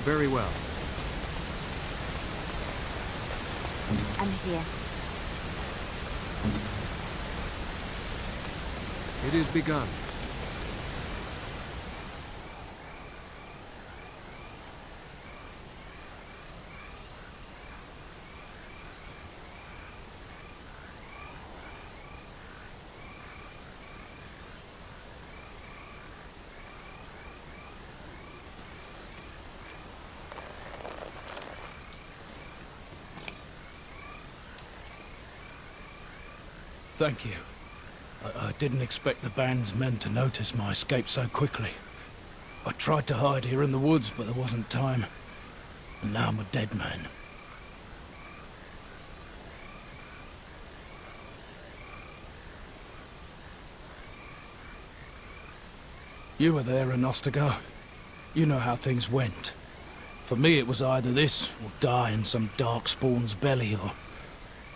Very well. I'm here. It is begun. Thank you. I didn't expect the band's men to notice my escape so quickly. I tried to hide here in the woods, but there wasn't time. And now I'm a dead man. You were there in Ostagar. You know how things went. For me, it was either this, or die in some darkspawn's belly,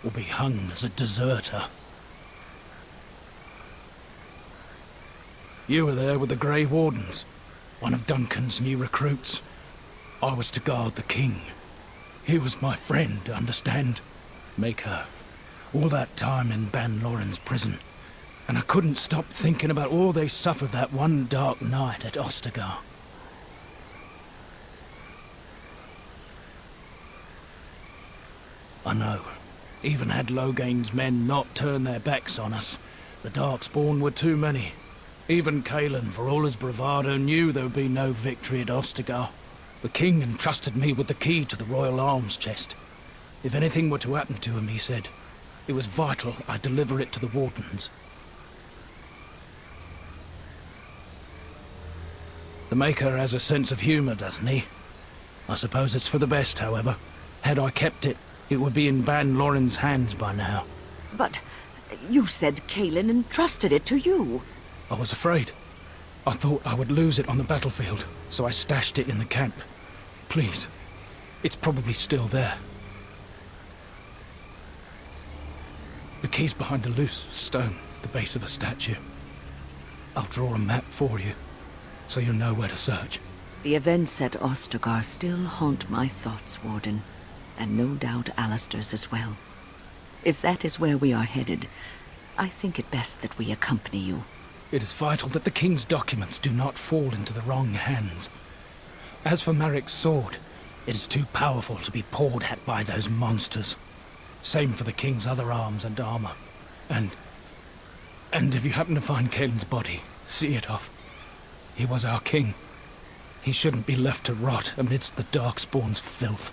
or be hung as a deserter. You were there with the Grey Wardens, one of Duncan's new recruits. I was to guard the king. He was my friend, understand? Maker. All that time in Ban Loren's prison. And I couldn't stop thinking about all they suffered that one dark night at Ostagar. I know. Even had Logain's men not turned their backs on us, the Darkspawn were too many. Even Kalen, for all his bravado, knew there would be no victory at Ostagard. The king entrusted me with the key to the royal arms chest. If anything were to happen to him, he said, it was vital I deliver it to the Wardens. The Maker has a sense of humor, doesn't he? I suppose it's for the best, however. Had I kept it, it would be in Ban Loren's hands by now. But you said Kalen entrusted it to you. I was afraid. I thought I would lose it on the battlefield, so I stashed it in the camp. Please, it's probably still there. The key's behind a loose stone at the base of a statue. I'll draw a map for you, so you'll know where to search. The events at Ostagard still haunt my thoughts, Warden, and no doubt Alistair's as well. If that is where we are headed, I think it best that we accompany you. It is vital that the king's documents do not fall into the wrong hands. As for Marik's sword, it is too powerful to be pawed at by those monsters. Same for the king's other arms and armor. And if you happen to find Kalen's body, see it off. He was our king. He shouldn't be left to rot amidst the Darkspawn's filth.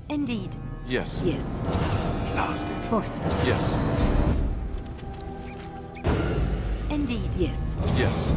Indeed. Yes. Yes. Blasted. Forceful. Yes. Indeed. Yes. Yes.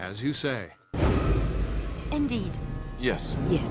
As you say. Indeed. Yes. Yes.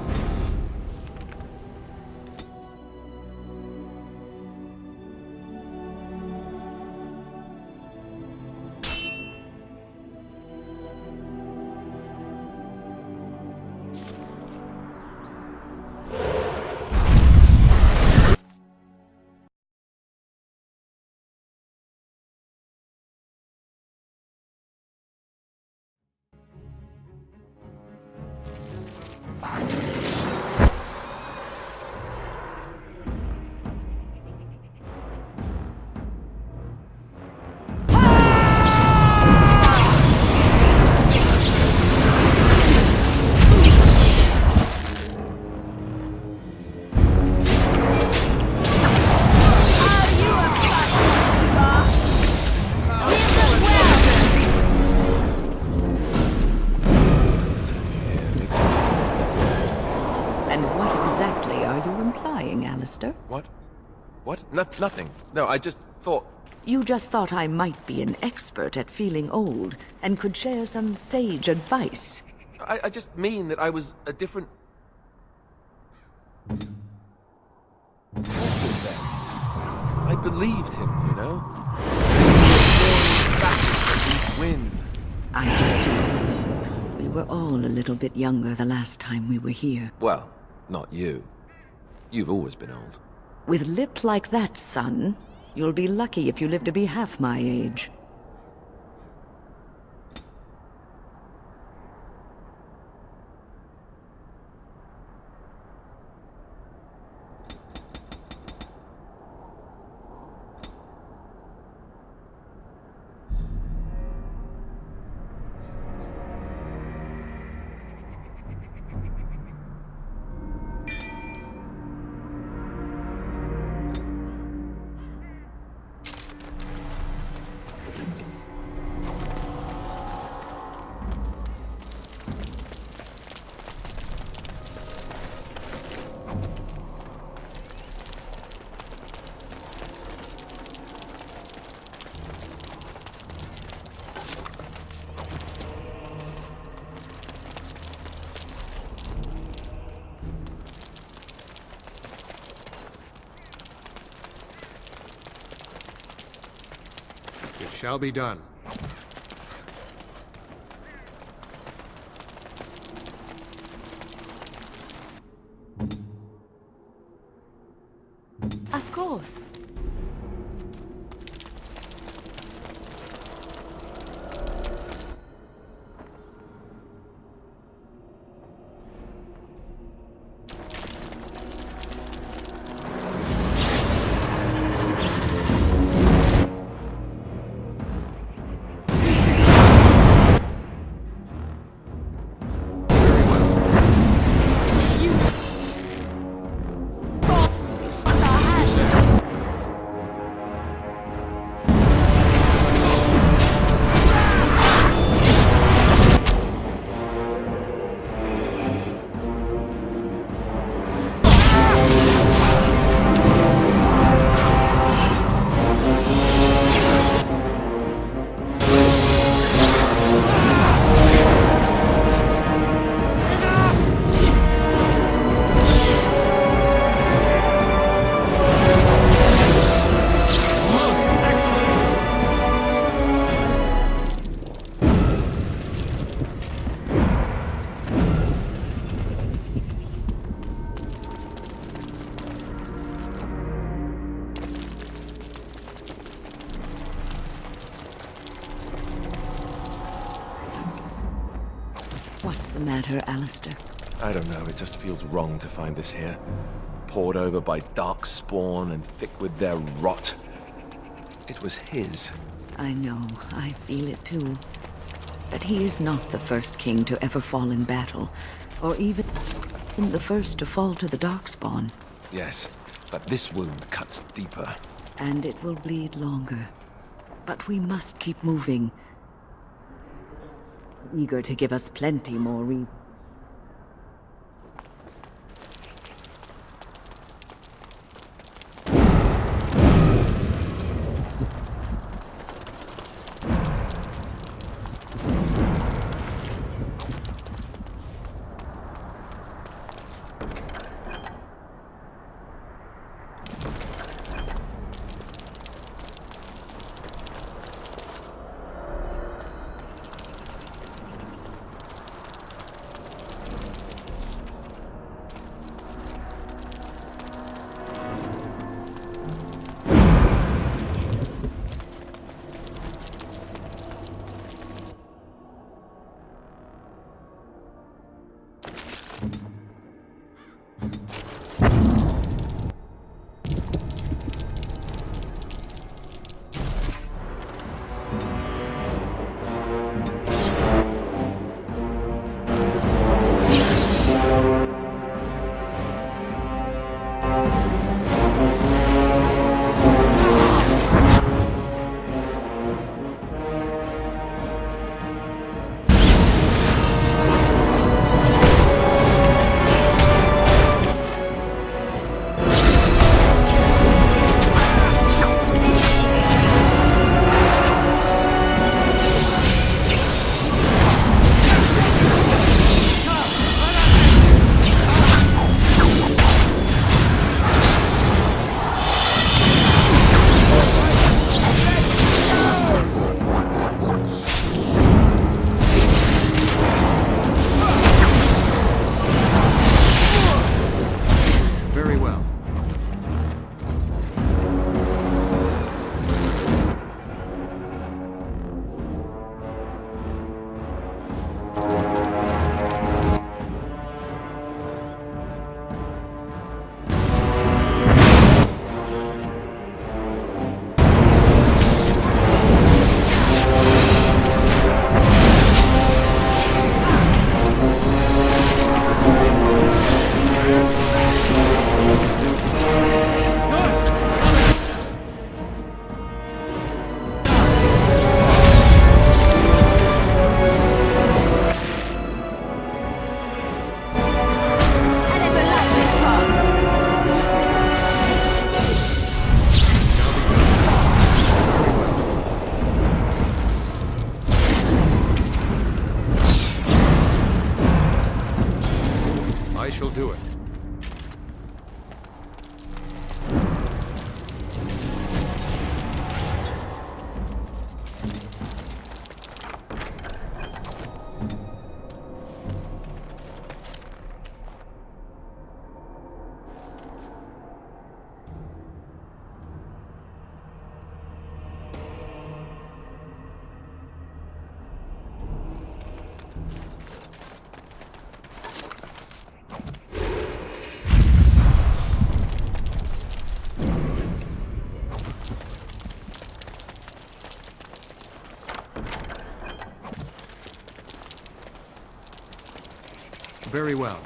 And what exactly are you implying, Alistair? What? What? Nothing. No, I just thought... You just thought I might be an expert at feeling old and could share some sage advice. I just mean that I was a different... I believed him, you know? Win. I did too. We were all a little bit younger the last time we were here. Well, not you. You've always been old. With lips like that, son, you'll be lucky if you live to be half my age. It shall be done. Of course. What's the matter, Alistair? I don't know, it just feels wrong to find this here. Poured over by dark spawn and thick with their rot. It was his. I know, I feel it too. But he is not the first king to ever fall in battle, or even the first to fall to the Darkspawn. Yes, but this wound cuts deeper. And it will bleed longer. But we must keep moving. Eager to give us plenty more reason. Very well. I never liked this part. I shall do it. Very well.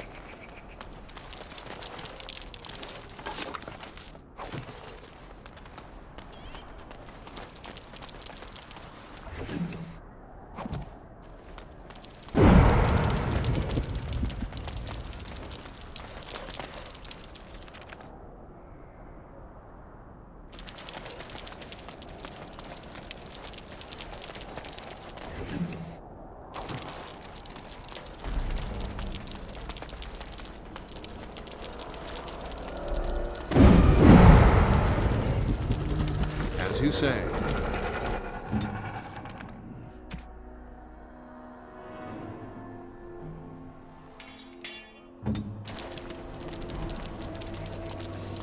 As you say.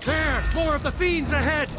There! More of the fiends ahead!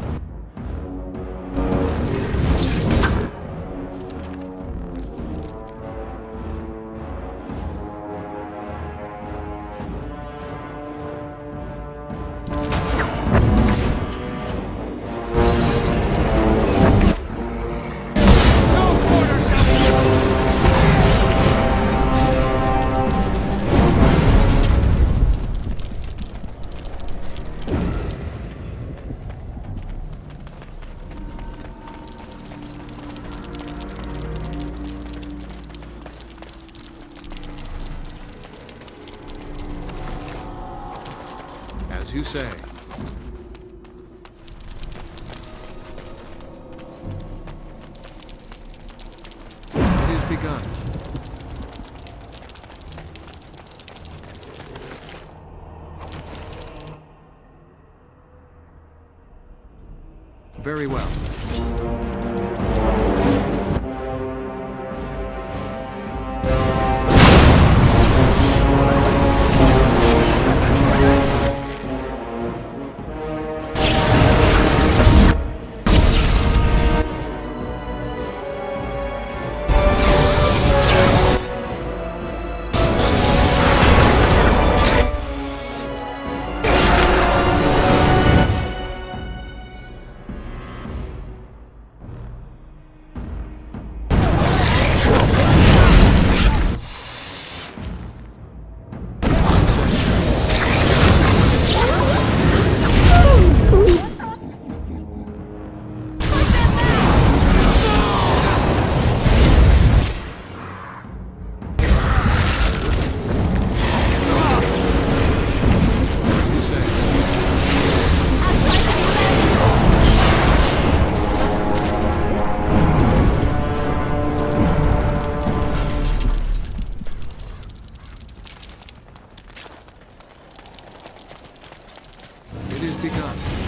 As you say. It is begun. Very well. begun.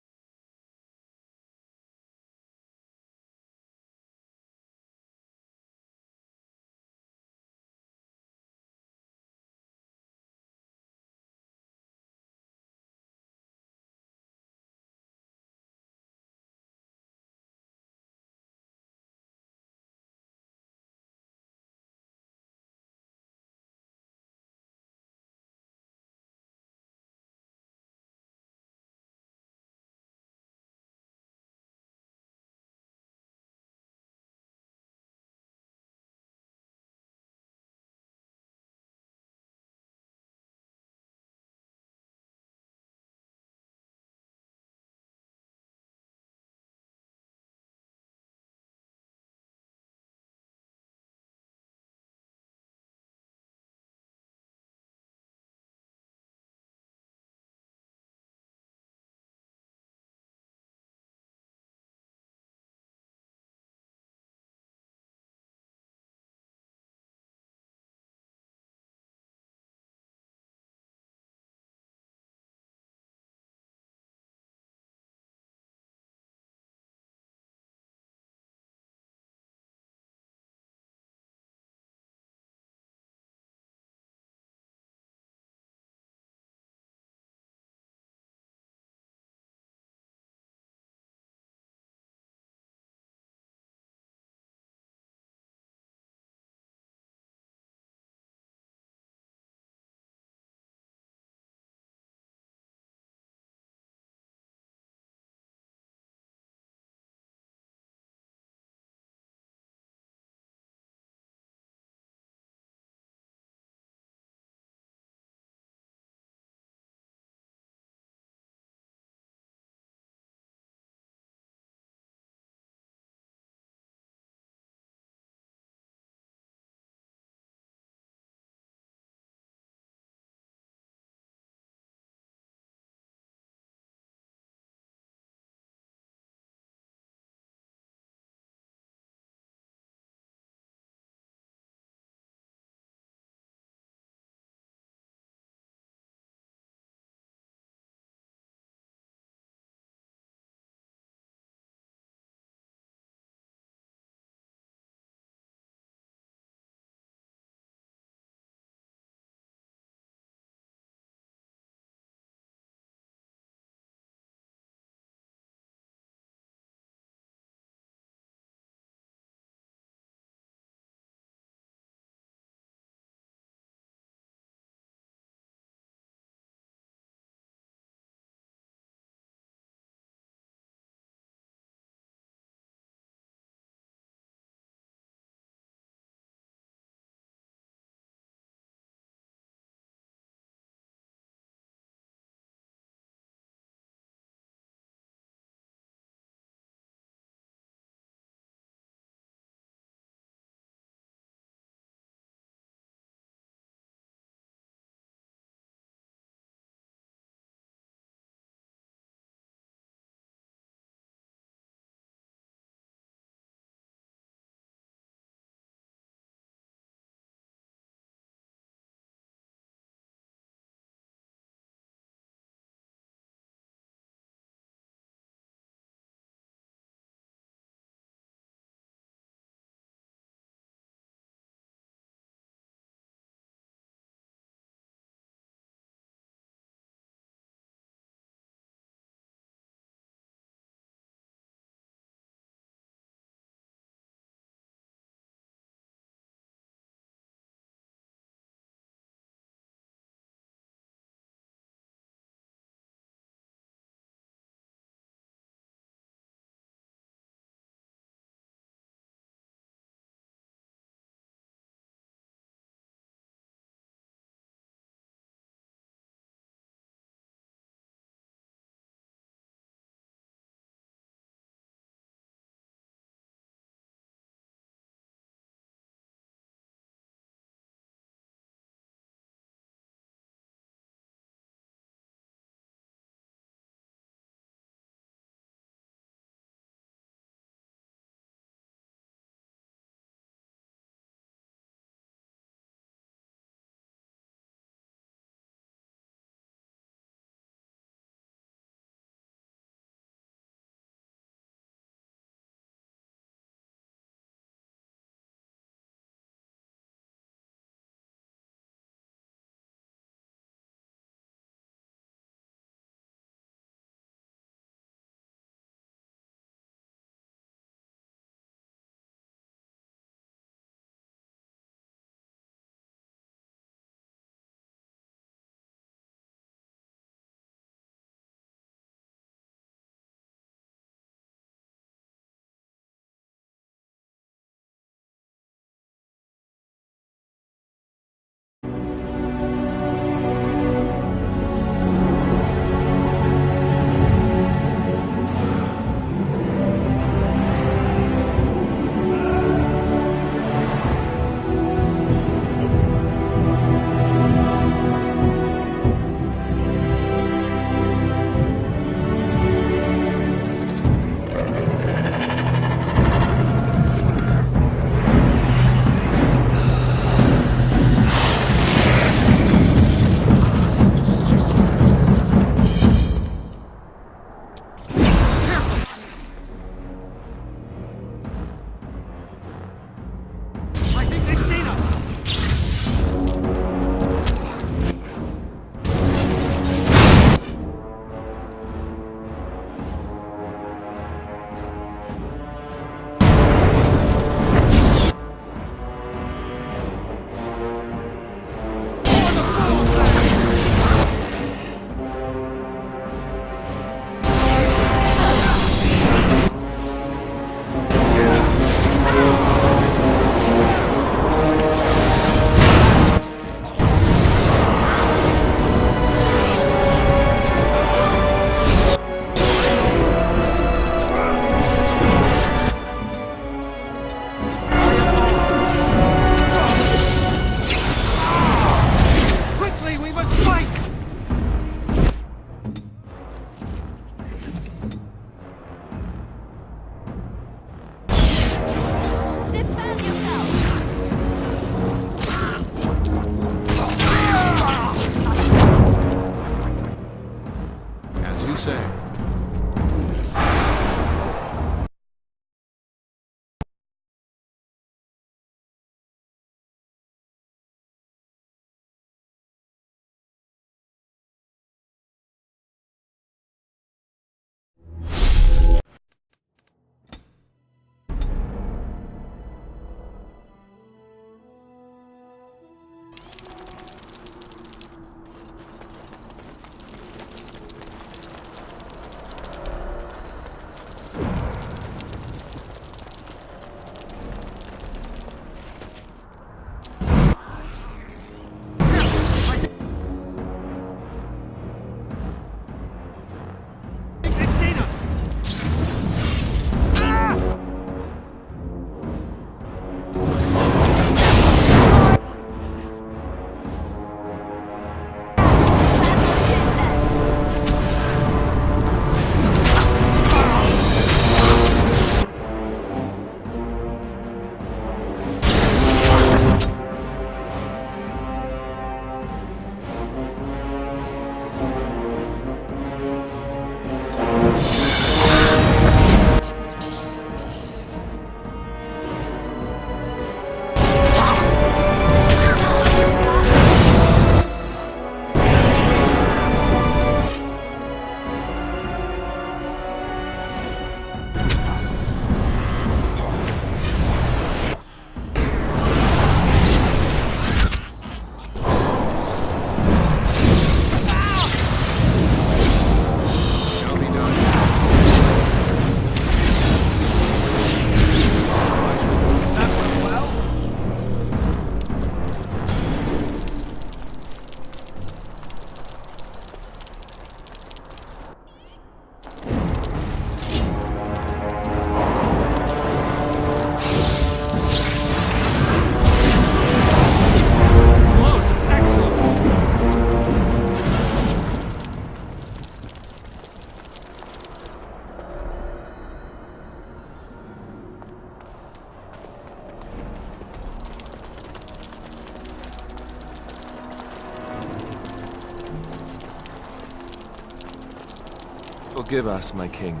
Forgive us, my king.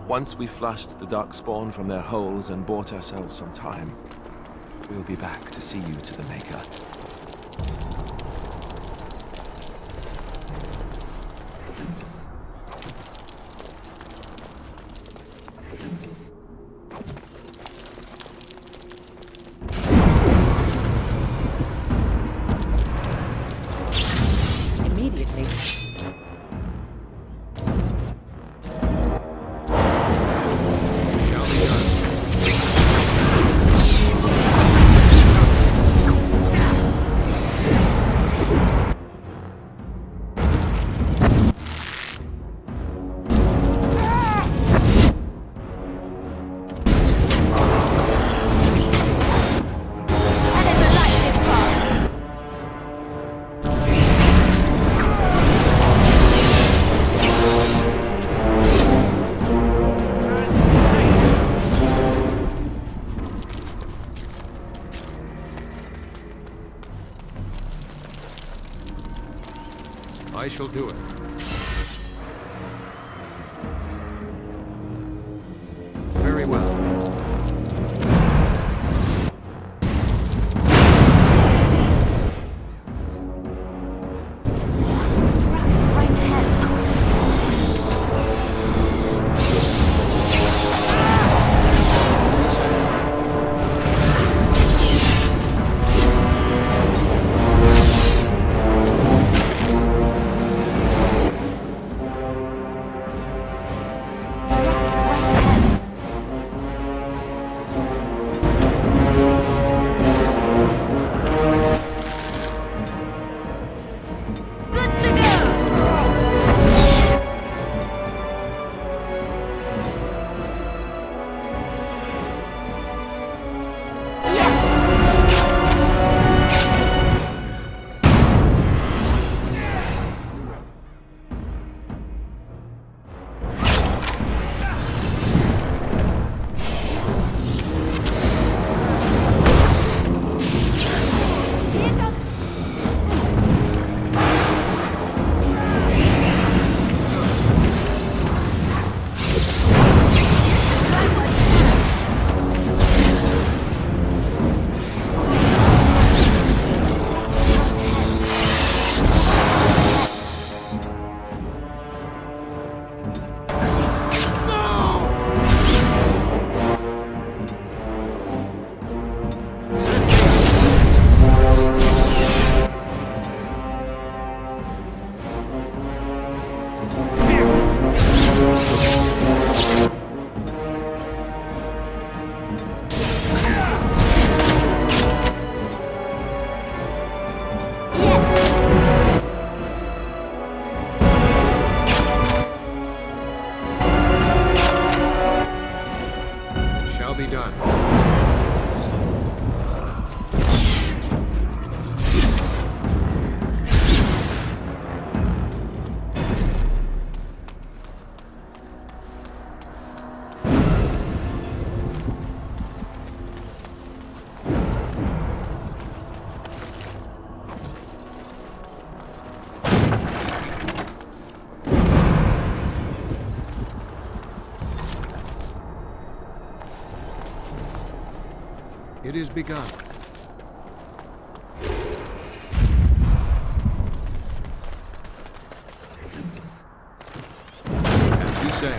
Once we flushed the darkspawn from their holes and bought ourselves some time, we'll be back to see you to the Maker. Immediately. Shall be done. And if the light is gone. I shall do it. Very well. Right ahead. Good to go. Here comes. Shall be done. It is begun. As you say.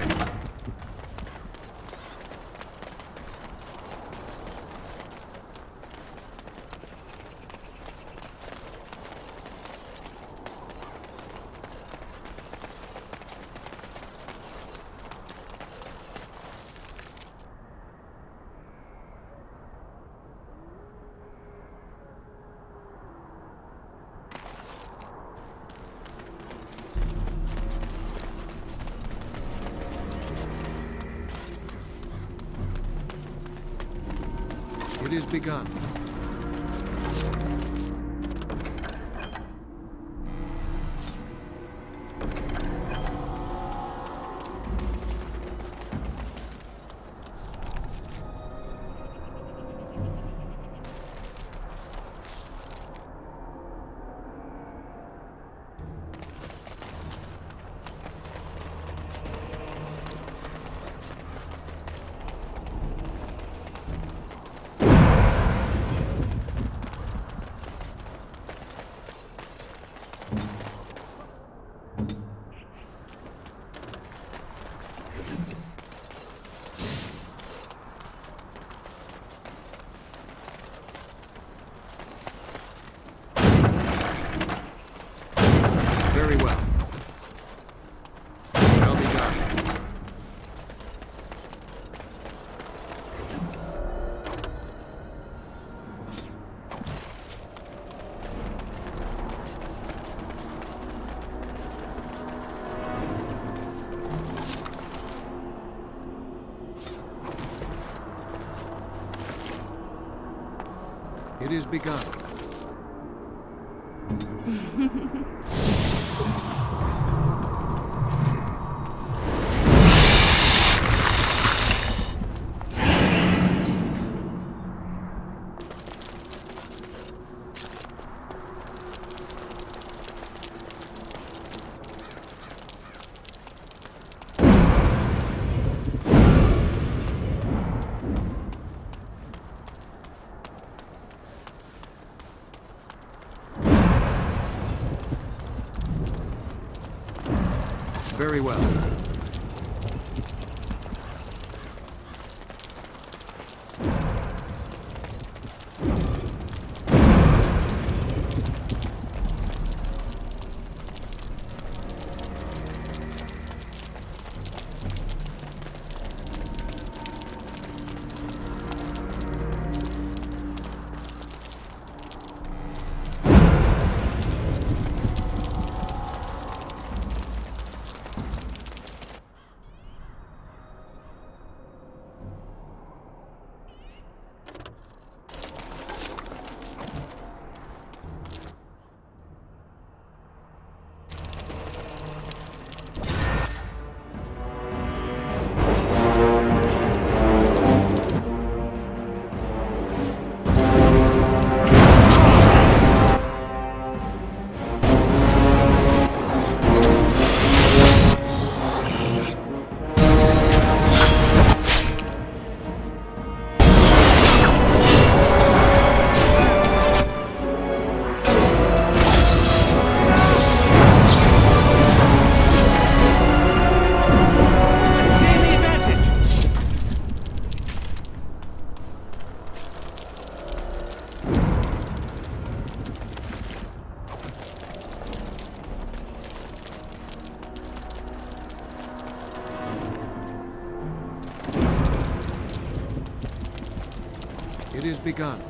It is begun. It is begun. Very well. It is begun.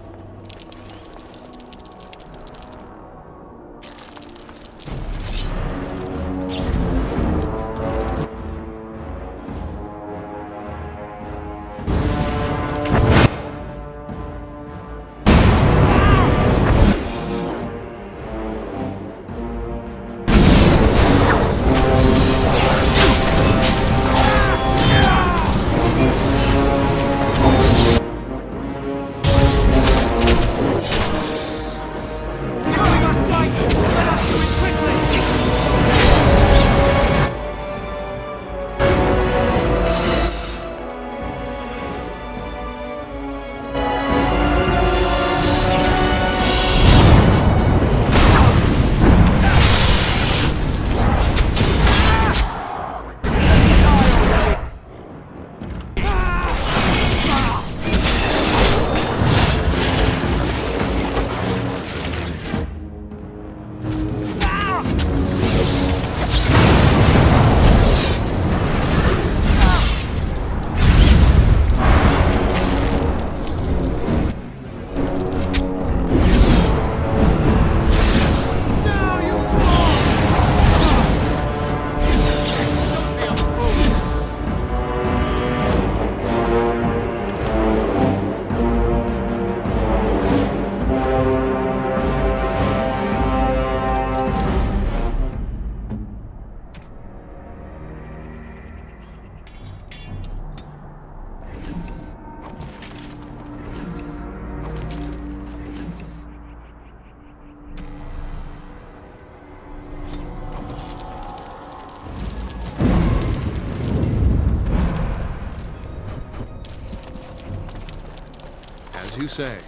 As you say.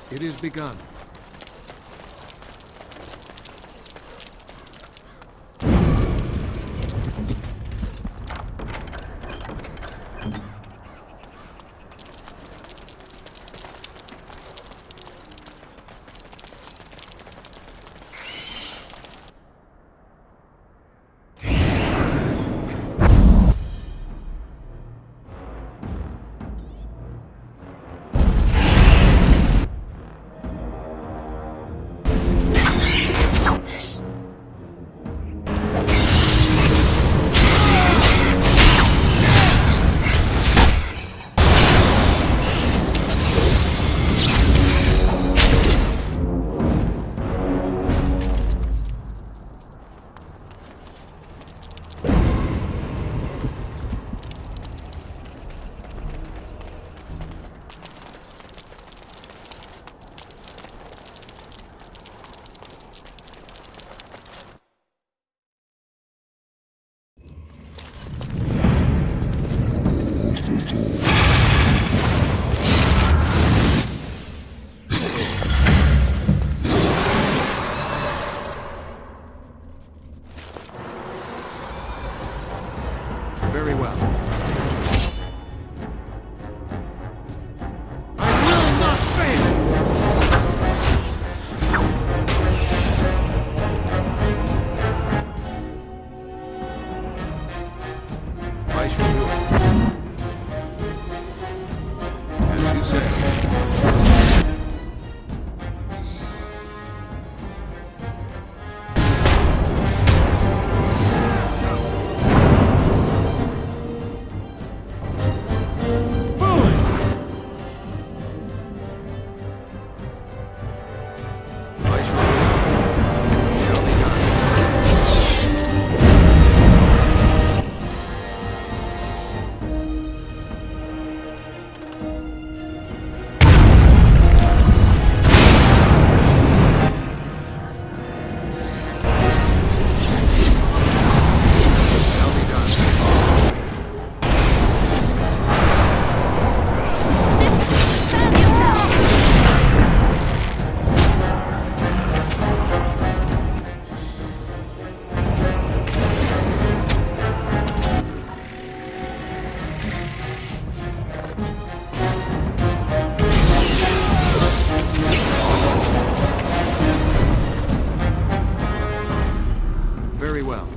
It is begun. Very well. I will not fail! I shall do it. As you say. Very well.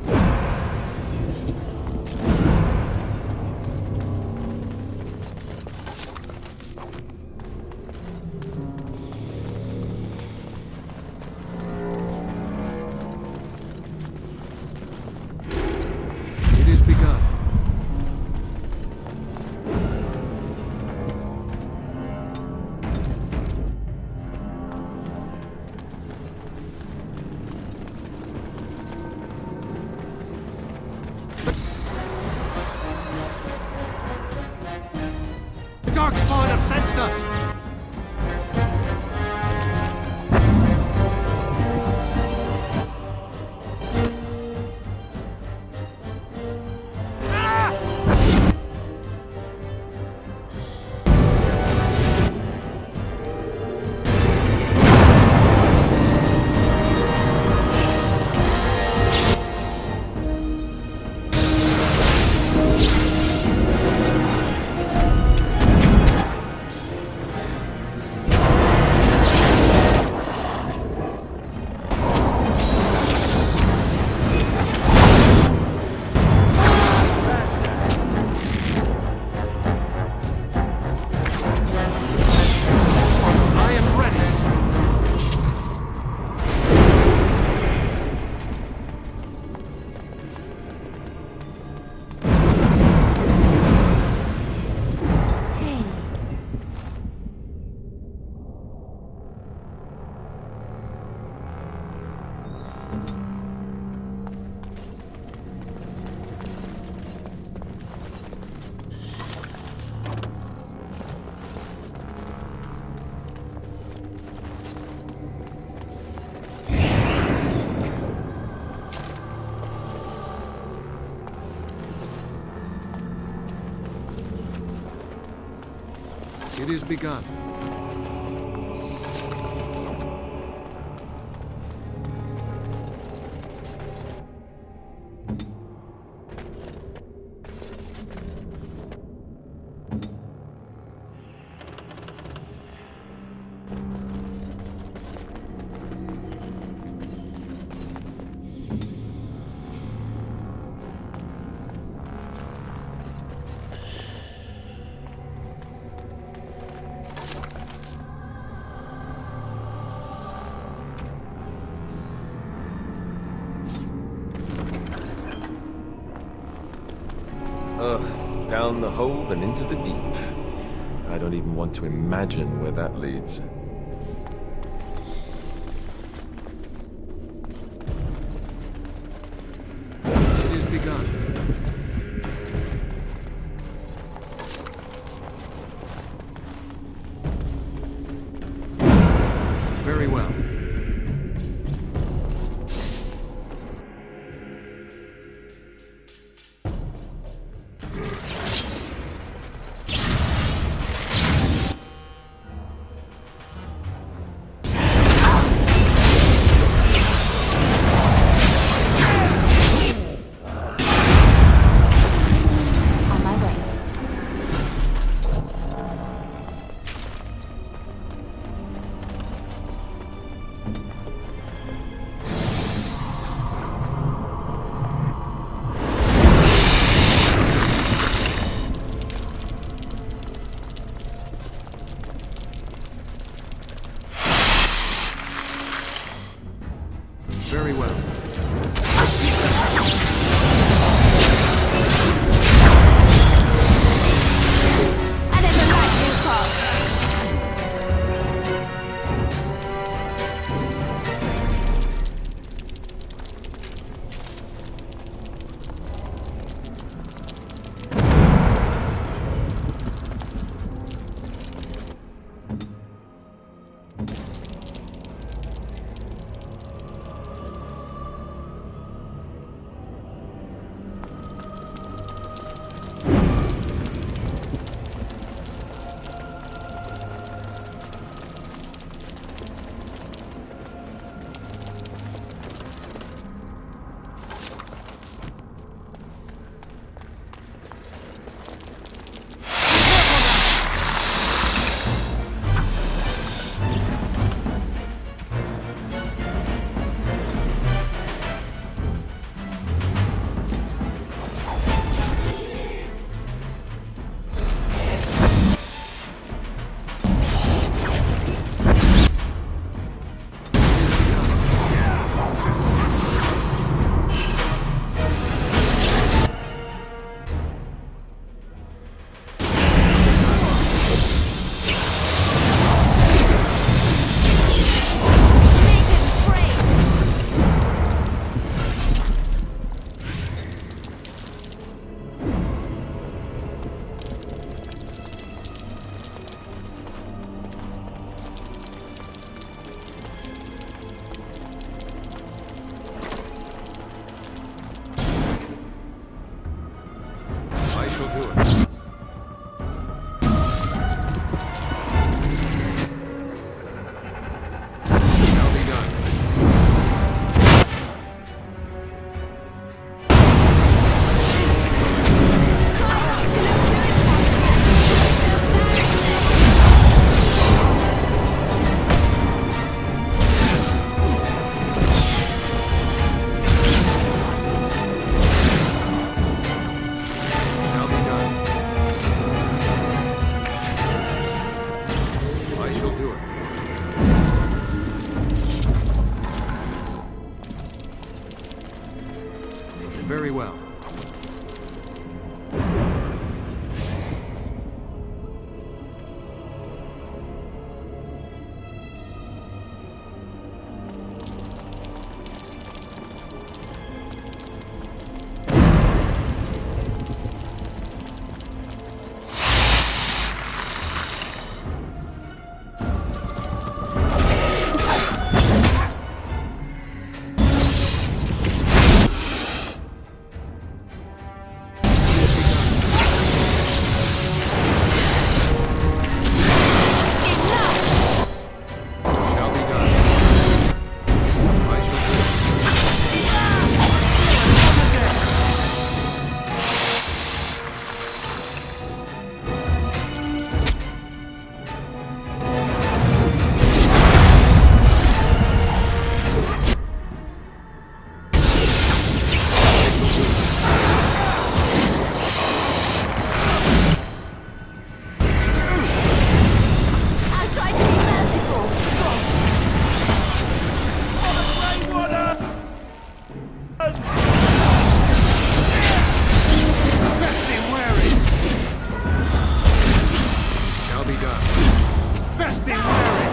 It is begun. The Darkspawn have sensed us! It is begun. Ugh, down the hole and into the deep. I don't even want to imagine where that leads. It is begun. Very well. I shall do it. Shall be done. Shall be done. I shall do it. Very well. Shall be done. I shall do it. I'll try to be merciful. Shall be done. Best be wary.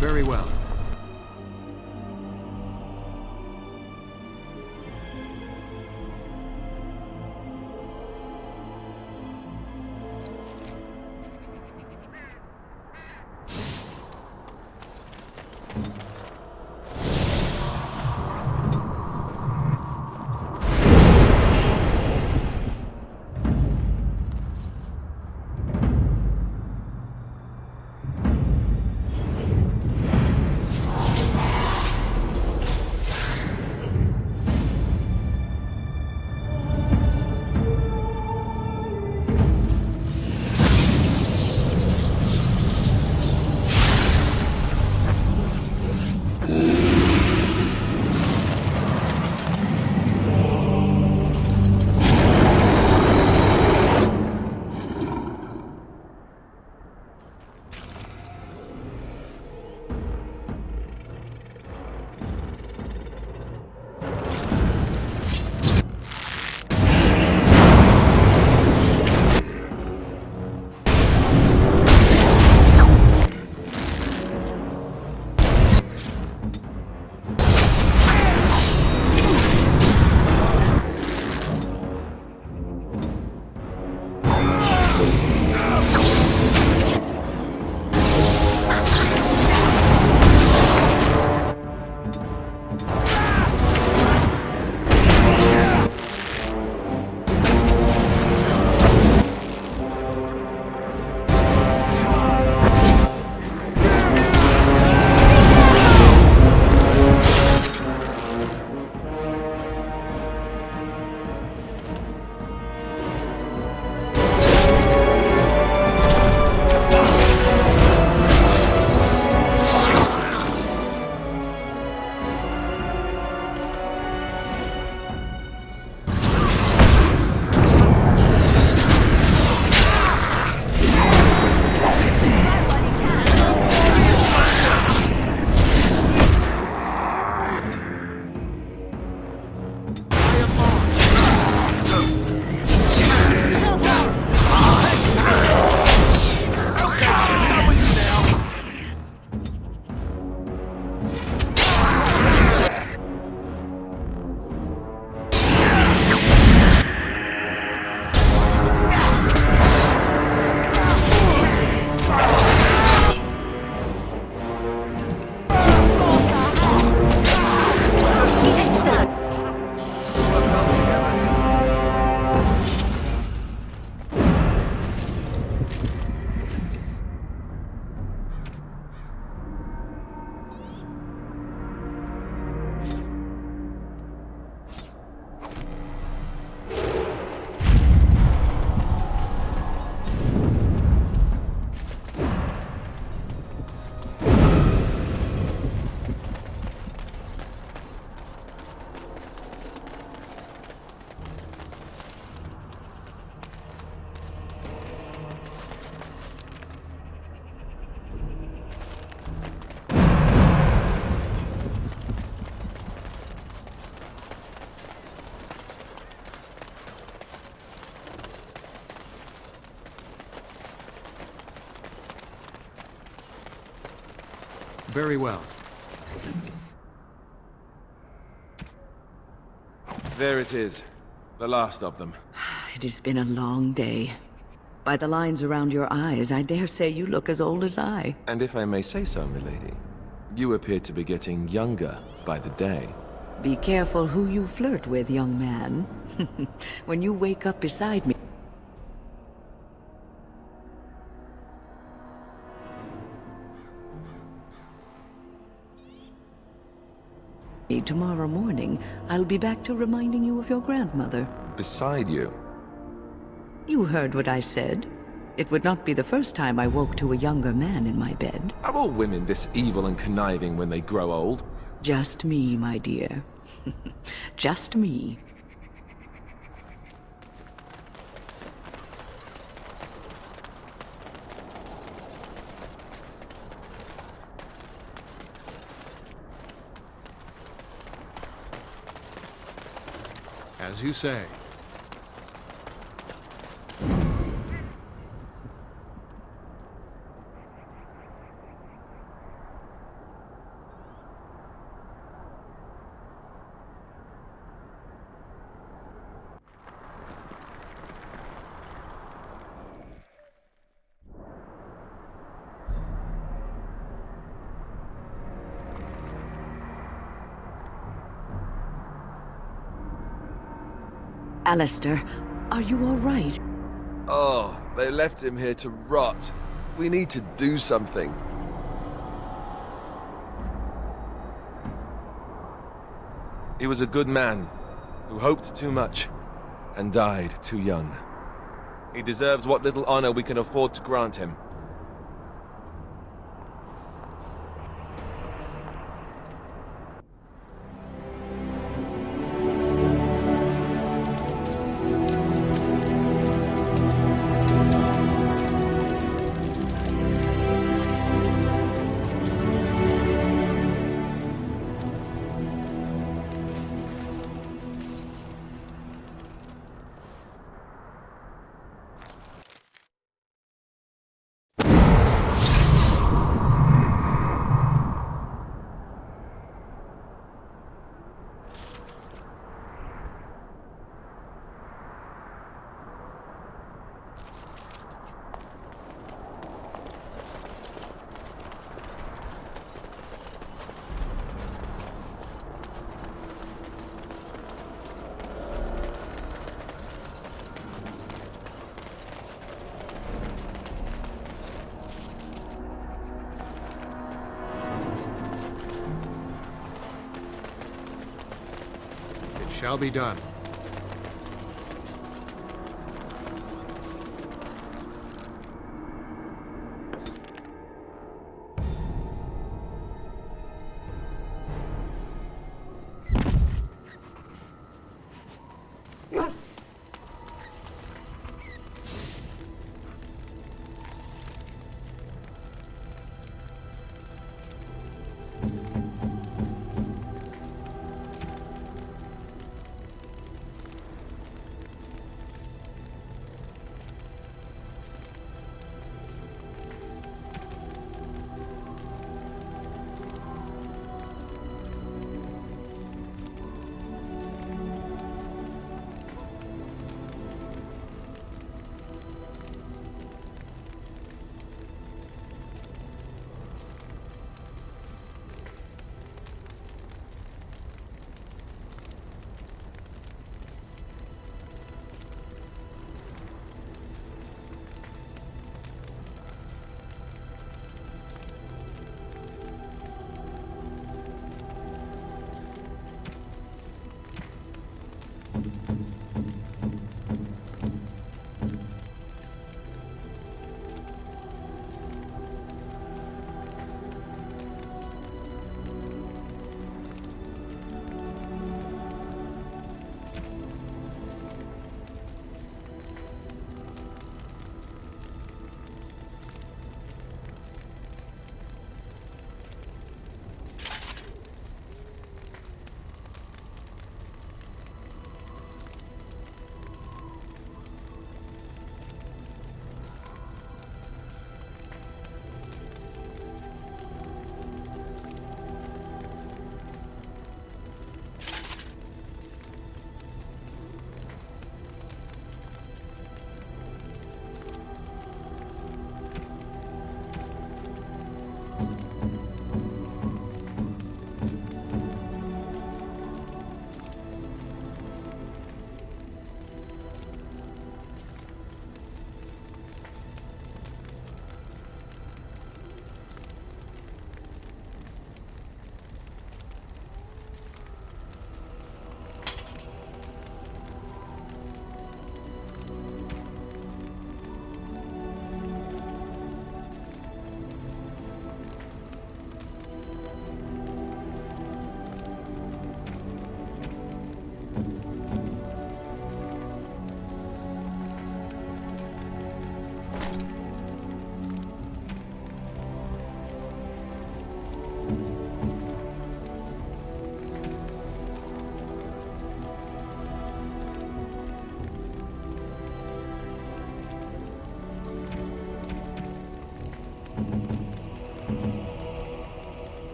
Very well. Very well. There it is. The last of them. It has been a long day. By the lines around your eyes, I dare say you look as old as I. And if I may say so, milady, you appear to be getting younger by the day. Be careful who you flirt with, young man. When you wake up beside me... tomorrow morning, I'll be back to reminding you of your grandmother. Beside you? You heard what I said. It would not be the first time I woke to a younger man in my bed. Are all women this evil and conniving when they grow old? Just me, my dear. Just me. As you say. Alistair, are you all right? Oh, they left him here to rot. We need to do something. He was a good man, who hoped too much, and died too young. He deserves what little honor we can afford to grant him. Shall be done.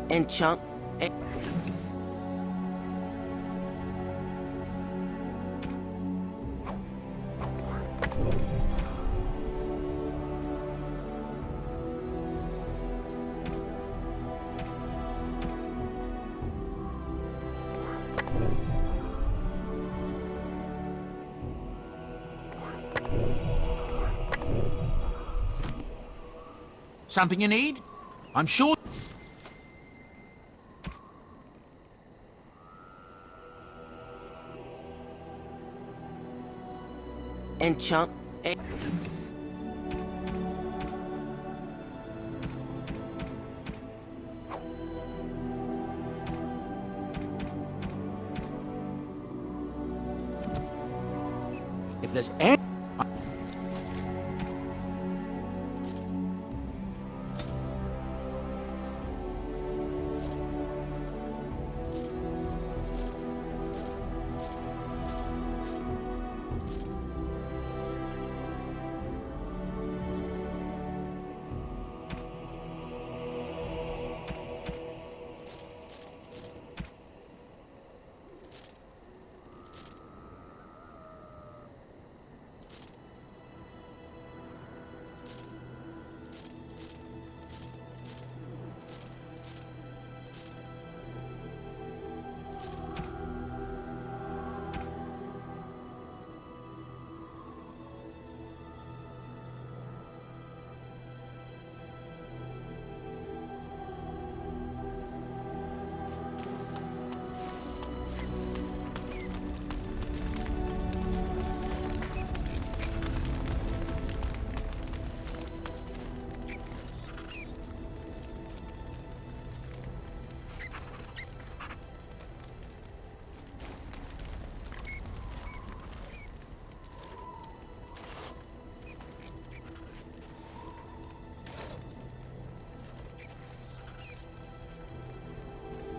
Enchant... Something you need? I'm sure... Enchant... If there's any...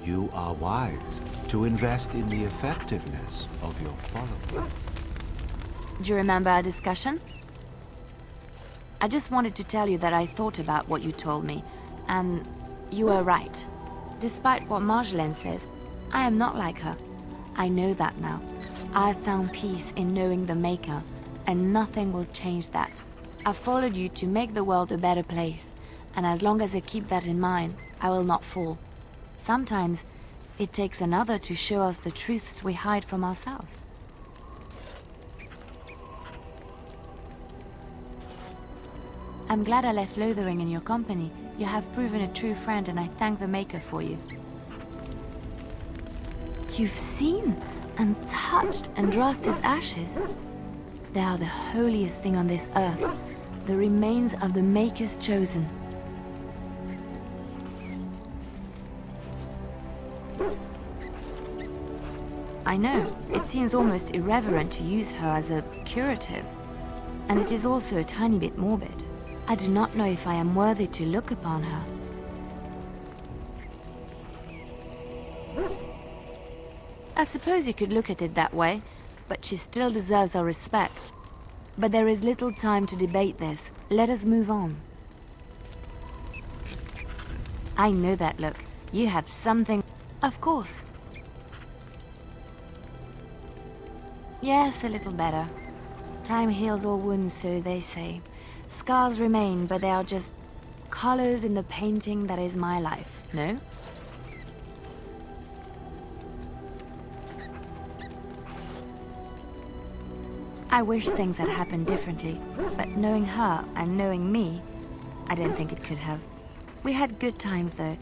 You are wise to invest in the effectiveness of your followers. Do you remember our discussion? I just wanted to tell you that I thought about what you told me, and you were right. Despite what Marjolaine says, I am not like her. I know that now. I have found peace in knowing the Maker, and nothing will change that. I followed you to make the world a better place, and as long as I keep that in mind, I will not fall. Sometimes, it takes another to show us the truths we hide from ourselves. I'm glad I left Lothering in your company. You have proven a true friend, and I thank the Maker for you. You've seen and touched Andraste's ashes. They are the holiest thing on this earth, the remains of the Maker's chosen. I know, it seems almost irreverent to use her as a curative, and it is also a tiny bit morbid. I do not know if I am worthy to look upon her. I suppose you could look at it that way, but she still deserves our respect. But there is little time to debate this. Let us move on. I know that look. You have something... Of course. Yes, a little better. Time heals all wounds, so they say. Scars remain, but they are just colors in the painting that is my life, no? I wish things had happened differently, but knowing her and knowing me, I don't think it could have. We had good times, though,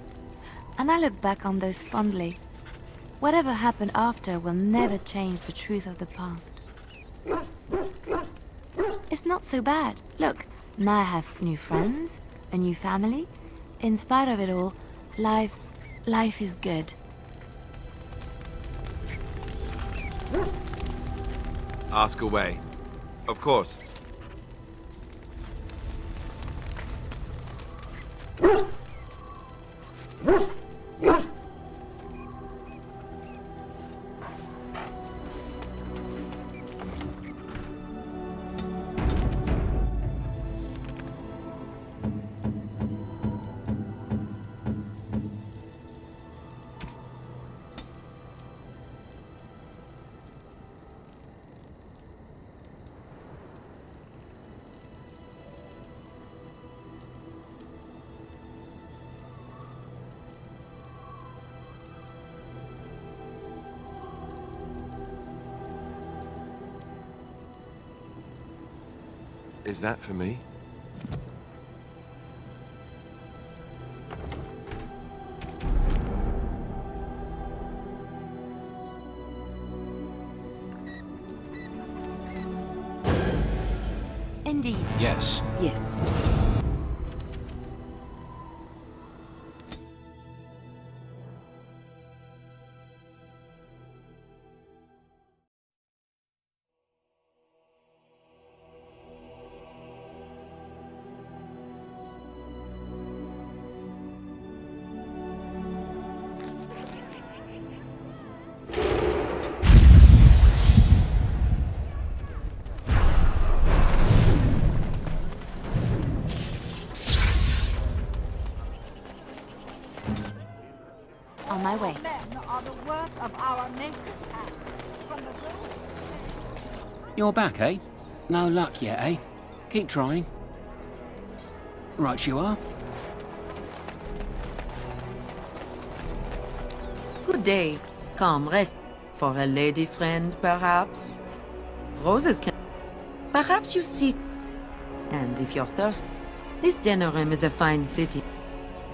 and I look back on those fondly. Whatever happened after will never change the truth of the past. It's not so bad. Look, now I have new friends, a new family. In spite of it all, life is good. Ask away. Of course. Is that for me? Indeed. Yes. Yes. On my way. Men are the work of our maker's hand. From the You're back, eh? No luck yet, eh? Keep trying. Right you are. Good day. Come, rest. For a lady friend, perhaps? Roses can... Perhaps you seek... And if you're thirsty... This Denerium is a fine city.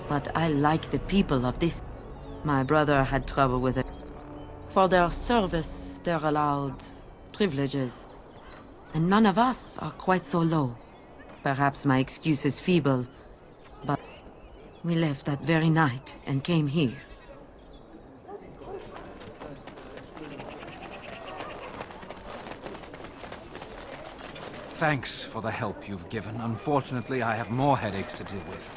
But I like the people of this. My brother had trouble with it. For their service, they're allowed privileges. And none of us are quite so low. Perhaps my excuse is feeble, but we left that very night and came here. Thanks for the help you've given. Unfortunately, I have more headaches to deal with.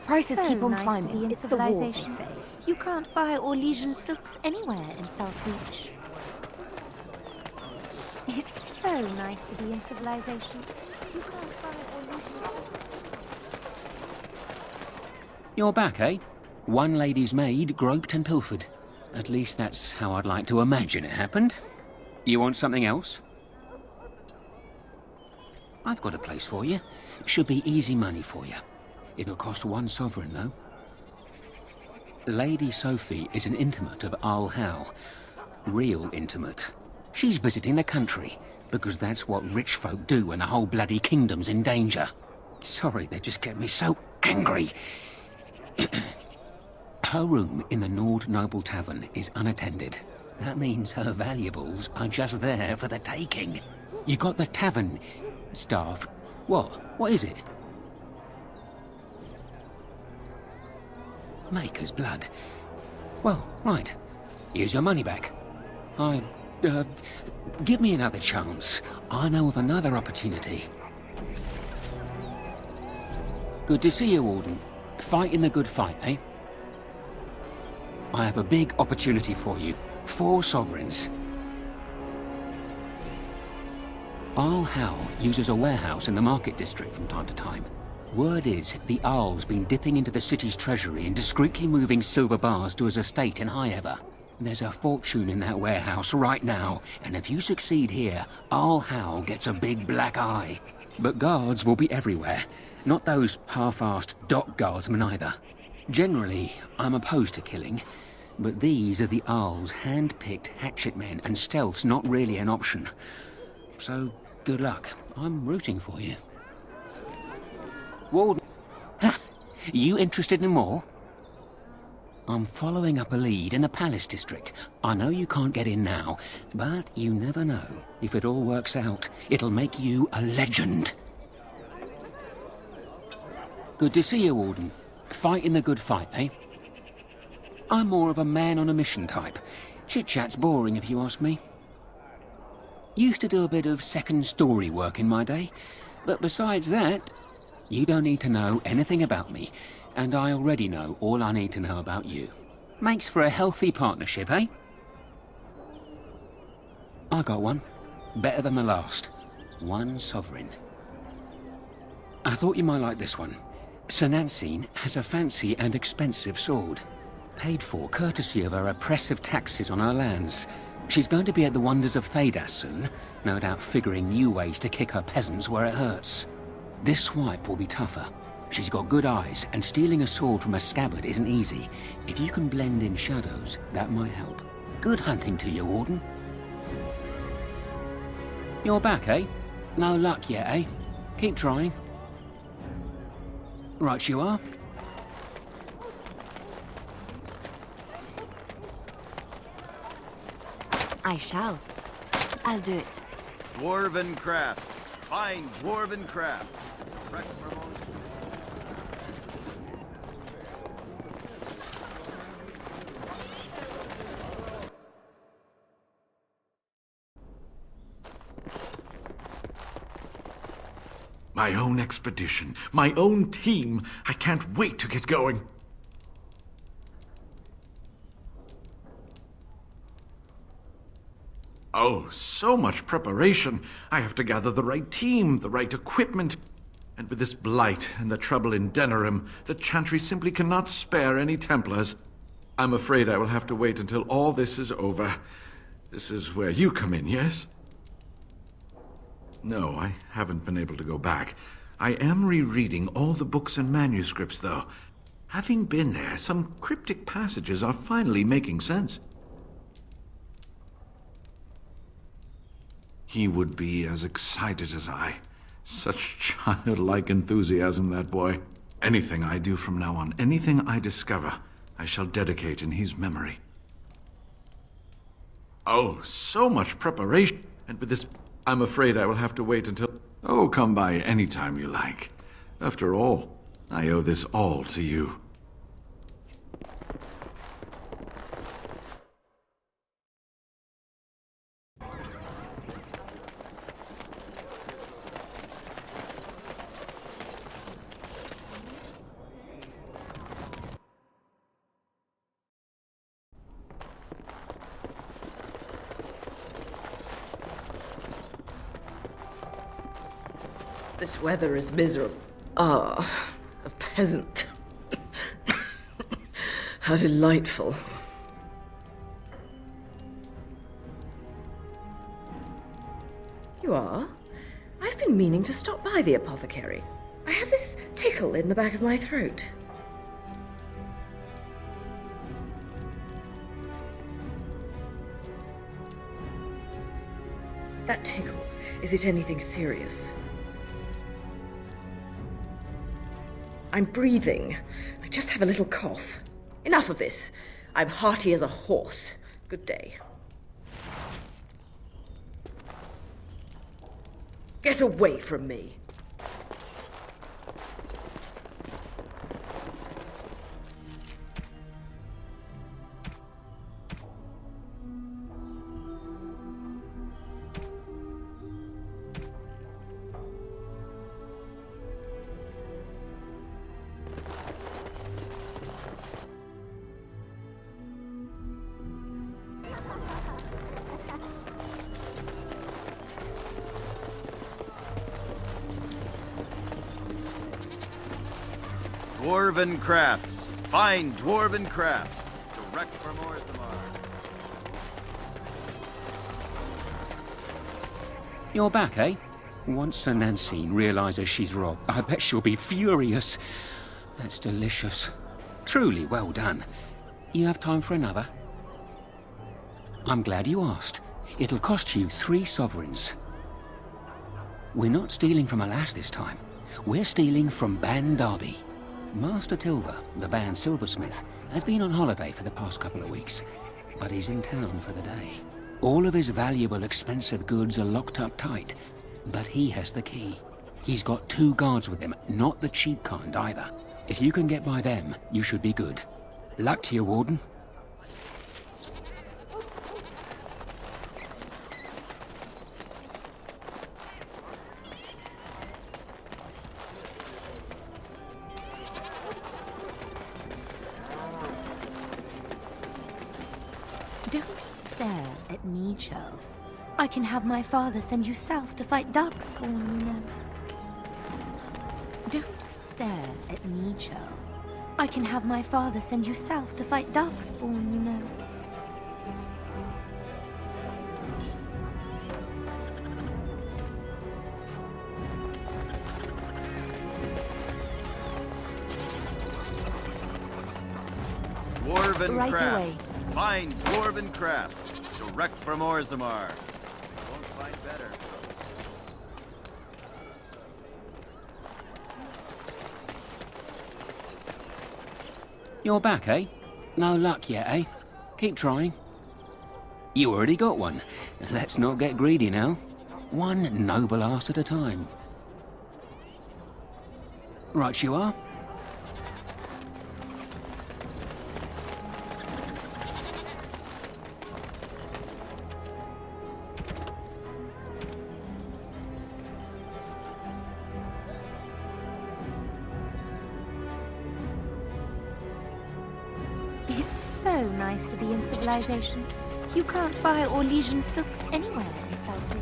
Prices keep on climbing. To be in It's the war, they civilization. say. You can't buy Orlesian silks anywhere in South Beach. It's so nice to be in civilization. You can't buy Orlesian You're back, eh? One lady's maid groped and pilfered. At least that's how I'd like to imagine it happened. You want something else? I've got a place for you. It should be easy money for you. It'll cost 1 sovereign, though. Lady Sophie is an intimate of Al Hal. Real intimate. She's visiting the country, because that's what rich folk do when the whole bloody kingdom's in danger. Sorry, they just get me so angry. Her room in the Nord Noble Tavern is unattended. That means her valuables are just there for the taking. You got the tavern staff. What? What is it? Maker's blood. Well, right. Here's your money back. Give me another chance. I know of another opportunity. Good to see you, Warden. Fighting the good fight, eh? I have a big opportunity for you. 4 sovereigns. Al Hal uses a warehouse in the market district from time to time. Word is, the Arl's been dipping into the city's treasury and discreetly moving silver bars to his estate in Highever. There's a fortune in that warehouse right now, and if you succeed here, Al Hal gets a big black eye. But guards will be everywhere, not those half-assed dock guardsmen either. Generally, I'm opposed to killing, but these are the Arl's hand-picked hatchet men, and stealth's not really an option. So, good luck. I'm rooting for you. Warden. Ha! You interested in more? I'm following up a lead in the Palace District. I know you can't get in now, but you never know. If it all works out, it'll make you a legend. Good to see you, Warden. Fighting the good fight, eh? I'm more of a man-on-a-mission type. Chit-chat's boring, if you ask me. Used to do a bit of second-story work in my day, but besides that, you don't need to know anything about me, and I already know all I need to know about you. Makes for a healthy partnership, eh? I got one. Better than the last. 1 sovereign. I thought you might like this one. Sir Nancine has a fancy and expensive sword. Paid for courtesy of her oppressive taxes on her lands. She's going to be at the wonders of Thedas soon, no doubt figuring new ways to kick her peasants where it hurts. This swipe will be tougher. She's got good eyes, and stealing a sword from a scabbard isn't easy. If you can blend in shadows, that might help. Good hunting to you, Warden. You're back, eh? No luck yet, eh? Keep trying. Right you are. I shall. I'll do it. Dwarven craft. Fine dwarven craft. Correct from all... My own expedition, my own team. I can't wait to get going. Oh, so much preparation. I have to gather the right team, the right equipment. And with this blight and the trouble in Denerium, the Chantry simply cannot spare any Templars. I'm afraid I will have to wait until all this is over. This is where you come in, yes? No, I haven't been able to go back. I am rereading all the books and manuscripts, though. Having been there, some cryptic passages are finally making sense. He would be as excited as I. Such childlike enthusiasm, that boy. Anything I do from now on, anything I discover, I shall dedicate in his memory. Oh, so much preparation. And with this... I'm afraid I will have to wait until... Oh, come by any time you like. After all, I owe this all to you. This weather is miserable. Ah, a peasant. How delightful. You are? I've been meaning to stop by the apothecary. I have this tickle in the back of my throat. That tickles. Is it anything serious? I'm breathing. I just have a little cough. Enough of this. I'm hearty as a horse. Good day. Get away from me. Dwarven crafts. Fine dwarven crafts. Direct from Ostagar. You're back, eh? Once Sir Nancy realizes she's robbed, I bet she'll be furious. That's delicious. Truly well done. You have time for another? I'm glad you asked. It'll cost you 3 sovereigns. We're not stealing from a lass this time. We're stealing from Ban Derby. Master Tilver, the band silversmith, has been on holiday for the past couple of weeks, but he's in town for the day. All of his valuable, expensive goods are locked up tight, but he has the key. He's got 2 guards with him, not the cheap kind either. If you can get by them, you should be good. Luck to you, Warden. Don't stare at me, Cho. I can have my father send you south to fight Darkspawn, you know. Don't stare at me, Cho. I can have my father send you south to fight Darkspawn, you know. Dwarven Right crafts. away. Fine dwarven crafts. Direct from Ostagar. Won't find better. You're back, eh? No luck yet, eh? Keep trying. You already got one. Let's not get greedy now. One noble ass at a time. Right you are. It's so nice to be in civilization. You can't buy Orlesian silks anywhere in Southbridge.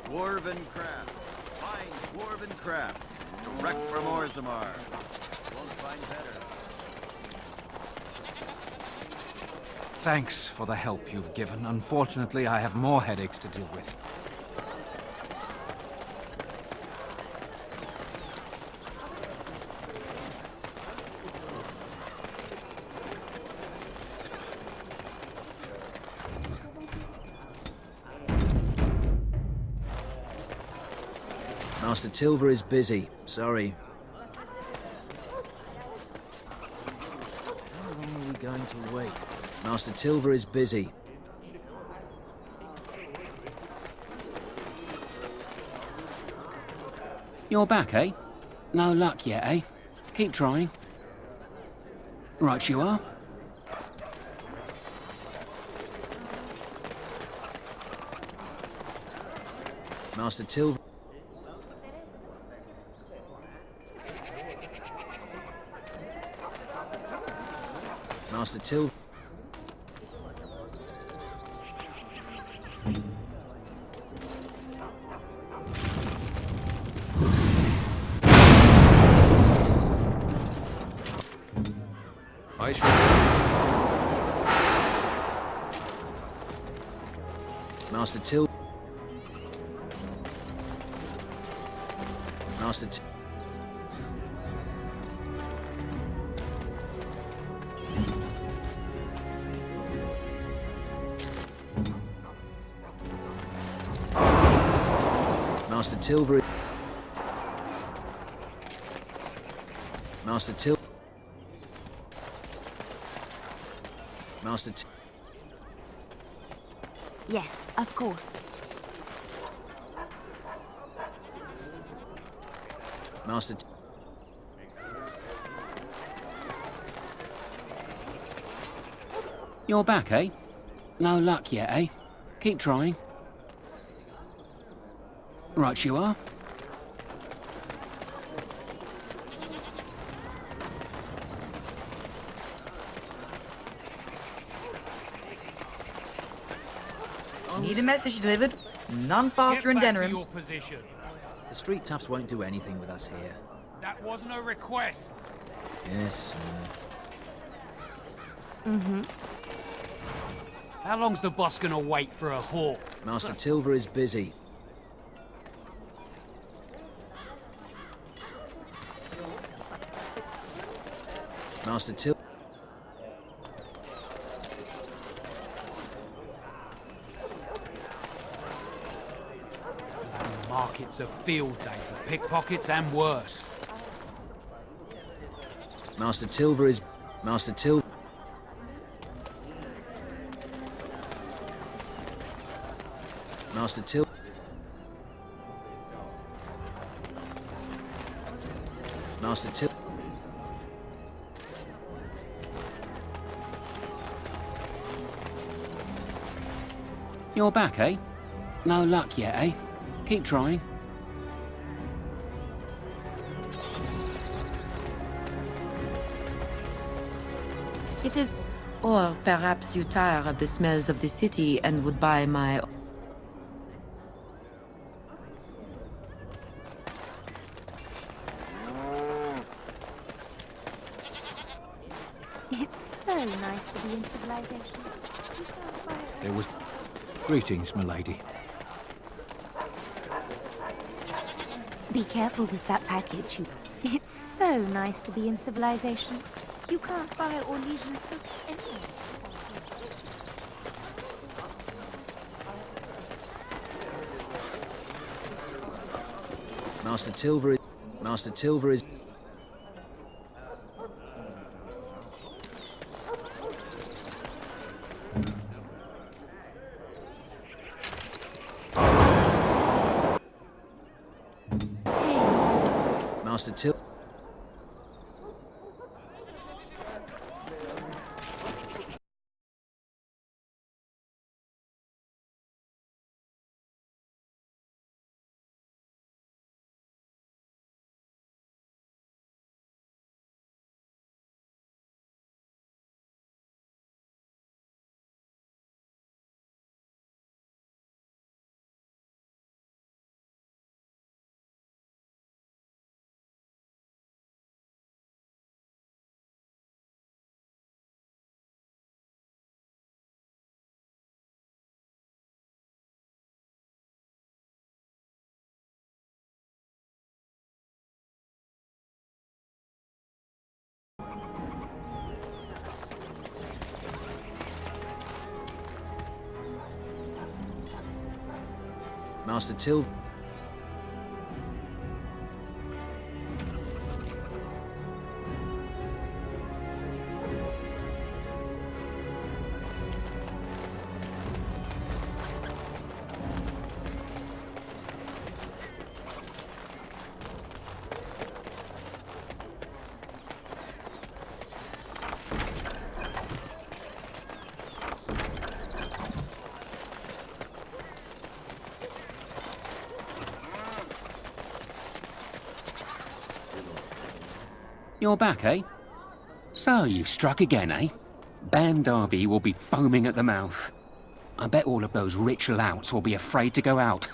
Dwarven craft. Fine dwarven crafts. Direct from Orzammar. Won't find better. Thanks for the help you've given. Unfortunately, I have more headaches to deal with. Master Tilver is busy. Sorry. How long are we going to wait? Master Tilver is busy. You're back, eh? No luck yet, eh? Keep trying. Right you are. Master Tilver. Master Tilver. I shall. Master Tilver. Master Tilver. Master Tilver. Master Tilver. Master Tilver. Yes, of course. Master You're back, eh? No luck yet, eh? Keep trying. Right you are. Need a message delivered? None faster in Dennerham. Your position. The street toughs won't do anything with us here. That wasn't a request. Yes. Mm-hmm. How long's the boss gonna wait for a hawk? Master Tilver is busy. Master Tilver. The market's a field day for pickpockets and worse. Master Tilver is... Master Tilver... Master Tilver... Master Tilver... You're back, eh? No luck yet, eh? Keep trying. It is... Or perhaps you tire of the smells of the city and would buy my... It's so nice to be in civilization. There was... Greetings, milady. Be careful with that package. It's so nice to be in civilization. You can't buy Orlesian silk anywhere. Master Tilver is... Master Tilver is... Master Til... Master Tilver... You're back, eh? So, you've struck again, eh? Ban Derby will be foaming at the mouth. I bet all of those rich louts will be afraid to go out.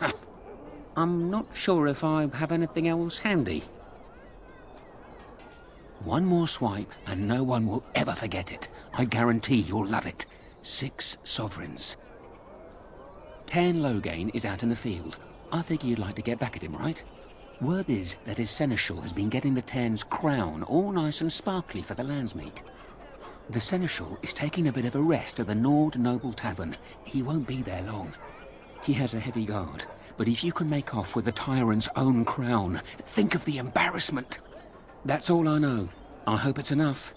I'm not sure if I have anything else handy. One more swipe, and no one will ever forget it. I guarantee you'll love it. 6 sovereigns. 10 Loghain is out in the field. I figure you'd like to get back at him, right? Word is that his seneschal has been getting the Tern's crown all nice and sparkly for the landsmeet. The seneschal is taking a bit of a rest at the Nord Noble Tavern. He won't be there long. He has a heavy guard, but if you can make off with the tyrant's own crown, think of the embarrassment. That's all I know. I hope it's enough.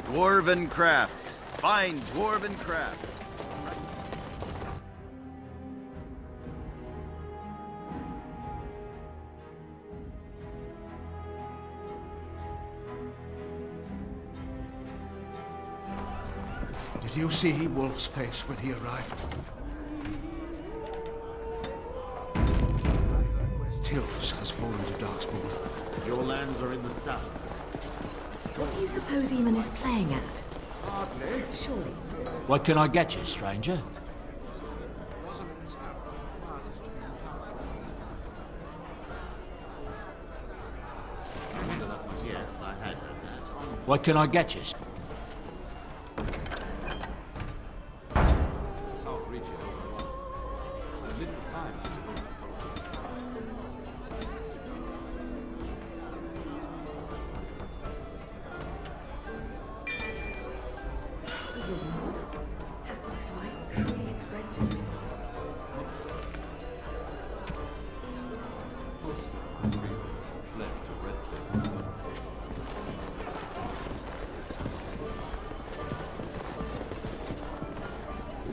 Dwarven crafts. Fine dwarven crafts. Did you see Wolf's face when he arrived? Tills has fallen to Darkspawn. Your lands are in the south. What do you suppose Eamon is playing at? Hardly. Surely. What can I get you, stranger? Yes, I had heard that. What can I get you?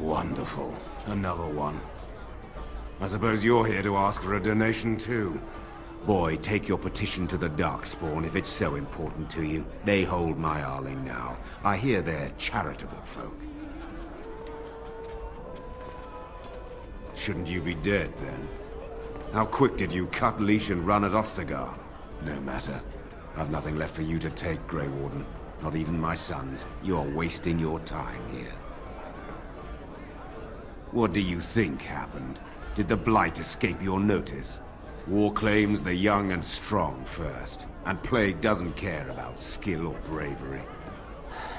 Wonderful. Another one. I suppose you're here to ask for a donation too. Boy, take your petition to the Darkspawn if it's so important to you. They hold my Arling now. I hear they're charitable folk. Shouldn't you be dead, then? How quick did you cut leash and run at Ostagar? No matter. I've nothing left for you to take, Grey Warden. Not even my sons. You're wasting your time here. What do you think happened? Did the Blight escape your notice? War claims the young and strong first, and Plague doesn't care about skill or bravery.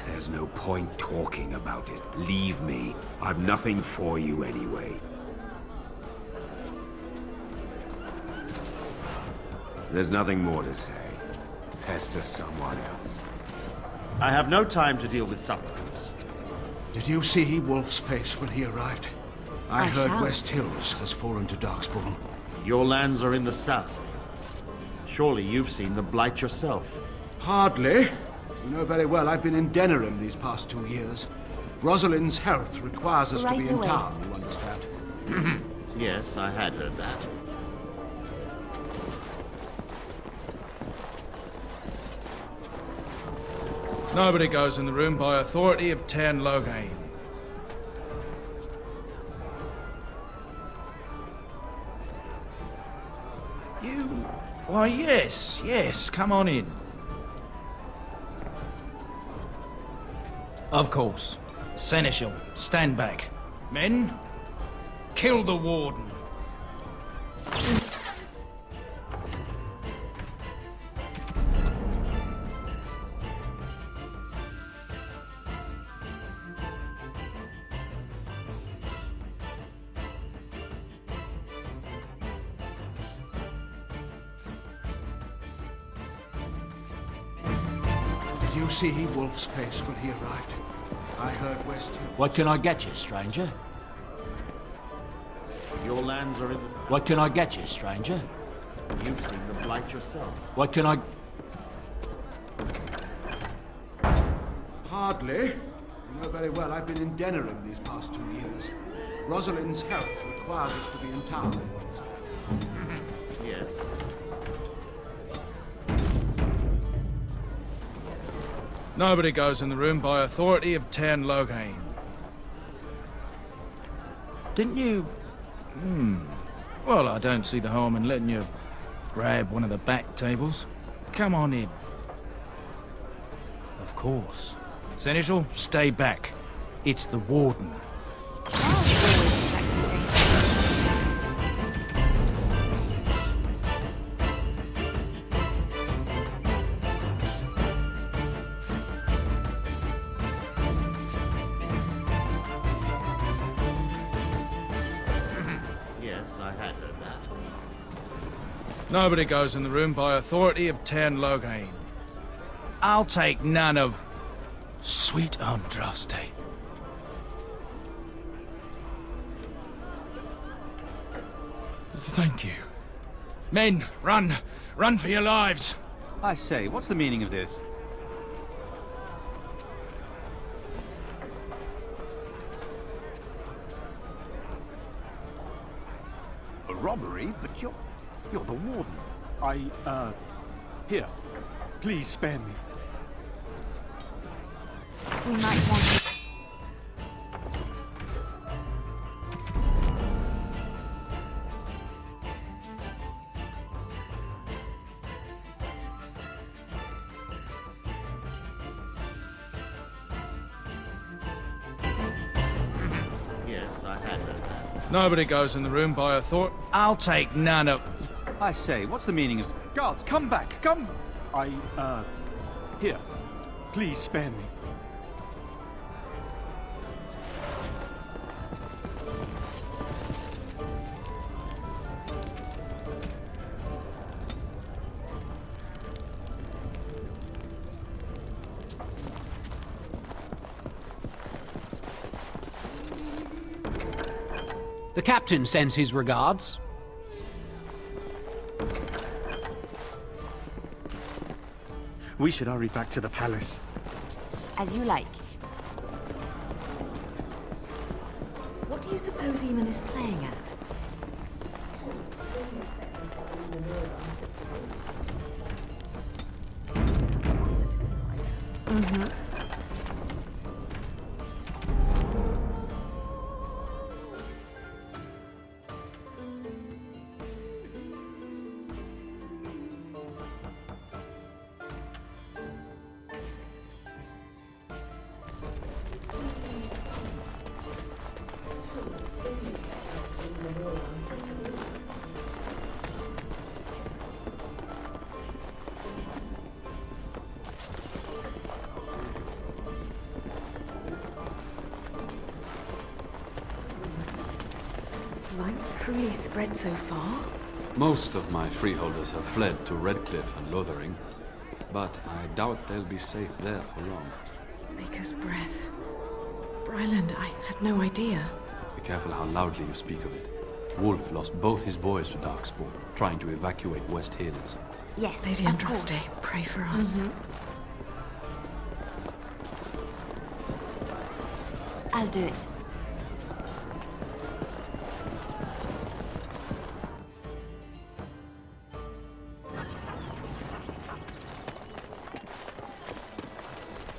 There's no point talking about it. Leave me. I've nothing for you anyway. There's nothing more to say. Pester someone else. I have no time to deal with supplicants. Did you see Wolf's face when he arrived? I heard shall. West Hills has fallen to Darkspawn. Your lands are in the south. Surely you've seen the Blight yourself. Hardly. You know very well I've been in Dennerham these past 2 years. Rosalind's health requires us to be in town, you understand? Yes, I had heard that. Nobody goes in the room by authority of Tern Loghain. You... Why, yes, come on in. Of course. Seneschal, stand back. Men, kill the Warden. Did you see Wolf's face when he arrived? I heard West Hills. What can I get you, stranger? Your lands are in the... What can I get you, stranger? You've seen the Blight yourself. What can I... Hardly. You know very well I've been in Dennerham these past 2 years. Rosalind's health requires us to be in town, you understand? Yes. Nobody goes in the room by authority of Tern Loghain. Didn't you... Well, I don't see the harm in letting you grab one of the back tables. Come on in. Of course. Seneschal, stay back. It's the Warden. Yes, I had heard that. Nobody goes in the room by authority of Tern Loghain. I'll take none of... Sweet Andraste. Thank you. Men, run! Run for your lives! I say, what's the meaning of this? A robbery? But you're the Warden. Here. Please spare me. We might want to... Yes, I had heard that. Nobody goes in the room by authority... I'll take none of... I say, what's the meaning of... Guards, come back! Come! Here. Please spare me. The captain sends his regards. We should hurry back to the palace. As you like. What do you suppose Eamon is playing at? Won't truly spread so far? Most of my freeholders have fled to Redcliffe and Lothering. but I doubt they'll be safe there for long. Maker's breath. Bryland, I had no idea. Be careful how loudly you speak of it. Wolf lost both his boys to Darkspawn, trying to evacuate West Hills. Yes, Lady Andraste, pray for us. I'll do it.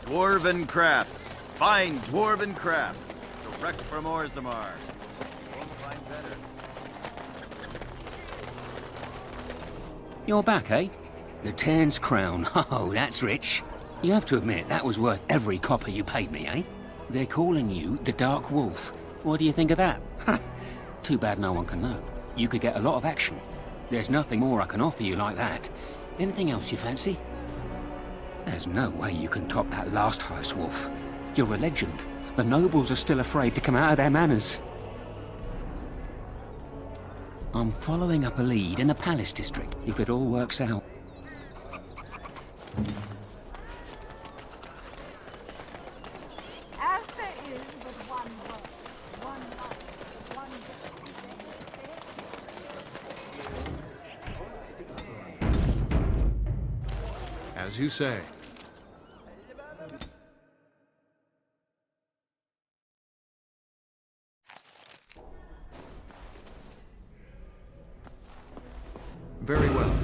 Dwarven crafts. Fine dwarven crafts. Direct from Orzammar. Won't find better. You're back, eh? The Tern's Crown. Oh, that's rich. You have to admit, that was worth every copper you paid me, eh? They're calling you the Dark Wolf. What do you think of that? Too bad no one can know. You could get a lot of action. There's nothing more I can offer you like that. Anything else you fancy? There's no way you can top that last heist, Wolf. You're a legend. The nobles are still afraid to come out of their manors. I'm following up a lead in the Palace District, if it all works out. As there is but one world, one life, one death. As you say. Very well.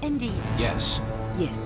Indeed. Yes. Yes.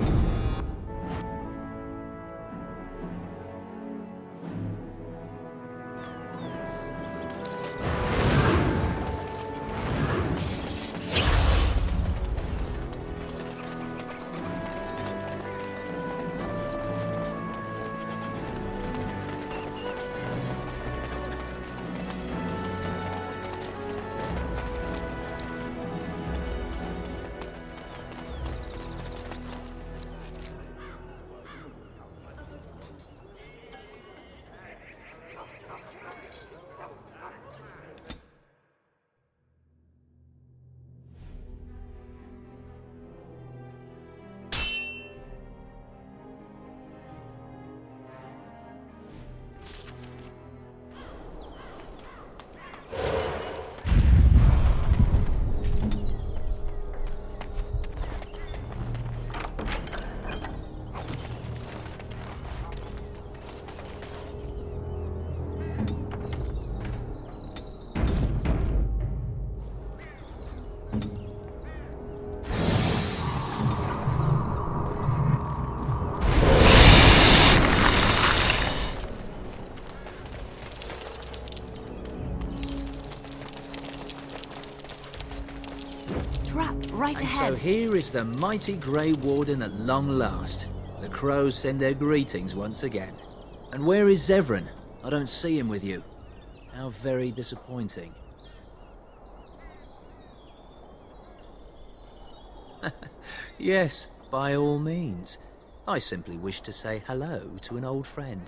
Right and ahead. so here is the mighty Grey Warden at long last. The crows send their greetings once again. And where is Zevran? I don't see him with you. How very disappointing. Yes, by all means. I simply wish to say hello to an old friend.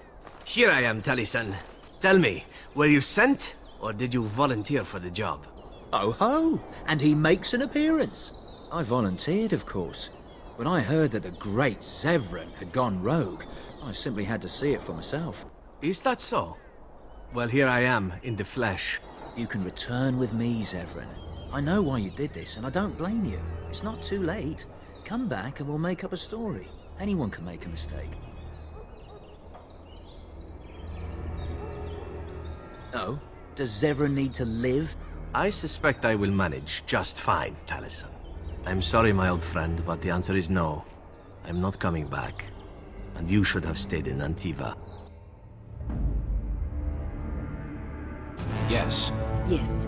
Here I am, Taliesin. Tell me, were you sent, or did you volunteer for the job? Oh ho! And he makes an appearance. I volunteered, of course. When I heard that the great Zevran had gone rogue, I simply had to see it for myself. Is that so? Well, here I am, in the flesh. You can return with me, Zevran. I know why you did this, and I don't blame you. It's not too late. Come back and we'll make up a story. Anyone can make a mistake. Oh? Does Zevran need to live? I suspect I will manage just fine, Taliesin. I'm sorry, my old friend, but the answer is no. I'm not coming back. And you should have stayed in Antiva. Yes. Yes.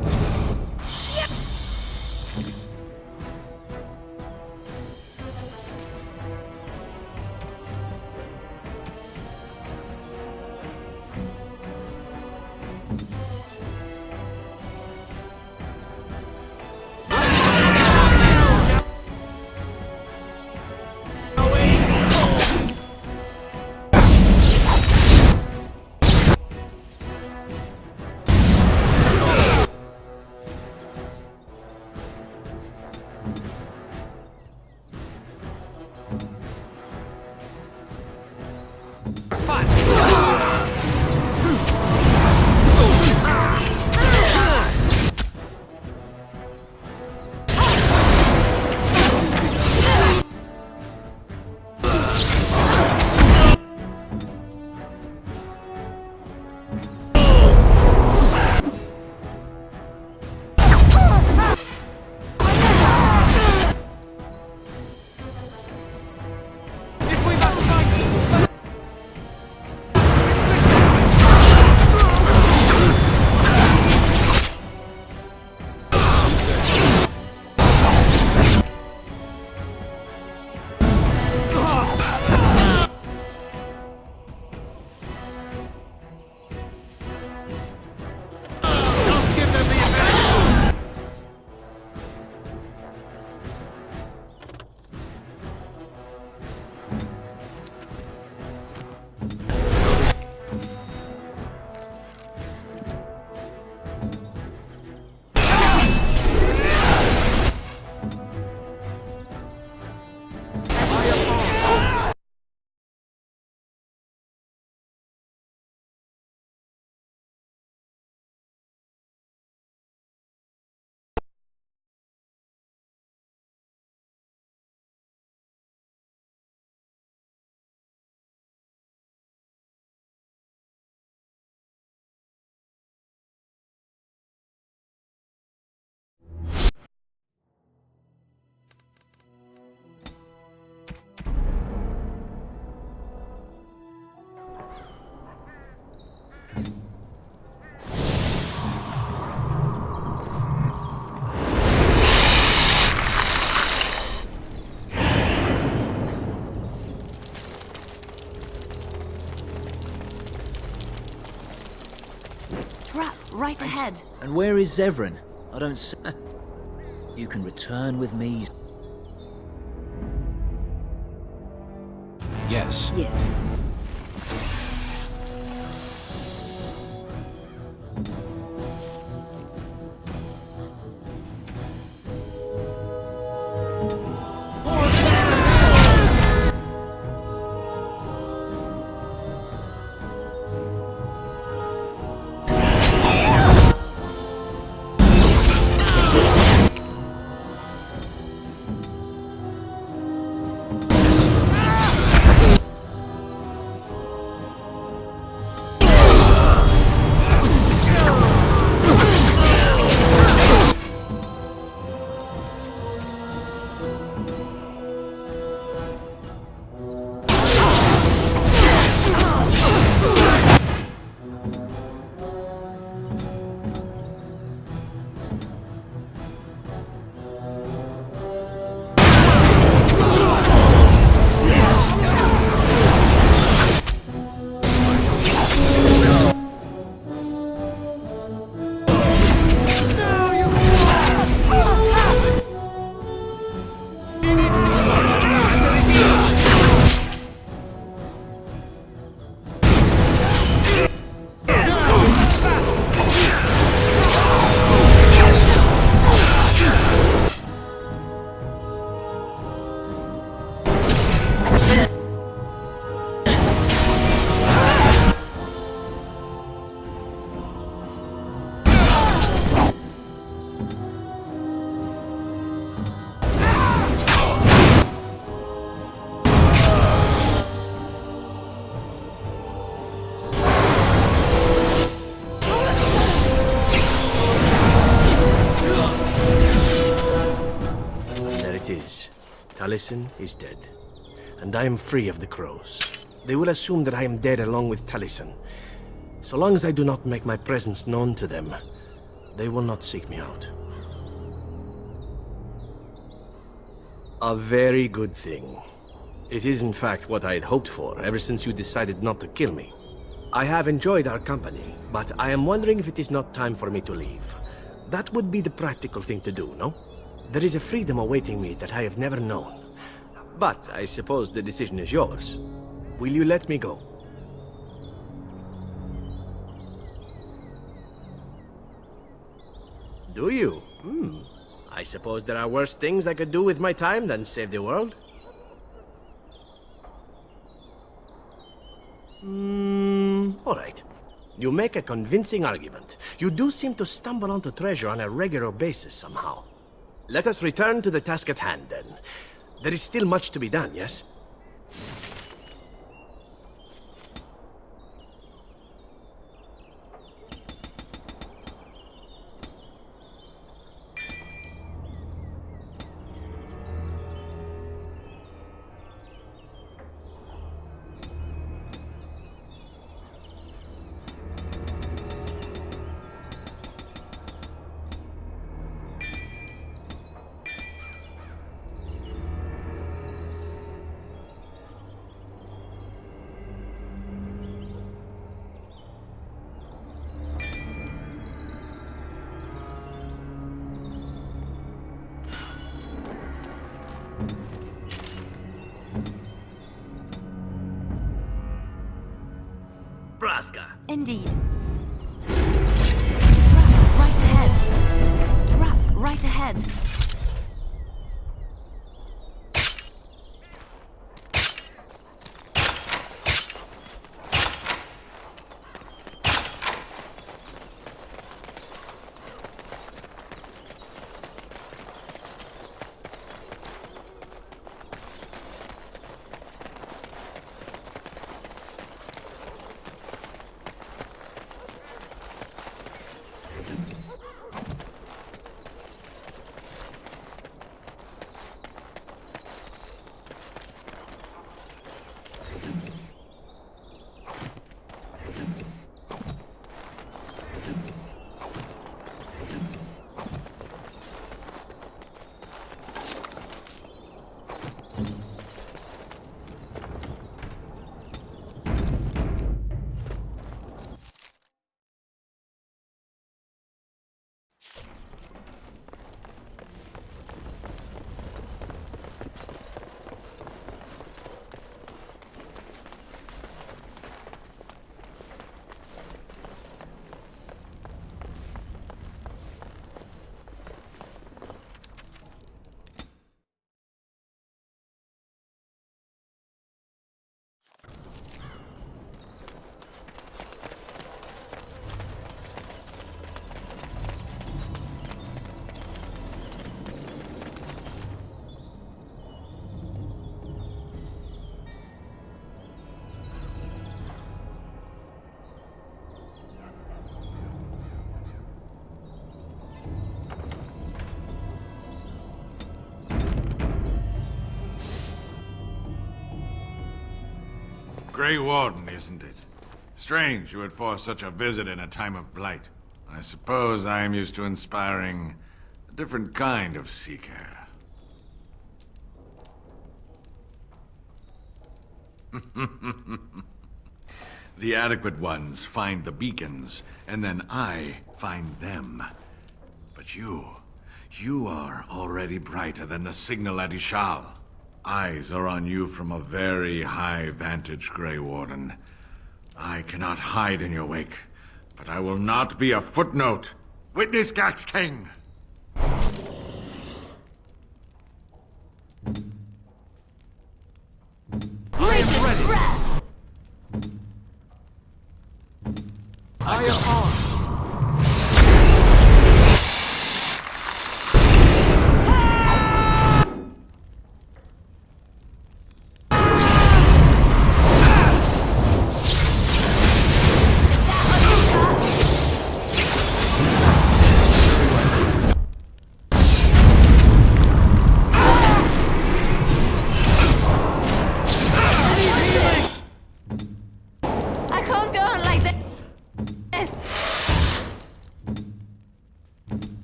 right ahead. And where is Zevran? I don't see... You can return with me. Yes. Yes. Taliesin is dead, and I am free of the crows. They will assume that I am dead along with Taliesin. So long as I do not make my presence known to them, they will not seek me out. A very good thing. It is in fact what I had hoped for ever since you decided not to kill me. I have enjoyed our company, but I am wondering if it is not time for me to leave. That would be the practical thing to do, no? There is a freedom awaiting me that I have never known. But I suppose the decision is yours. Will you let me go? Do you? I suppose there are worse things I could do with my time than save the world. All right. You make a convincing argument. You do seem to stumble onto treasure on a regular basis somehow. Let us return to the task at hand, then. There is still much to be done, yes? Indeed. Trap right ahead. Trap right ahead. Grey Warden, isn't it? Strange you would force such a visit in a time of blight. I suppose I am used to inspiring a different kind of seeker. The adequate ones find the beacons, and then I find them. But you are already brighter than the signal at Ishal. Eyes are on you from a very high vantage, Grey Warden. I cannot hide in your wake, but I will not be a footnote. Witness Gax King! I am ready! I am on!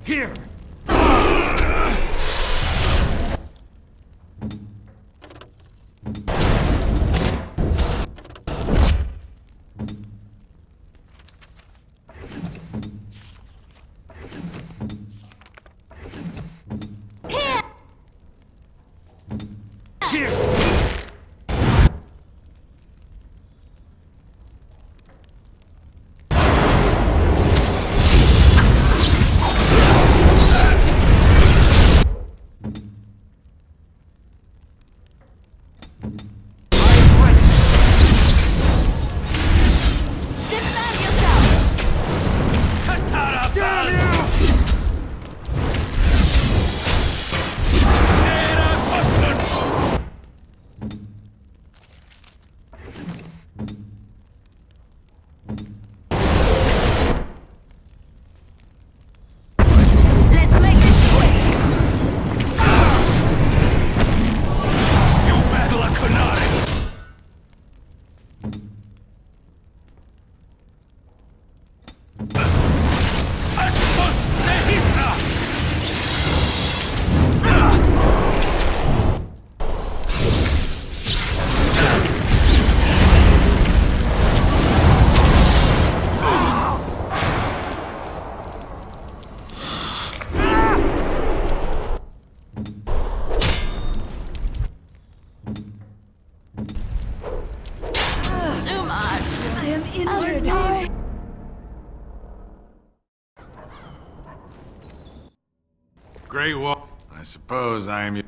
Here! Grey Warden, I suppose I am...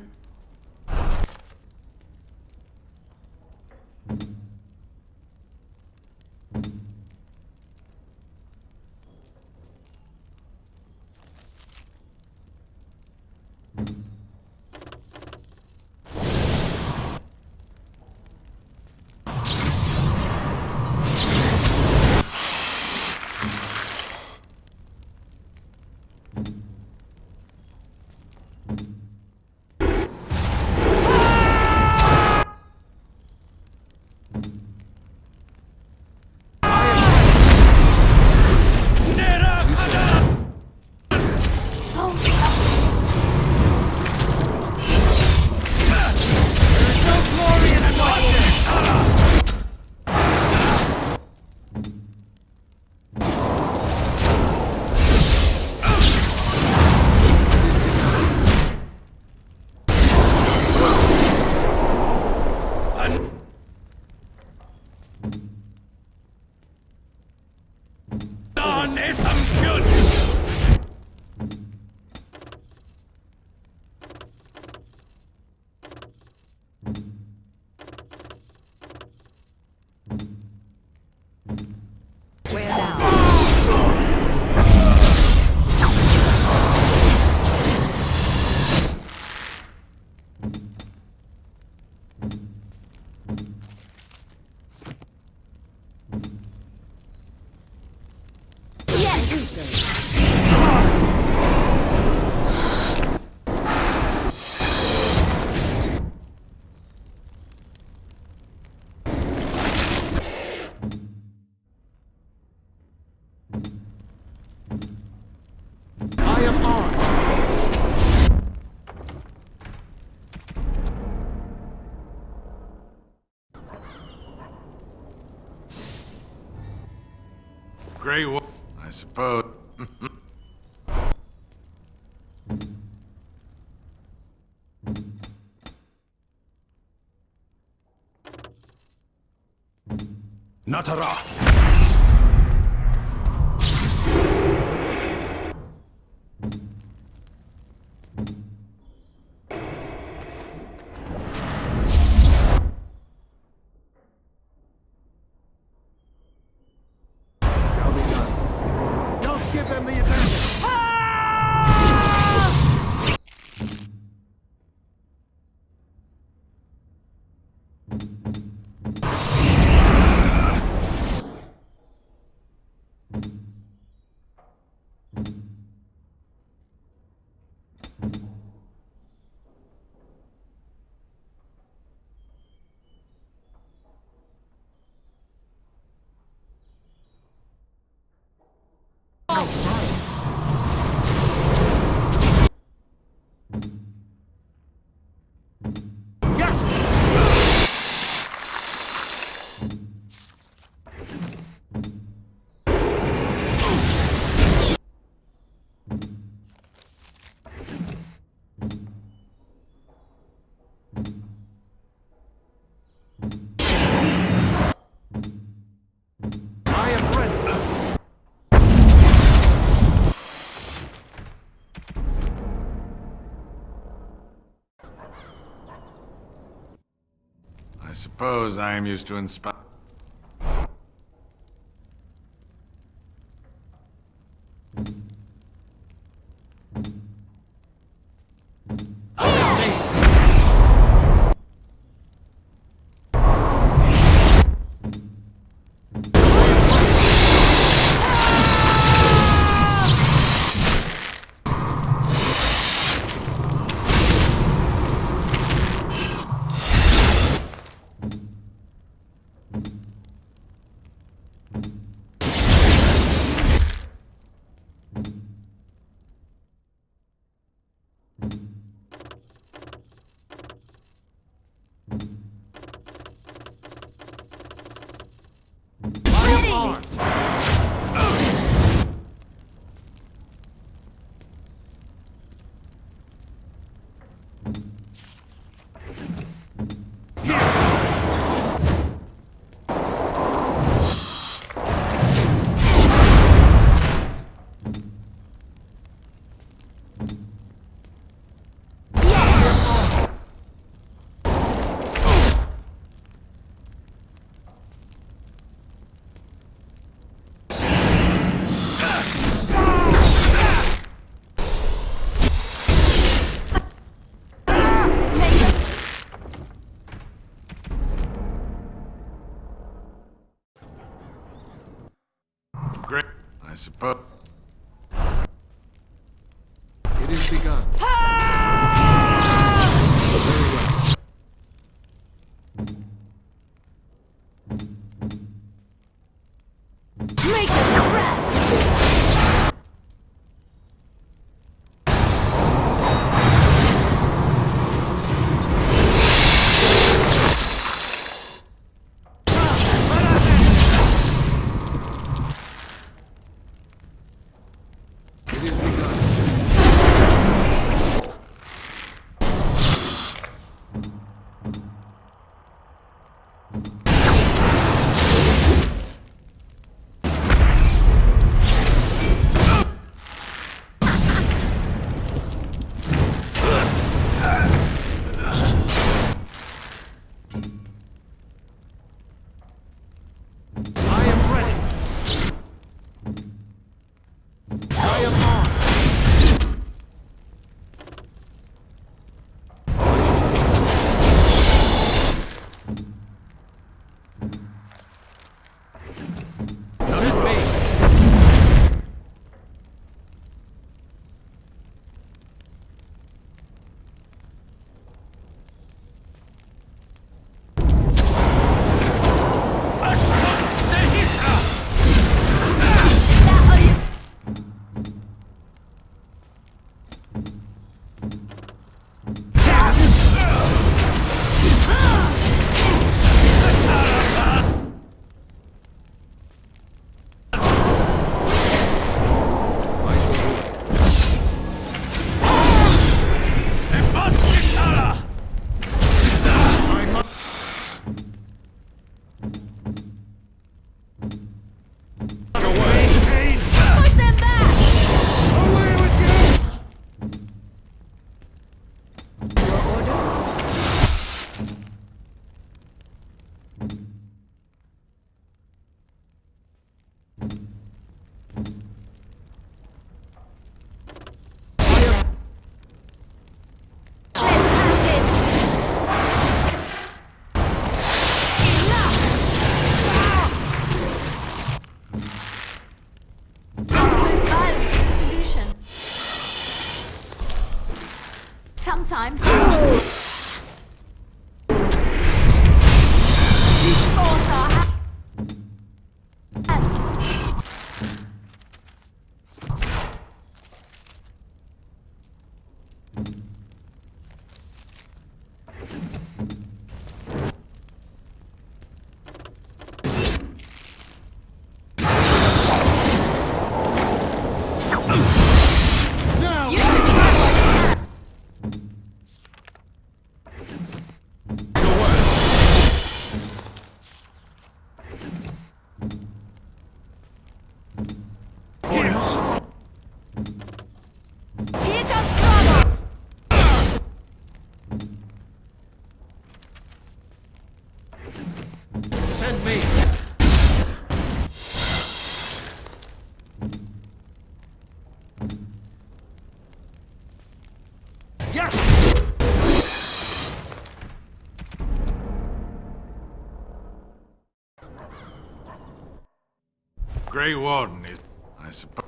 Grey Warden, I suppose. Natara! Don't give them the advantage! I suppose I am used to inspire. Great, I suppose. It is begun. Make us spread! It is begun. I am ready! I am on! Shoot me! Sometimes. Send me! Grey Warden is, I suppose.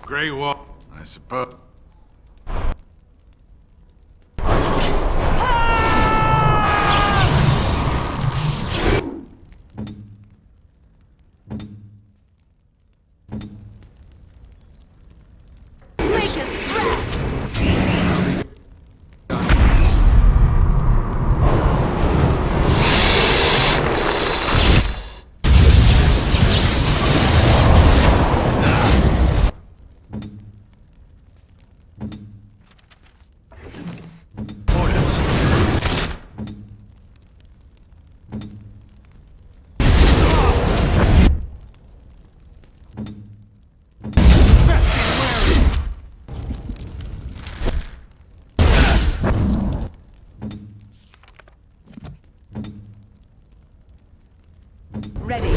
Grey Warden, I suppose. Ready.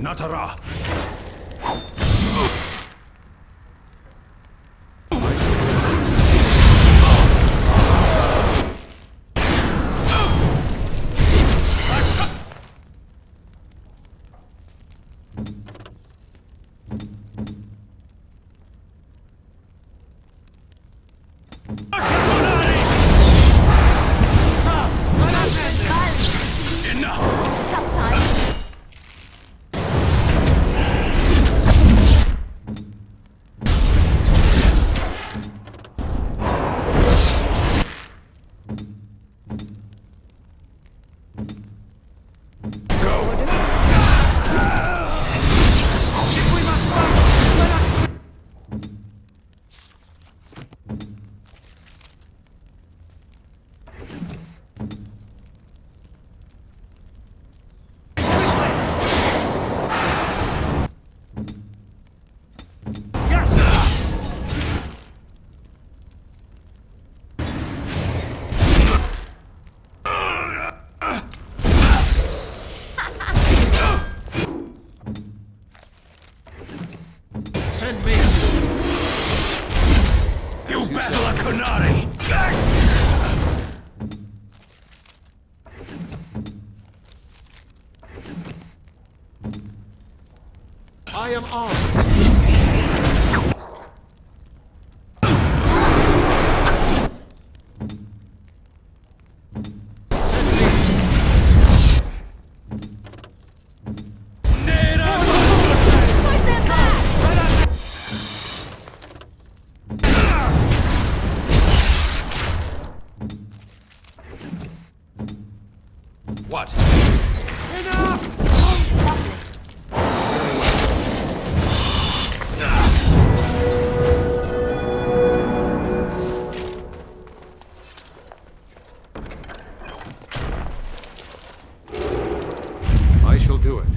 Natara! Send me! You battle a Kunari! I am armed. What? I shall do it.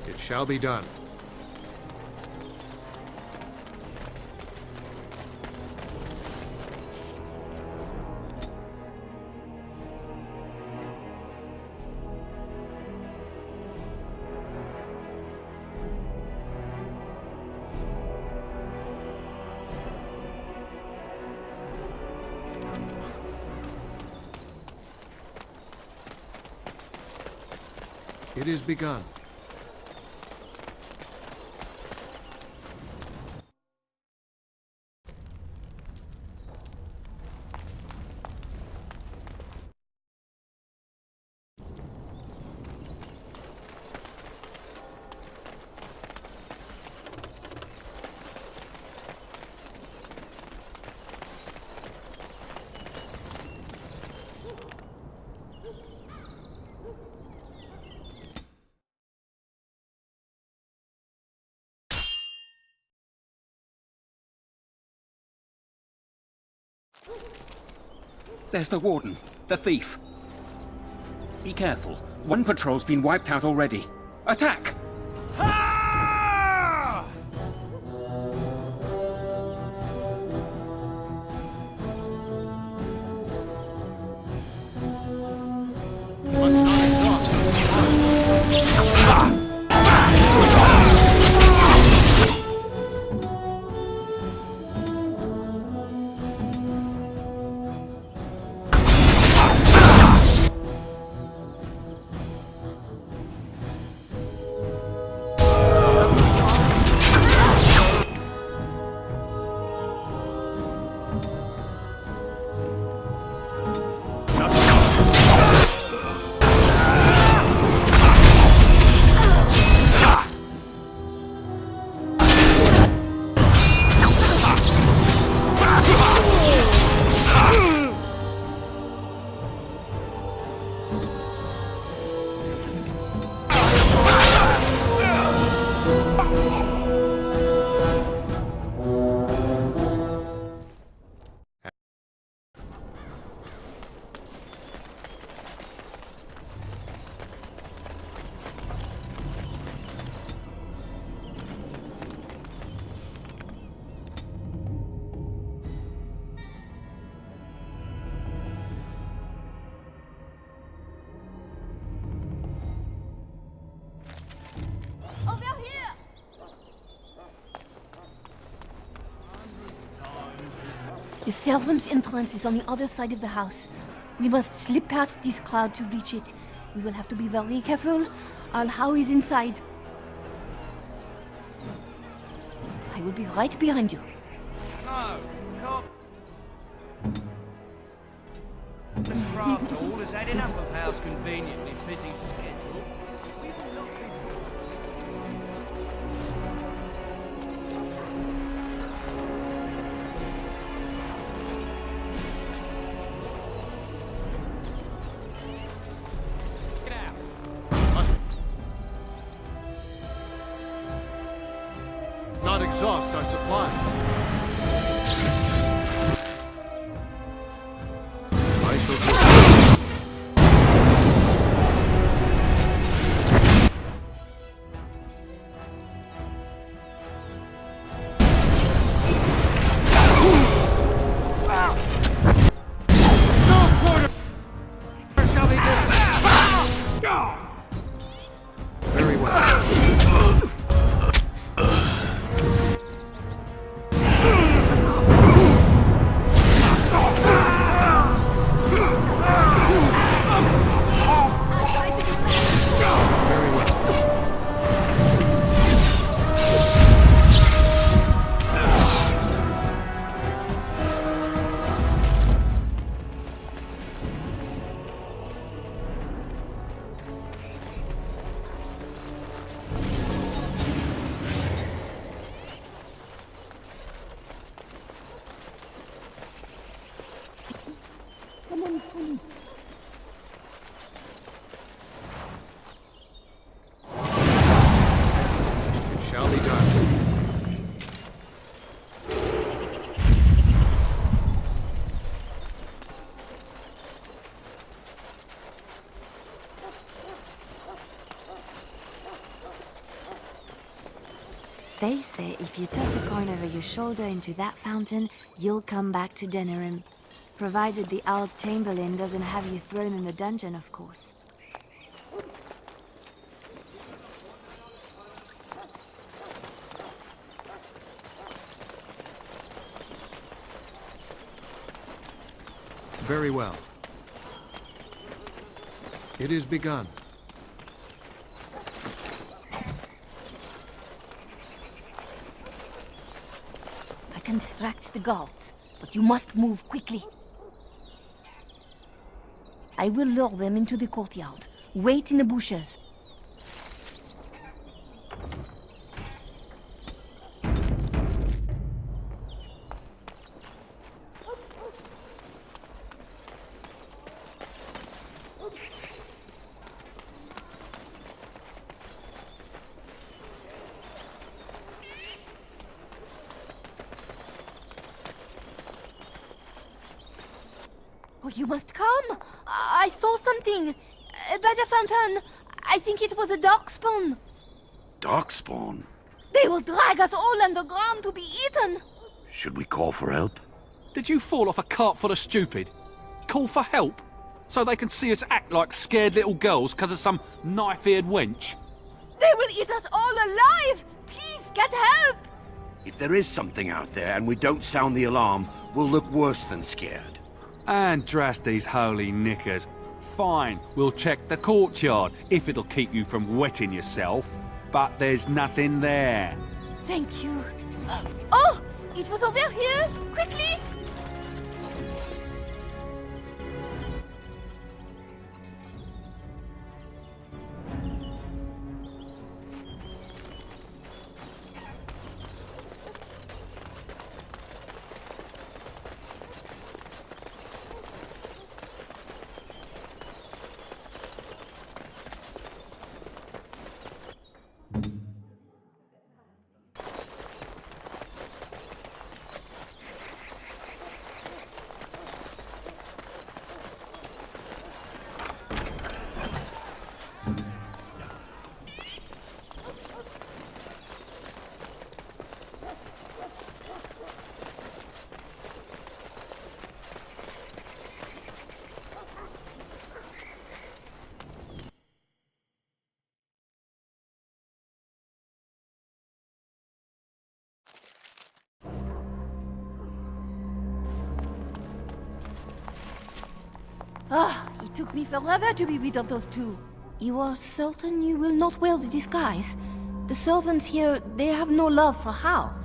It shall be done. It is begun. There's the warden, the thief. Be careful. One patrol's been wiped out already. Attack! The servants' entrance is on the other side of the house. We must slip past this crowd to reach it. We will have to be very careful. Al-How is inside. I will be right behind you. No, can't. This craft hall has had enough of Howe's conveniently busy schedule. We will not be... Not exhaust our supplies. I shall... Very well. Shall be done. They say if you toss a coin over your shoulder into that fountain, you'll come back to Dennerham. Provided the Owl's Chamberlain doesn't have you thrown in the dungeon, of course. Very well. It is begun. I can distract the guards, but you must move quickly. I will lure them into the courtyard. Wait in the bushes. Oh, you must come! I saw something! By the fountain! I think it was a darkspawn! Darkspawn? They will drag us all underground to be eaten! Should we call for help? Did you fall off a cart full of stupid? Call for help? So they can see us act like scared little girls because of some knife-eared wench? They will eat us all alive! Please get help! If there is something out there and we don't sound the alarm, we'll look worse than scared. And drast these holy knickers. Fine, we'll check the courtyard, if it'll keep you from wetting yourself. But there's nothing there. Thank you. Oh! It was over here! Quickly! Ah, it took me forever to be rid of those two. You are certain you will not wear the disguise? The servants here, they have no love for Hal,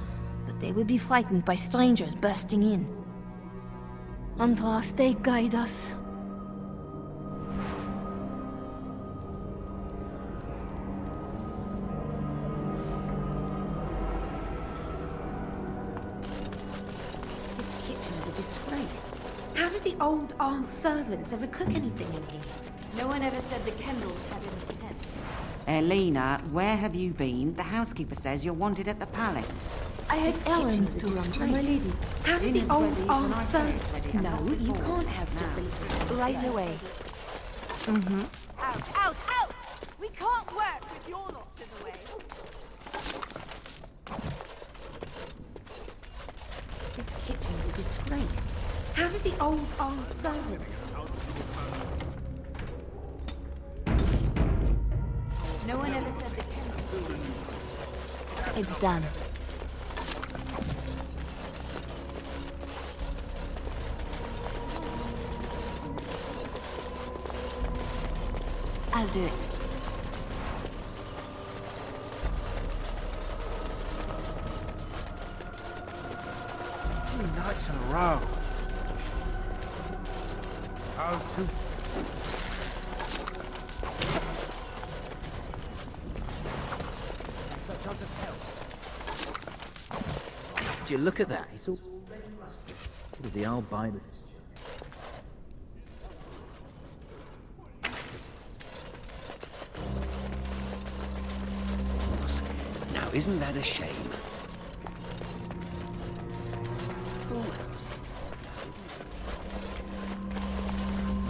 but they will be frightened by strangers bursting in. Andraste, guide us. This kitchen is a disgrace. How did the old Arl servants ever cook anything in here? No one ever said the Kendalls had any sense. Elena, where have you been? The housekeeper says you're wanted at the palace. I had errands to run for my lady. How did the old Arl servants... No, you can't have just a... Right away. Mm-hmm. Out, out, out! We can't work with your lots in the way. This kitchen is a disgrace. How did the old Arl servants... No one ever said the Kendalls. It's done. I'll do it. 3 nights in a row. Oh, too... Do you look at that? It's all... What did the old buy this? Now, isn't that a shame?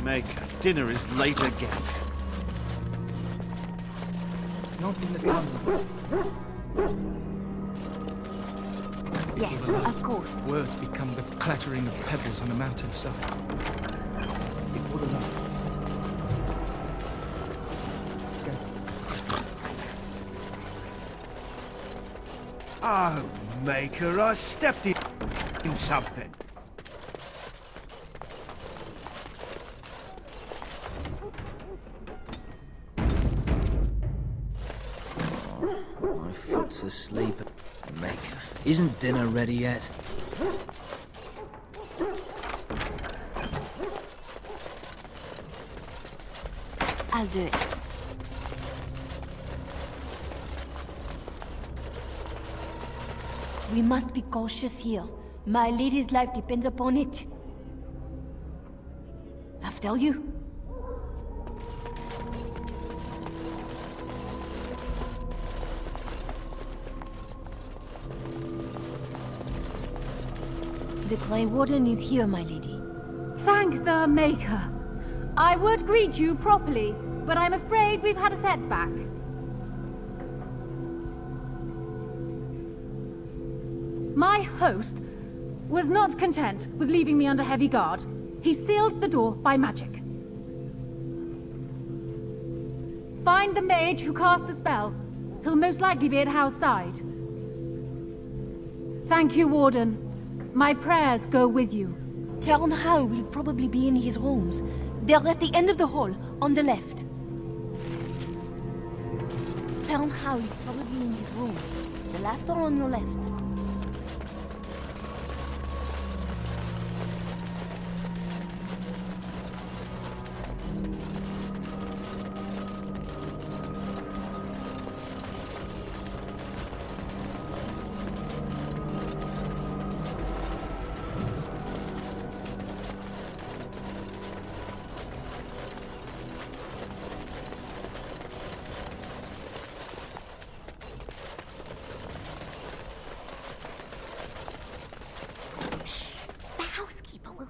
Maker, dinner is late again. Not in the tunnel. Yes, of course. Words become the clattering of pebbles on a mountainside. Before the night. Oh, Maker, I stepped in something. My foot's asleep. Maker, isn't dinner ready yet? I'll do it. We must be cautious here. My lady's life depends upon it. After you. The Grey Warden is here, my lady. Thank the Maker. I would greet you properly, but I'm afraid we've had a setback. My host was not content with leaving me under heavy guard. He sealed the door by magic. Find the mage who cast the spell. He'll most likely be at Hal's side. Thank you, Warden. My prayers go with you. Count Hal will probably be in his rooms. They're at the end of the hall, on the left. Count Hal is probably in his rooms. The last door on your left.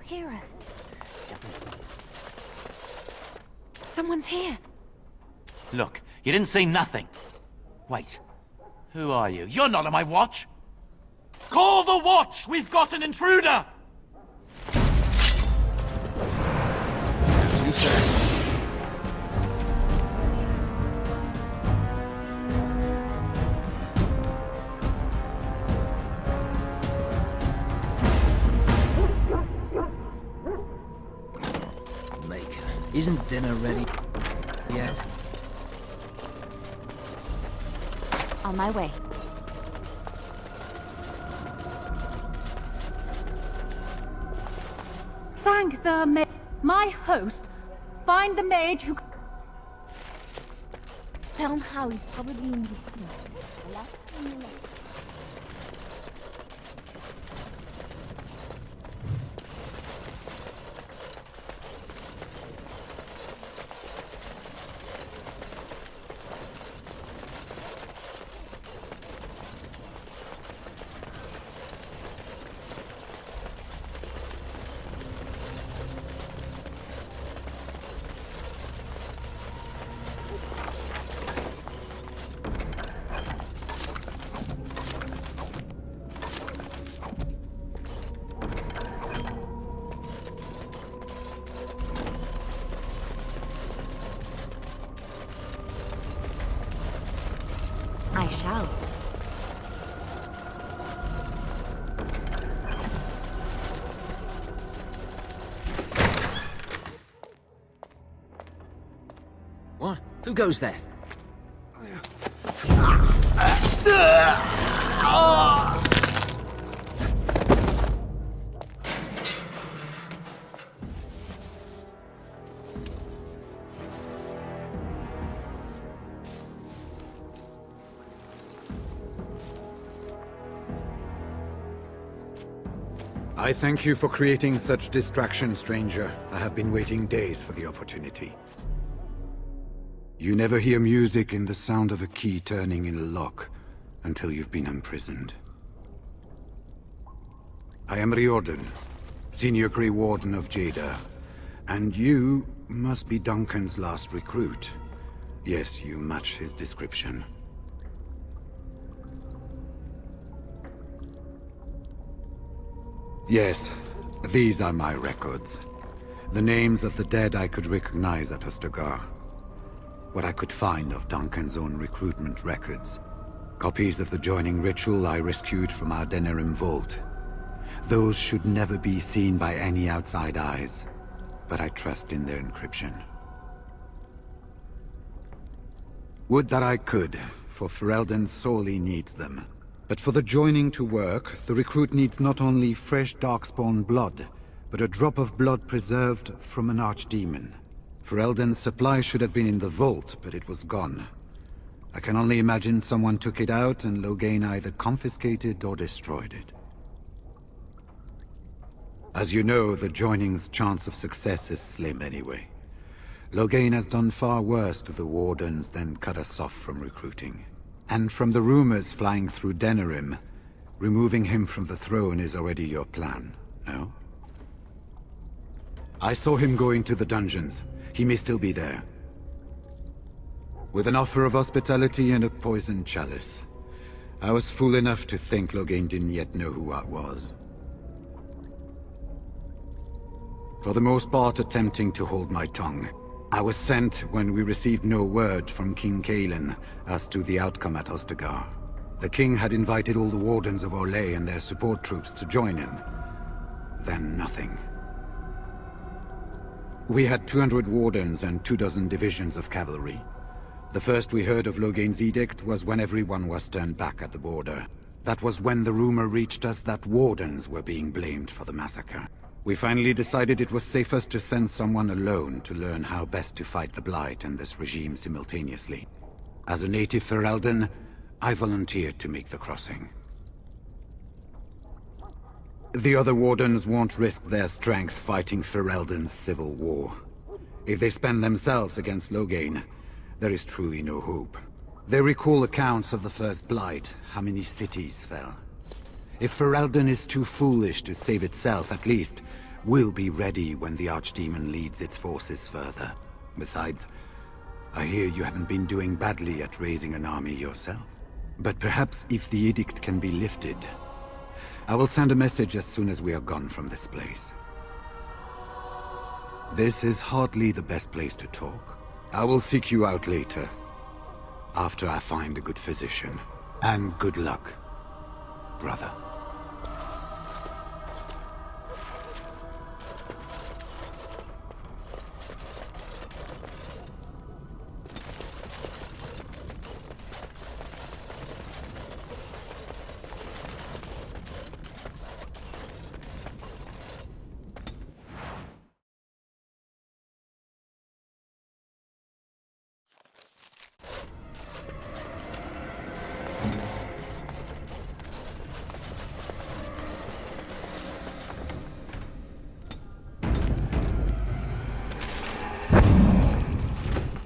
Hear us. Someone's here. Look, you didn't say nothing. Wait. Who are you? You're not on my watch! Call the watch! We've got an intruder! As you say. Maker. Isn't dinner ready yet? On my way. Thank the maid. My host. Find the maid who... Tell him how he's probably in the... I shall. What? Who goes there? I thank you for creating such distraction, stranger. I have been waiting days for the opportunity. You never hear music in the sound of a key turning in a lock until you've been imprisoned. I am Riordan, Senior Grey Warden of Jada, and you must be Duncan's last recruit. Yes, you match his description. Yes, these are my records. The names of the dead I could recognize at Ostagar. What I could find of Duncan's own recruitment records. Copies of the joining ritual I rescued from our Denerium vault. Those should never be seen by any outside eyes, but I trust in their encryption. Would that I could, for Ferelden sorely needs them. But for the joining to work, the recruit needs not only fresh Darkspawn blood, but a drop of blood preserved from an archdemon. Ferelden's supply should have been in the vault, but it was gone. I can only imagine someone took it out and Loghain either confiscated or destroyed it. As you know, the joining's chance of success is slim anyway. Loghain has done far worse to the Wardens than cut us off from recruiting. And from the rumors flying through Denerium, removing him from the throne is already your plan, no? I saw him go into the dungeons. He may still be there. With an offer of hospitality and a poisoned chalice. I was fool enough to think Loghain didn't yet know who I was. For the most part, attempting to hold my tongue. I was sent when we received no word from King Cailan as to the outcome at Ostagar. The king had invited all the wardens of Orlais and their support troops to join him. Then nothing. We had 200 wardens and 24 divisions of cavalry. The first we heard of Loghain's edict was when everyone was turned back at the border. That was when the rumor reached us that wardens were being blamed for the massacre. We finally decided it was safest to send someone alone to learn how best to fight the Blight and this regime simultaneously. As a native Ferelden, I volunteered to make the crossing. The other Wardens won't risk their strength fighting Ferelden's civil war. If they spend themselves against Loghain, there is truly no hope. They recall accounts of the first Blight, how many cities fell. If Ferelden is too foolish to save itself, at least, we'll be ready when the Archdemon leads its forces further. Besides, I hear you haven't been doing badly at raising an army yourself. But perhaps if the edict can be lifted, I will send a message as soon as we are gone from this place. This is hardly the best place to talk. I will seek you out later, after I find a good physician. And good luck, brother.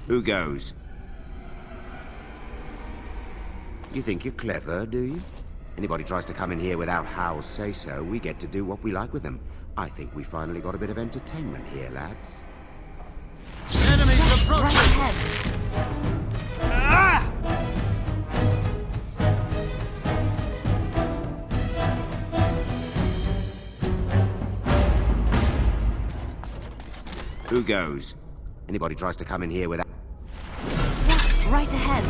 Who goes? You think you're clever, do you? Anybody tries to come in here without Hal's say-so, we get to do what we like with them. I think we finally got a bit of entertainment here, lads. Enemies approaching! Right ahead. Who goes? Anybody tries to come in here without... Yeah, right ahead.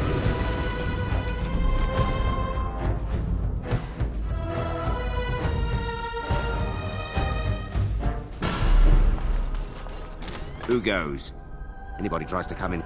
Who goes? Anybody tries to come in...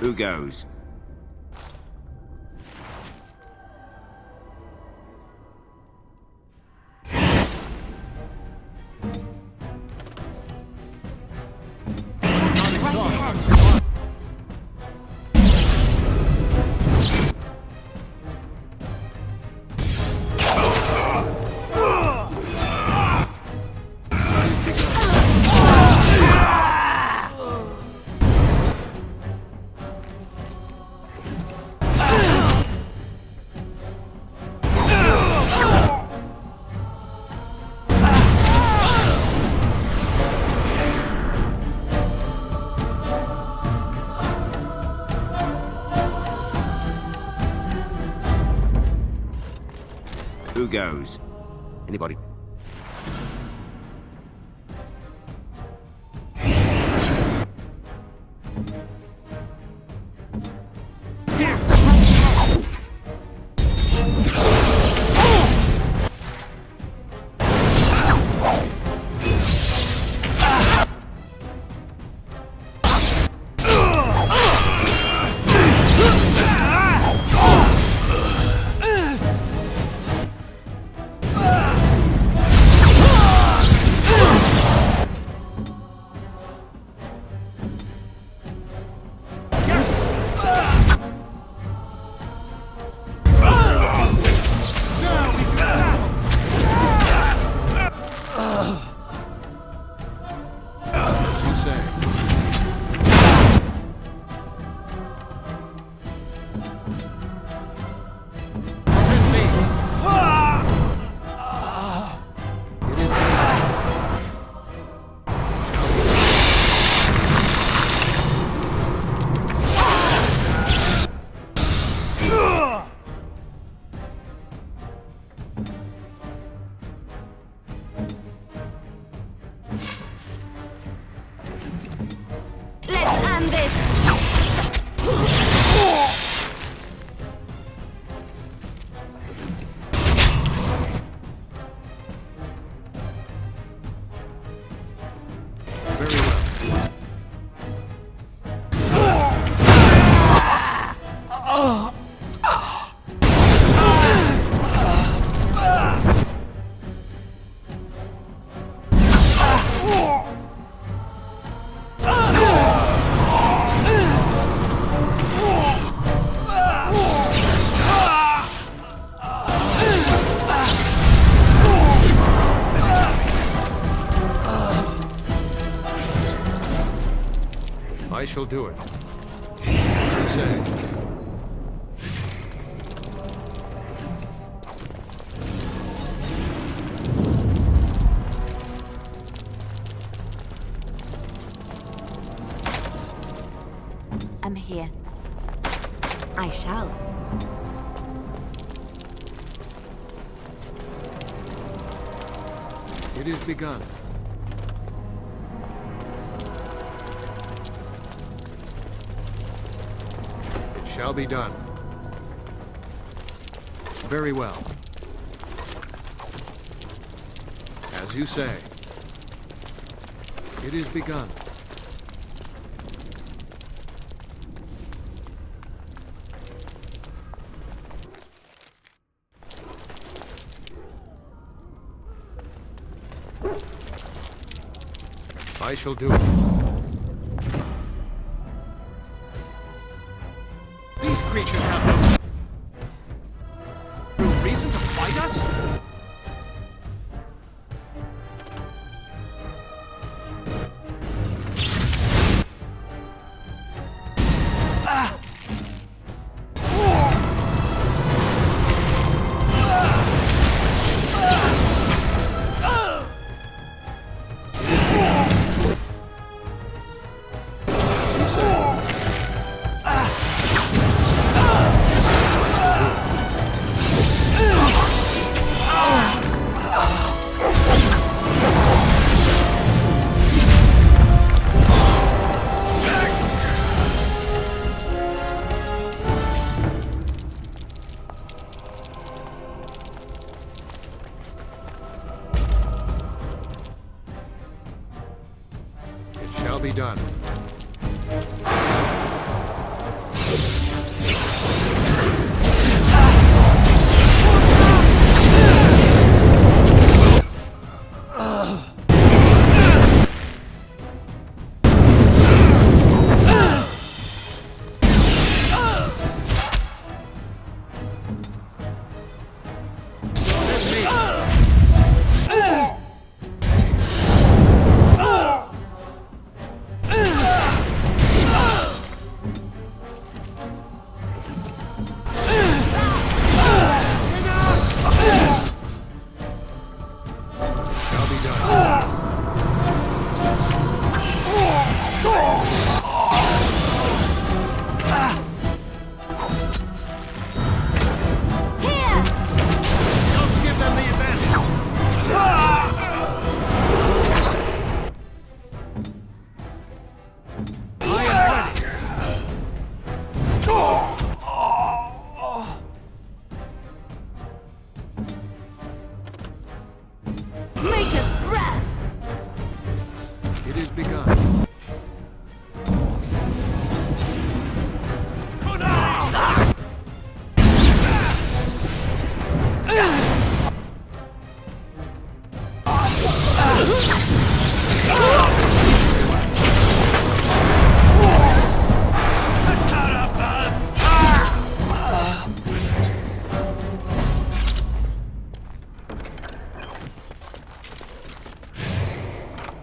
Who goes? Who goes? Anybody? Let's end this! I shall do it. As you say. I'm here. I shall. It is begun. It shall be done. Very well. As you say. It is begun. I shall do it. These creatures have no reason to fight us? Be done. It is begun.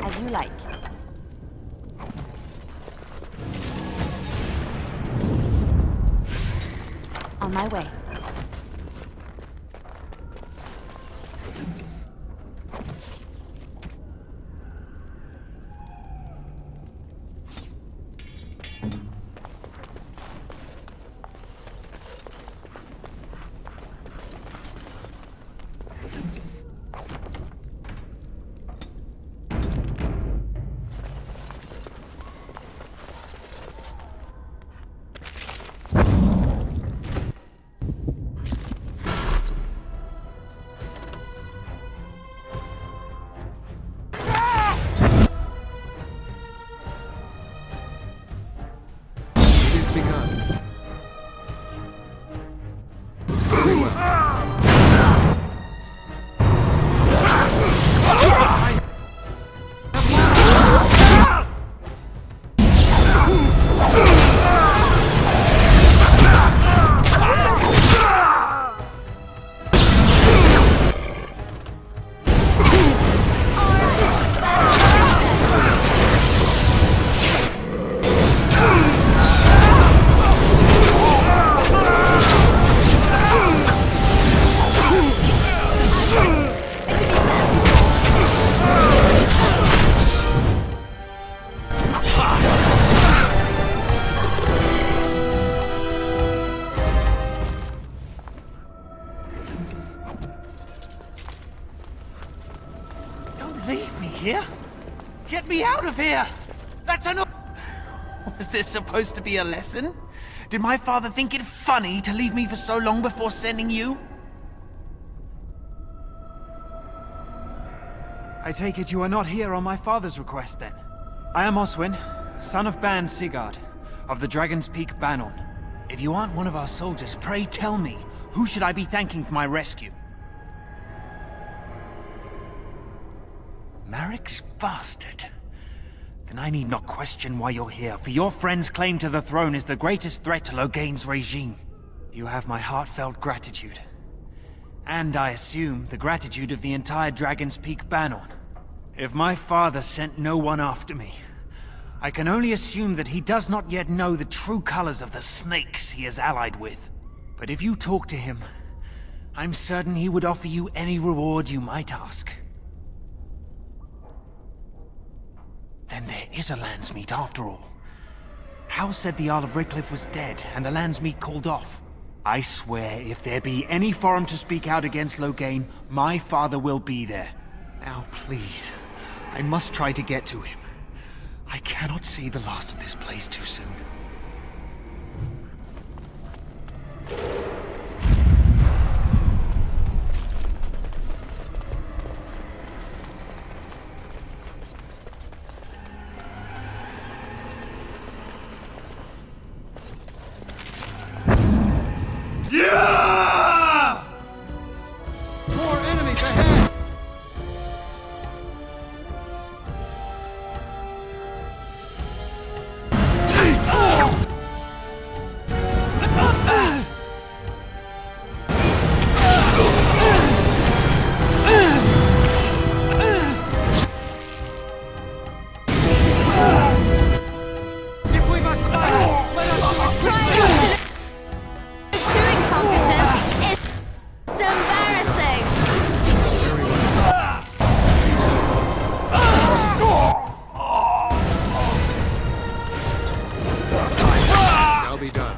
As you like. On my way. fear! That's enough! Was this supposed to be a lesson? Did my father think it funny to leave me for so long before sending you? I take it you are not here on my father's request, then? I am Oswin, son of Ban Sigurd, of the Dragon's Peak Bannon. If you aren't one of our soldiers, pray tell me, who should I be thanking for my rescue? Marik's bastard. Then I need not question why you're here, for your friend's claim to the throne is the greatest threat to Logain's regime. You have my heartfelt gratitude. And I assume the gratitude of the entire Dragon's Peak Bannon. If my father sent no one after me, I can only assume that he does not yet know the true colors of the snakes he is allied with. But if you talk to him, I'm certain he would offer you any reward you might ask. Then there is a Landsmeet after all. Hal said the Isle of Redcliffe was dead, and the Landsmeet called off. I swear, if there be any forum to speak out against Logain, my father will be there. Now please, I must try to get to him. I cannot see the last of this place too soon. Yeah! More enemies ahead! If we must fight, let us Try too incompetent. It's embarrassing. shall be done.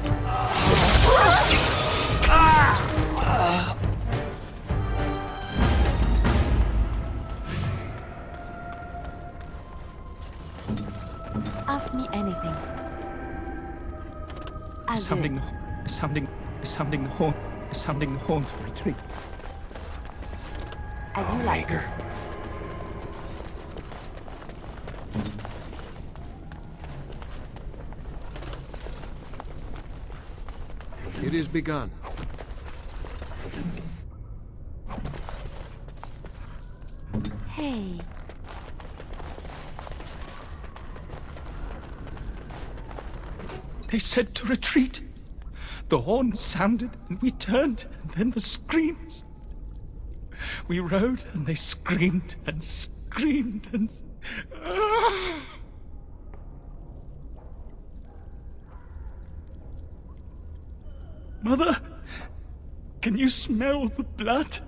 Ask me anything. I'll do Sounding it. the horns for retreat. As you like. It is begun. Hey. They said to retreat. The horn sounded, and we turned, and then the screams. We rode, and they screamed, and screamed, and... Mother, can you smell the blood?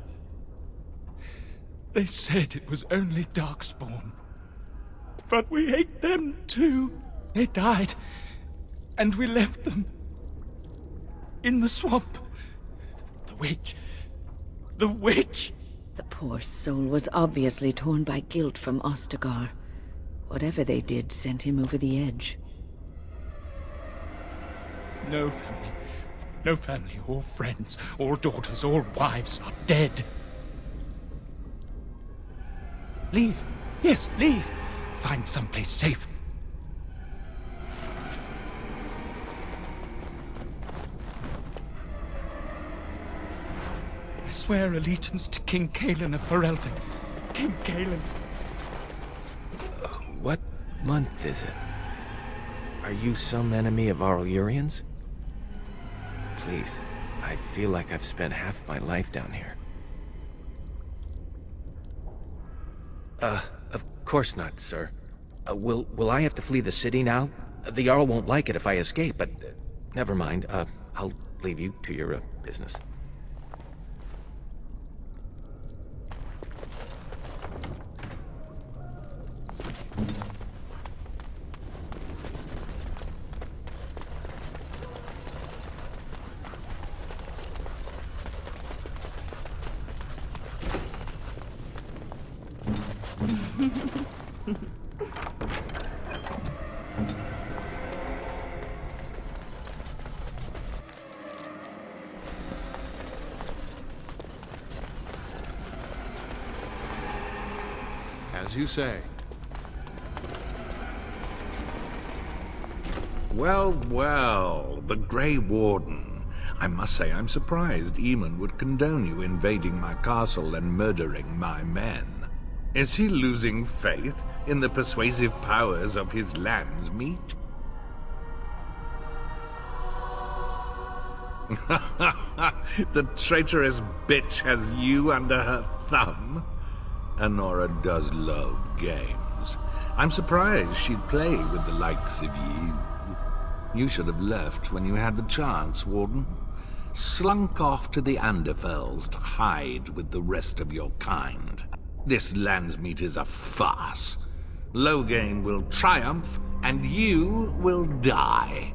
They said it was only Darkspawn. But we ate them too. They died, and we left them in the swamp. The witch. The witch! The poor soul was obviously torn by guilt from Ostagar. Whatever they did sent him over the edge. No family. No family, or friends, or daughters, or wives are dead. Leave. Yes, leave. Find someplace safe. I swear allegiance to King Cailan of Ferelden. King Cailan. What month is it? Are you some enemy of our Urians? Please, I feel like I've spent half my life down here. Of course not, sir. Will I have to flee the city now? The Jarl won't like it if I escape, but never mind. I'll leave you to your business. As you say. Well, well, the Grey Warden. I must say I'm surprised Eamon would condone you invading my castle and murdering my men. Is he losing faith in the persuasive powers of his land's meat? The traitorous bitch has you under her thumb. Honora does love games. I'm surprised she'd play with the likes of you. You should have left when you had the chance, Warden. Slunk off to the Anderfells to hide with the rest of your kind. This Landsmeet is a farce. Loghain will triumph, and you will die.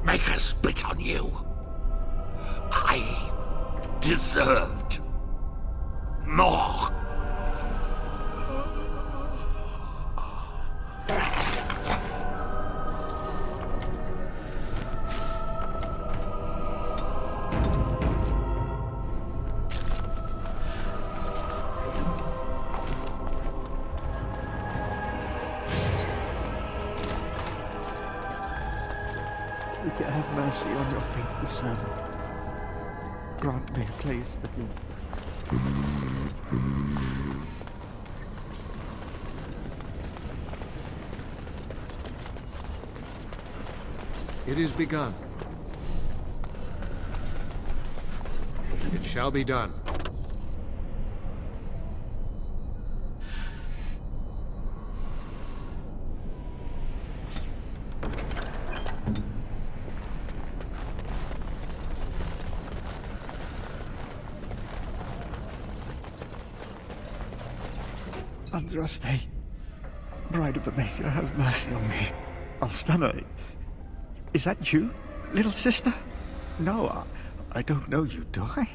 Make her spit on you. I deserved more. Have mercy on your faithful servant. Grant me a place at your... It is begun. It shall be done. Andraste, Bride of the Maker, have mercy on me. Alstana, is that you, little sister? No, I don't know you, do I?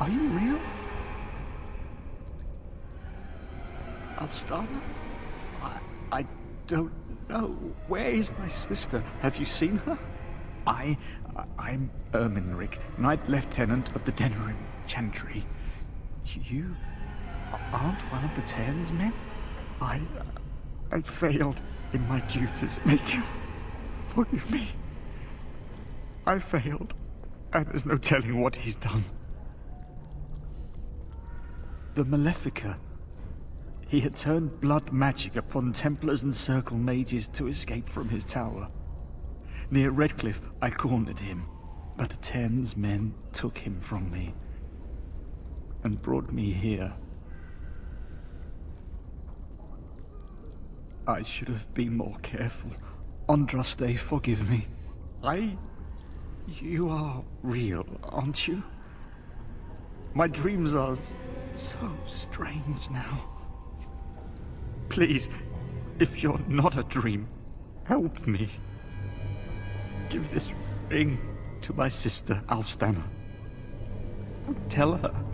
Are you real? Alstana? I don't know. Where is my sister? Have you seen her? I'm Erminric, Knight Lieutenant of the Denерim Chantry. You aren't one of the Tern's men? I failed in my duties, Maker. Forgive me. I failed, and there's no telling what he's done. The Malefica. He had turned blood magic upon Templars and Circle mages to escape from his tower. Near Redcliffe, I cornered him, but the Tern's men took him from me and brought me here. I should have been more careful. Andraste, forgive me. You are real, aren't you? My dreams are so strange now. Please, if you're not a dream, help me. Give this ring to my sister, Alfstana. Tell her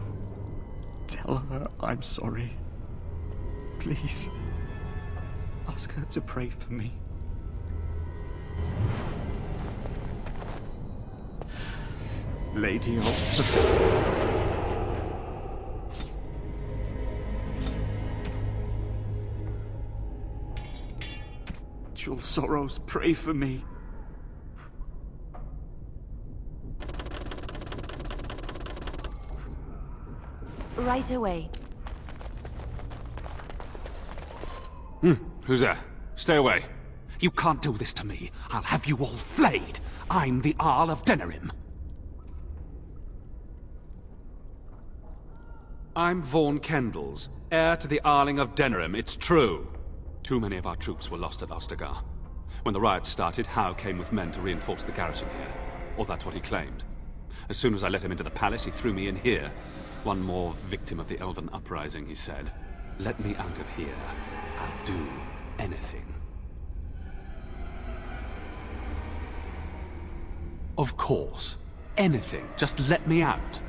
I'm sorry. Please, ask her to pray for me. Lady of... Your sorrows, pray for me. Right away. Who's there? Stay away. You can't do this to me. I'll have you all flayed. I'm the Arl of Dennerim. I'm Vaughan Kendalls, heir to the Arling of Dennerim, it's true. Too many of our troops were lost at Ostagar. When the riots started, Howe came with men to reinforce the garrison here. Or that's what he claimed. As soon as I let him into the palace, he threw me in here. One more victim of the Elven uprising, he said. Let me out of here. I'll do anything. Of course. Anything. Just let me out.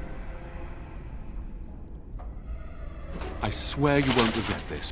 I swear you won't regret this.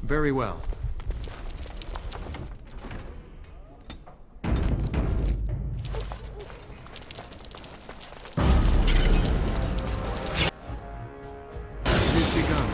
Very well. It is begun.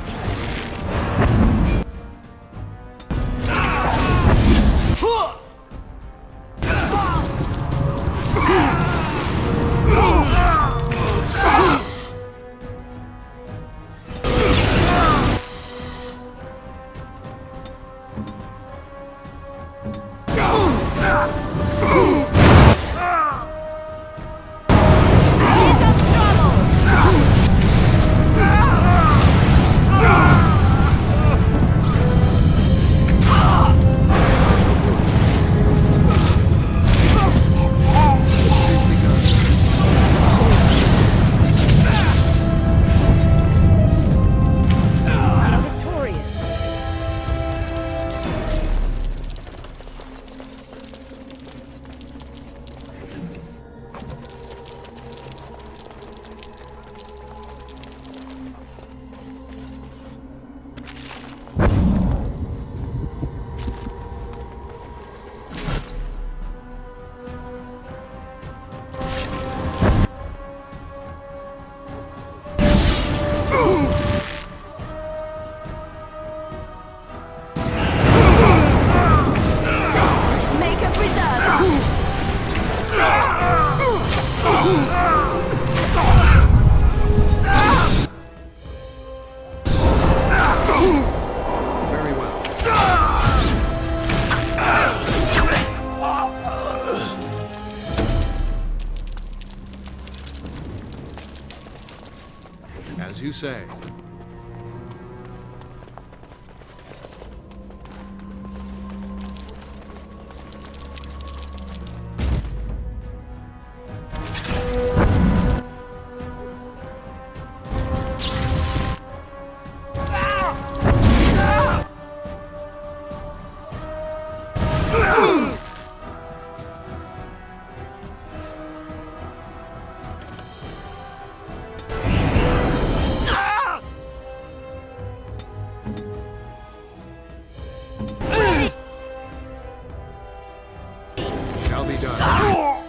you say. Shall be done.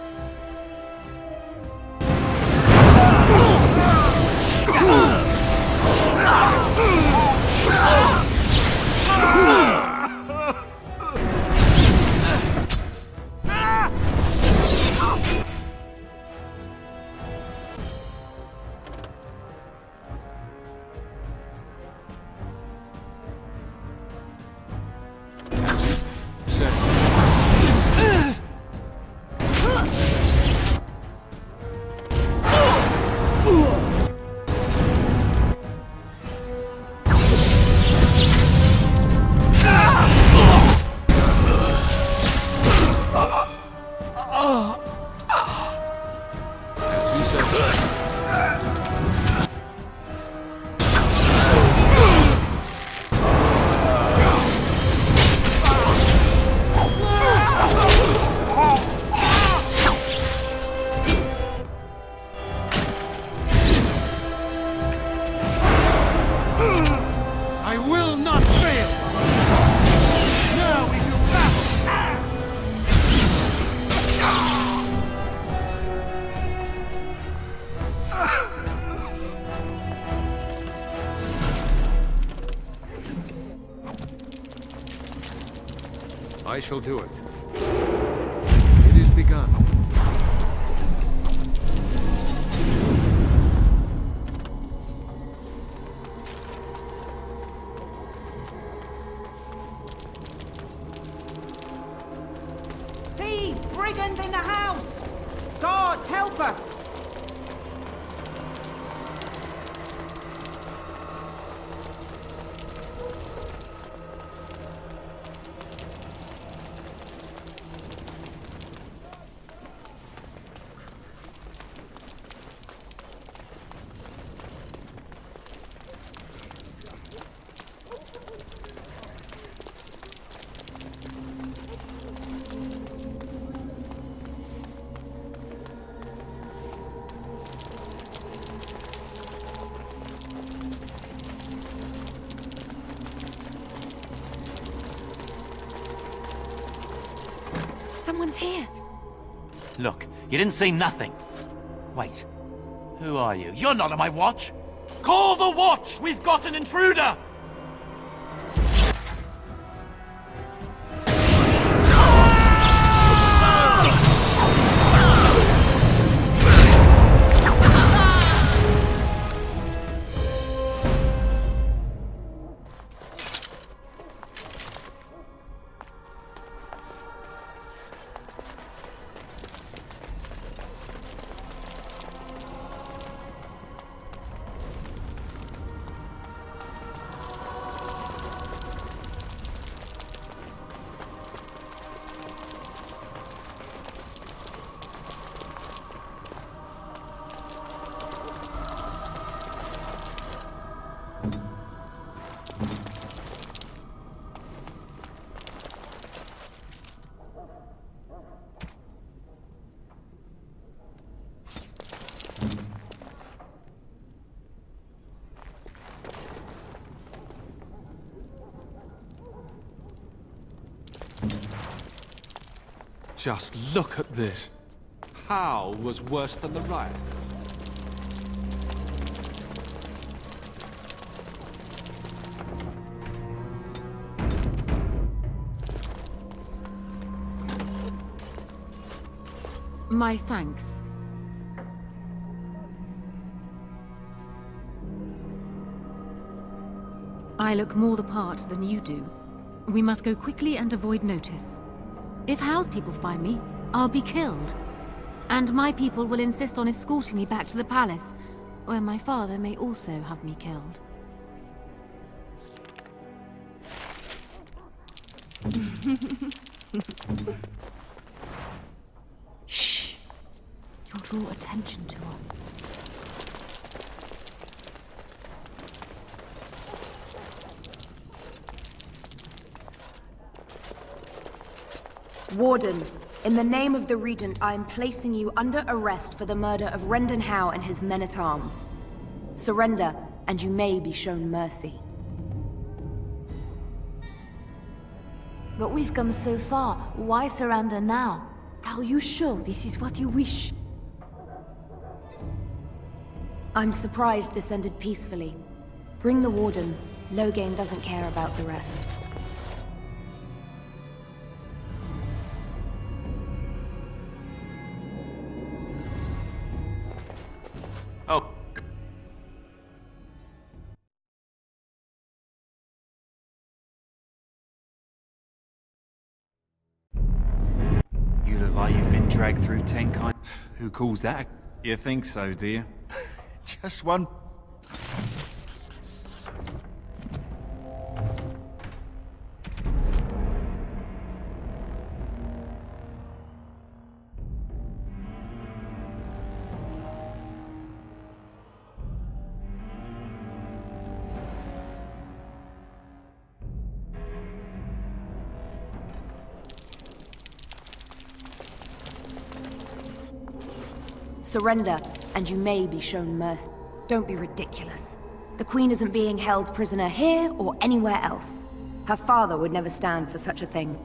I will not fail! Now we do battle! I shall do it. It is begun. Thieves! Brigands in the house! Guards, help us! Someone's here. Look, you didn't say nothing. Wait. Who are you? You're not on my watch! Call the watch! We've got an intruder! Just look at this. How was worse than the riot? My thanks. I look more the part than you do. We must go quickly and avoid notice. If Howe's people find me, I'll be killed. And my people will insist on escorting me back to the palace, where my father may also have me killed. Shh! You'll draw attention to us. Warden, in the name of the Regent, I am placing you under arrest for the murder of Rendon Howe and his men-at-arms. Surrender, and you may be shown mercy. But we've come so far. Why surrender now? Are you sure this is what you wish? I'm surprised this ended peacefully. Bring the Warden. Loghain doesn't care about the rest. Oh. You look like you've been dragged through 10 kind... Who calls that? You think so, do you? Just one... Surrender, and you may be shown mercy. Don't be ridiculous. The Queen isn't being held prisoner here or anywhere else. Her father would never stand for such a thing.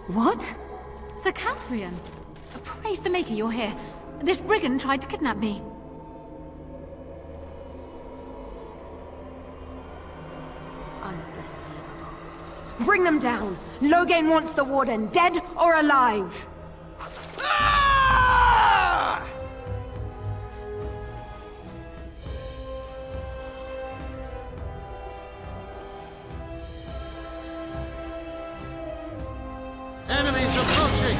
What? Sir Catherine! Praise the Maker you're here. This brigand tried to kidnap me. Unbelievable. Bring them down! Loghain wants the Warden, dead or alive! Enemies approaching!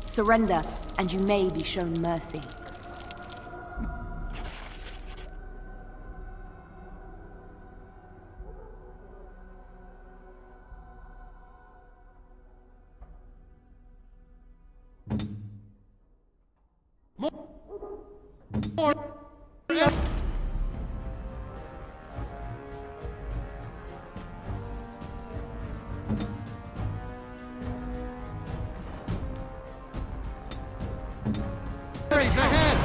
Surrender, and you may be shown mercy. Ahead!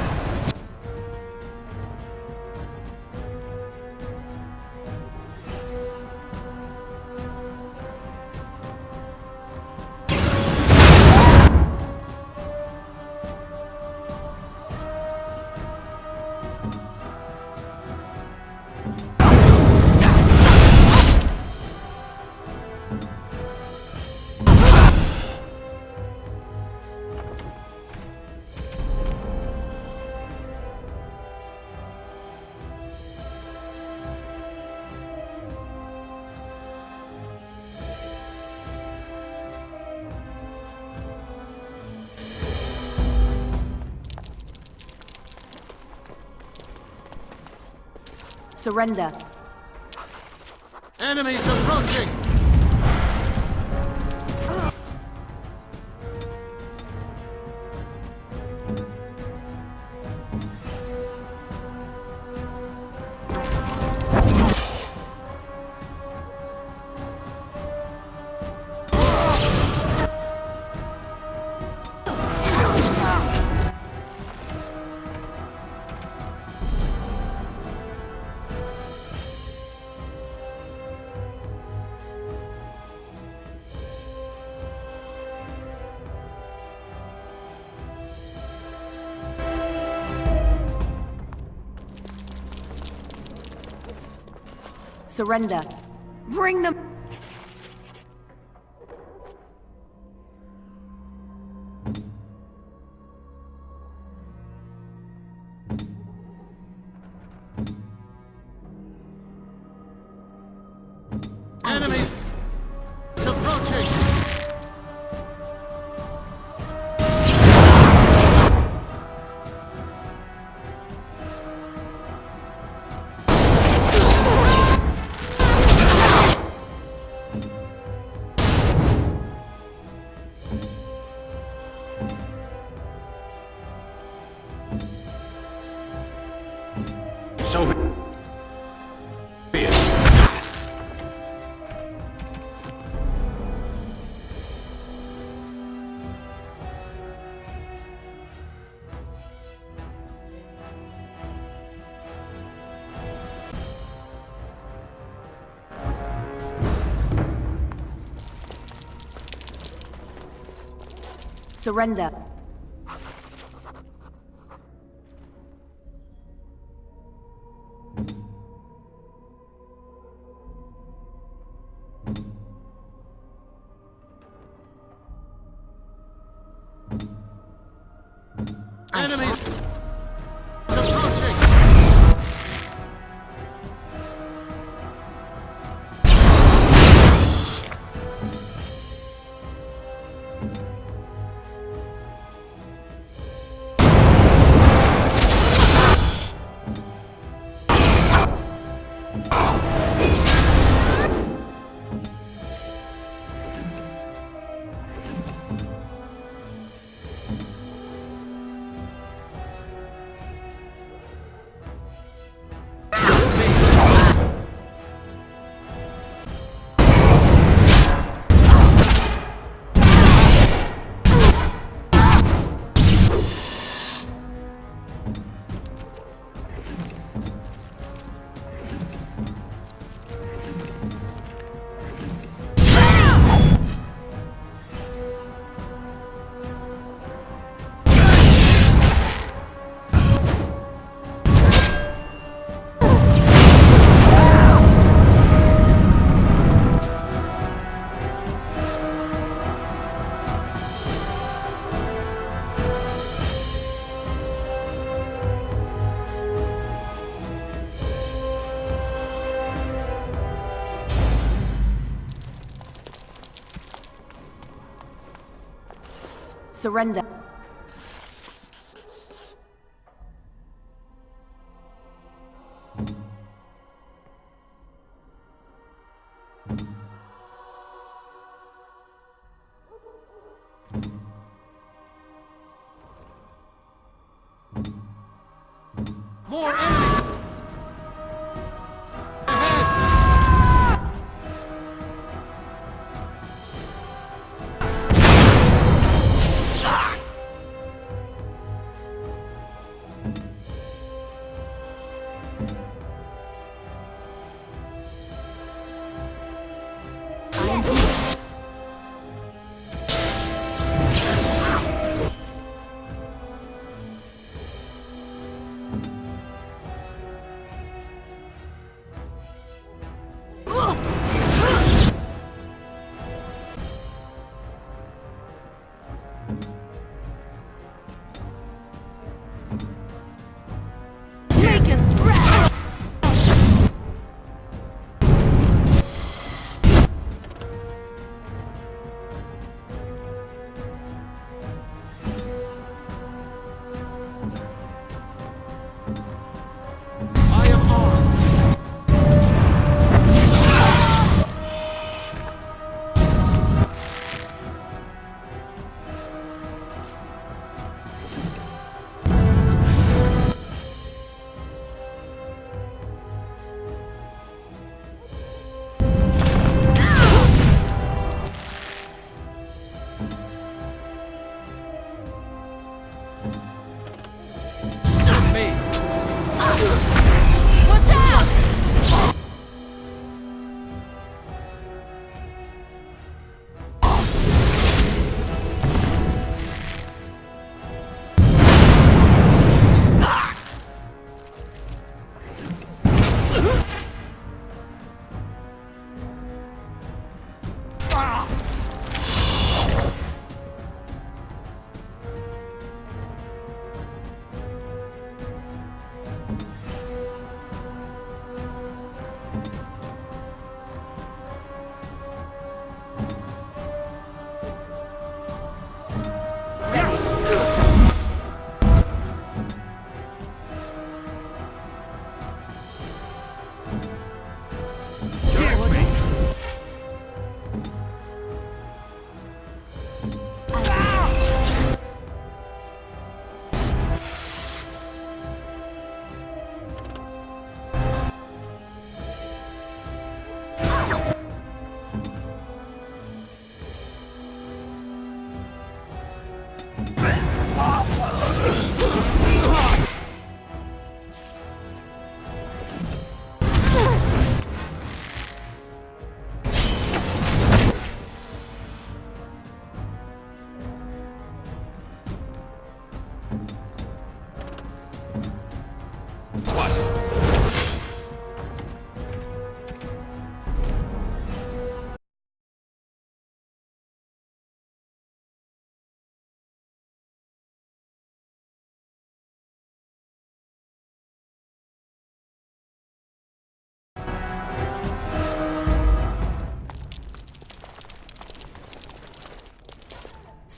Surrender. Enemies approaching! Surrender. Bring them... Enemy! Approaching! So be it. Surrender. Enemy! Approaching! Surrender. More enemies!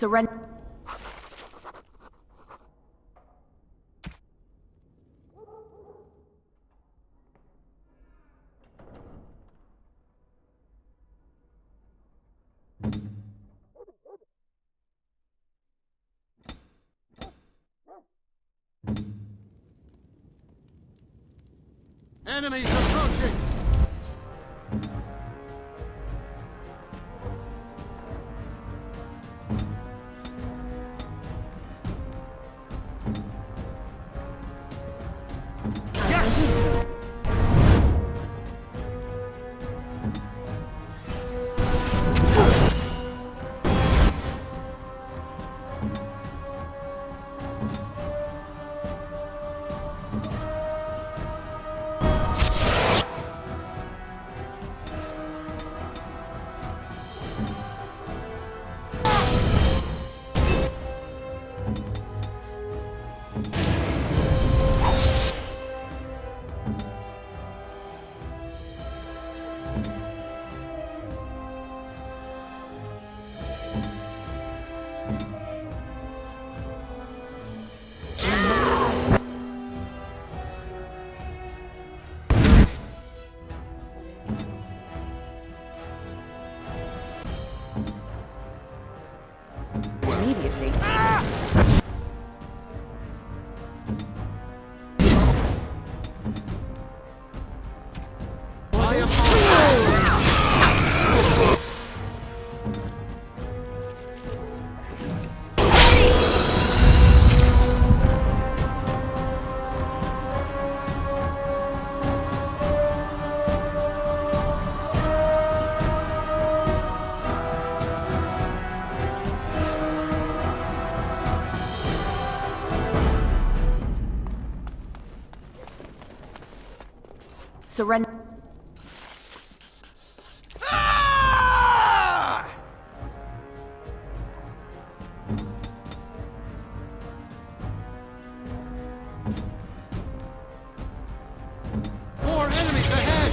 Surrender. Enemies approaching! Immediately. Surrender. More enemies ahead!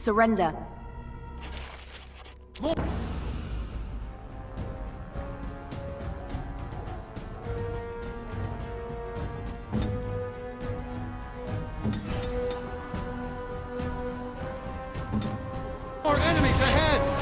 Surrender. More enemies ahead!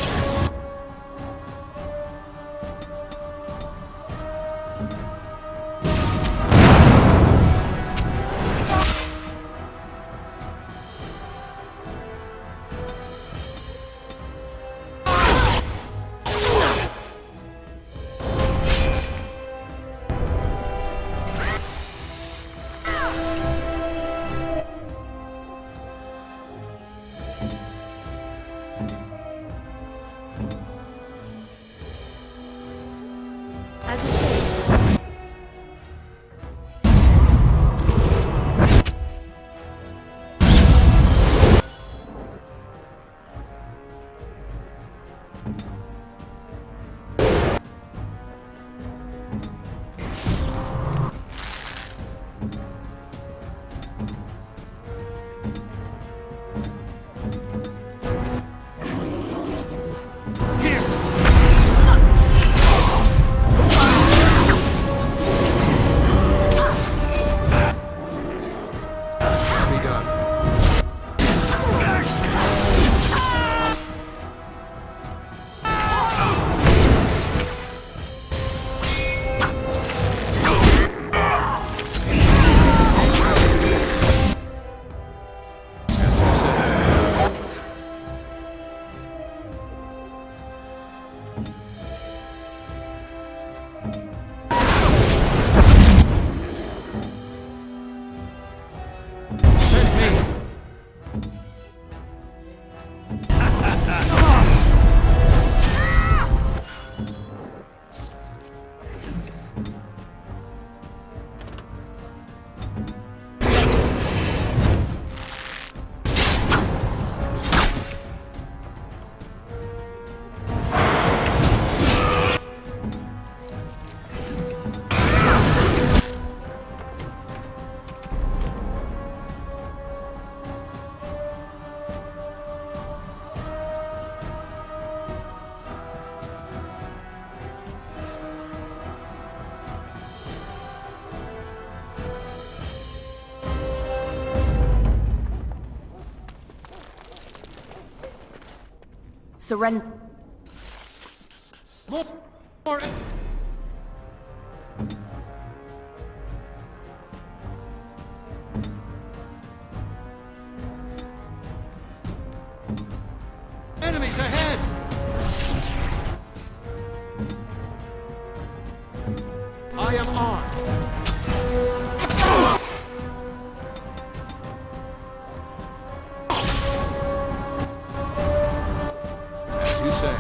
Surrender. More. say.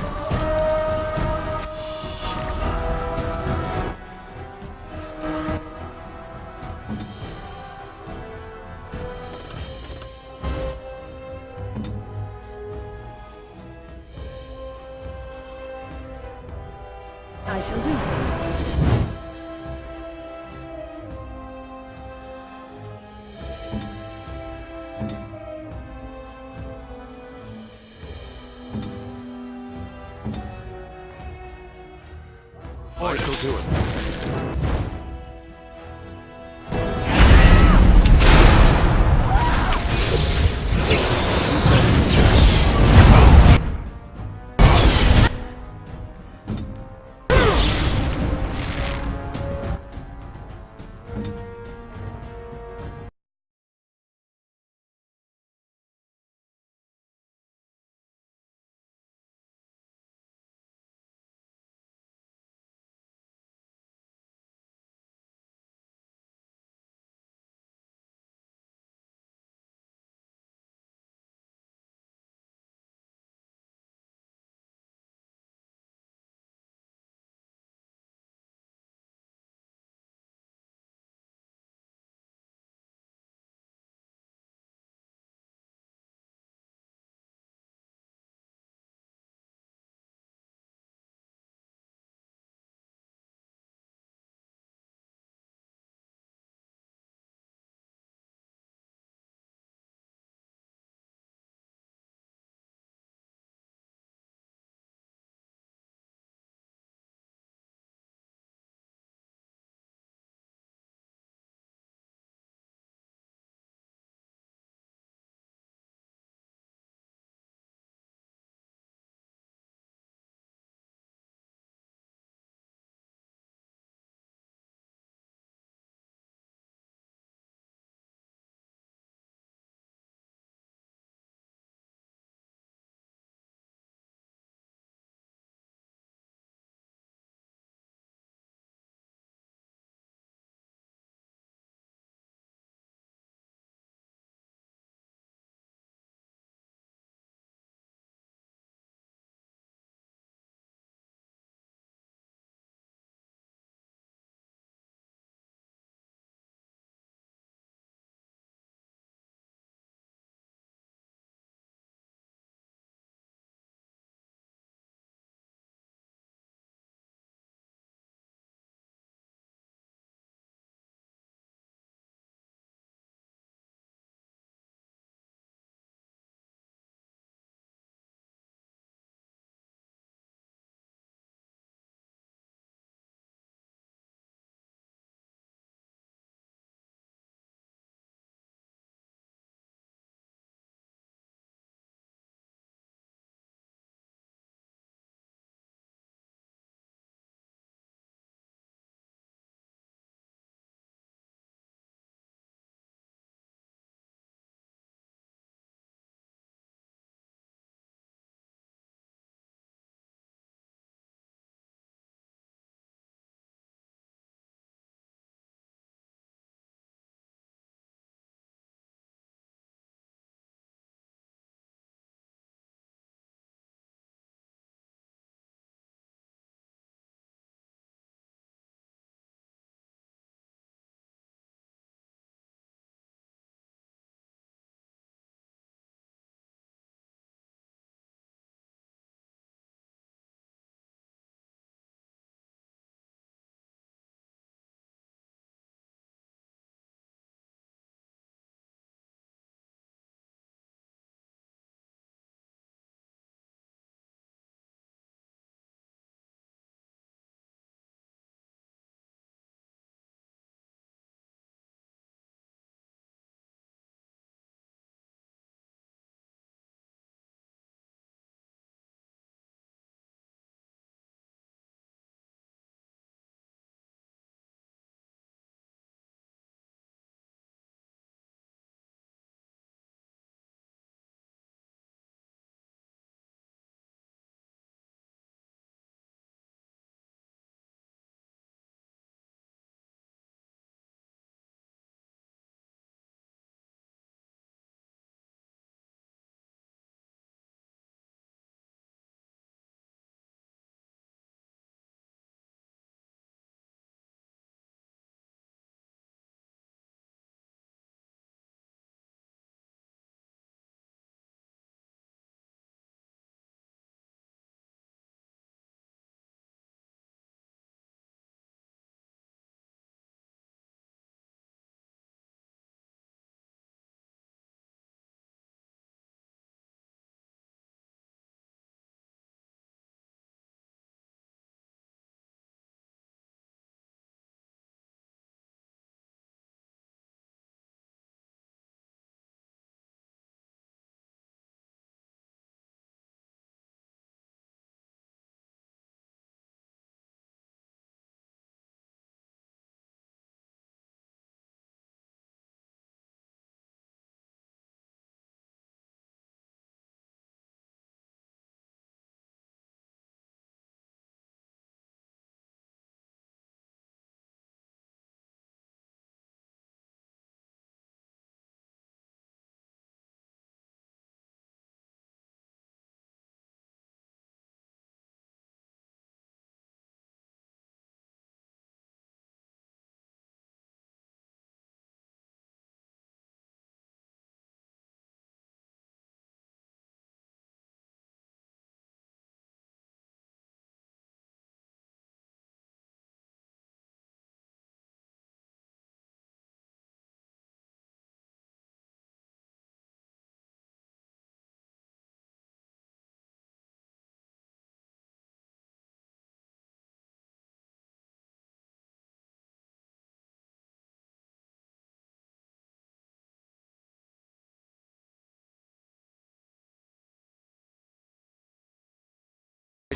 I shall do so. I shall do it.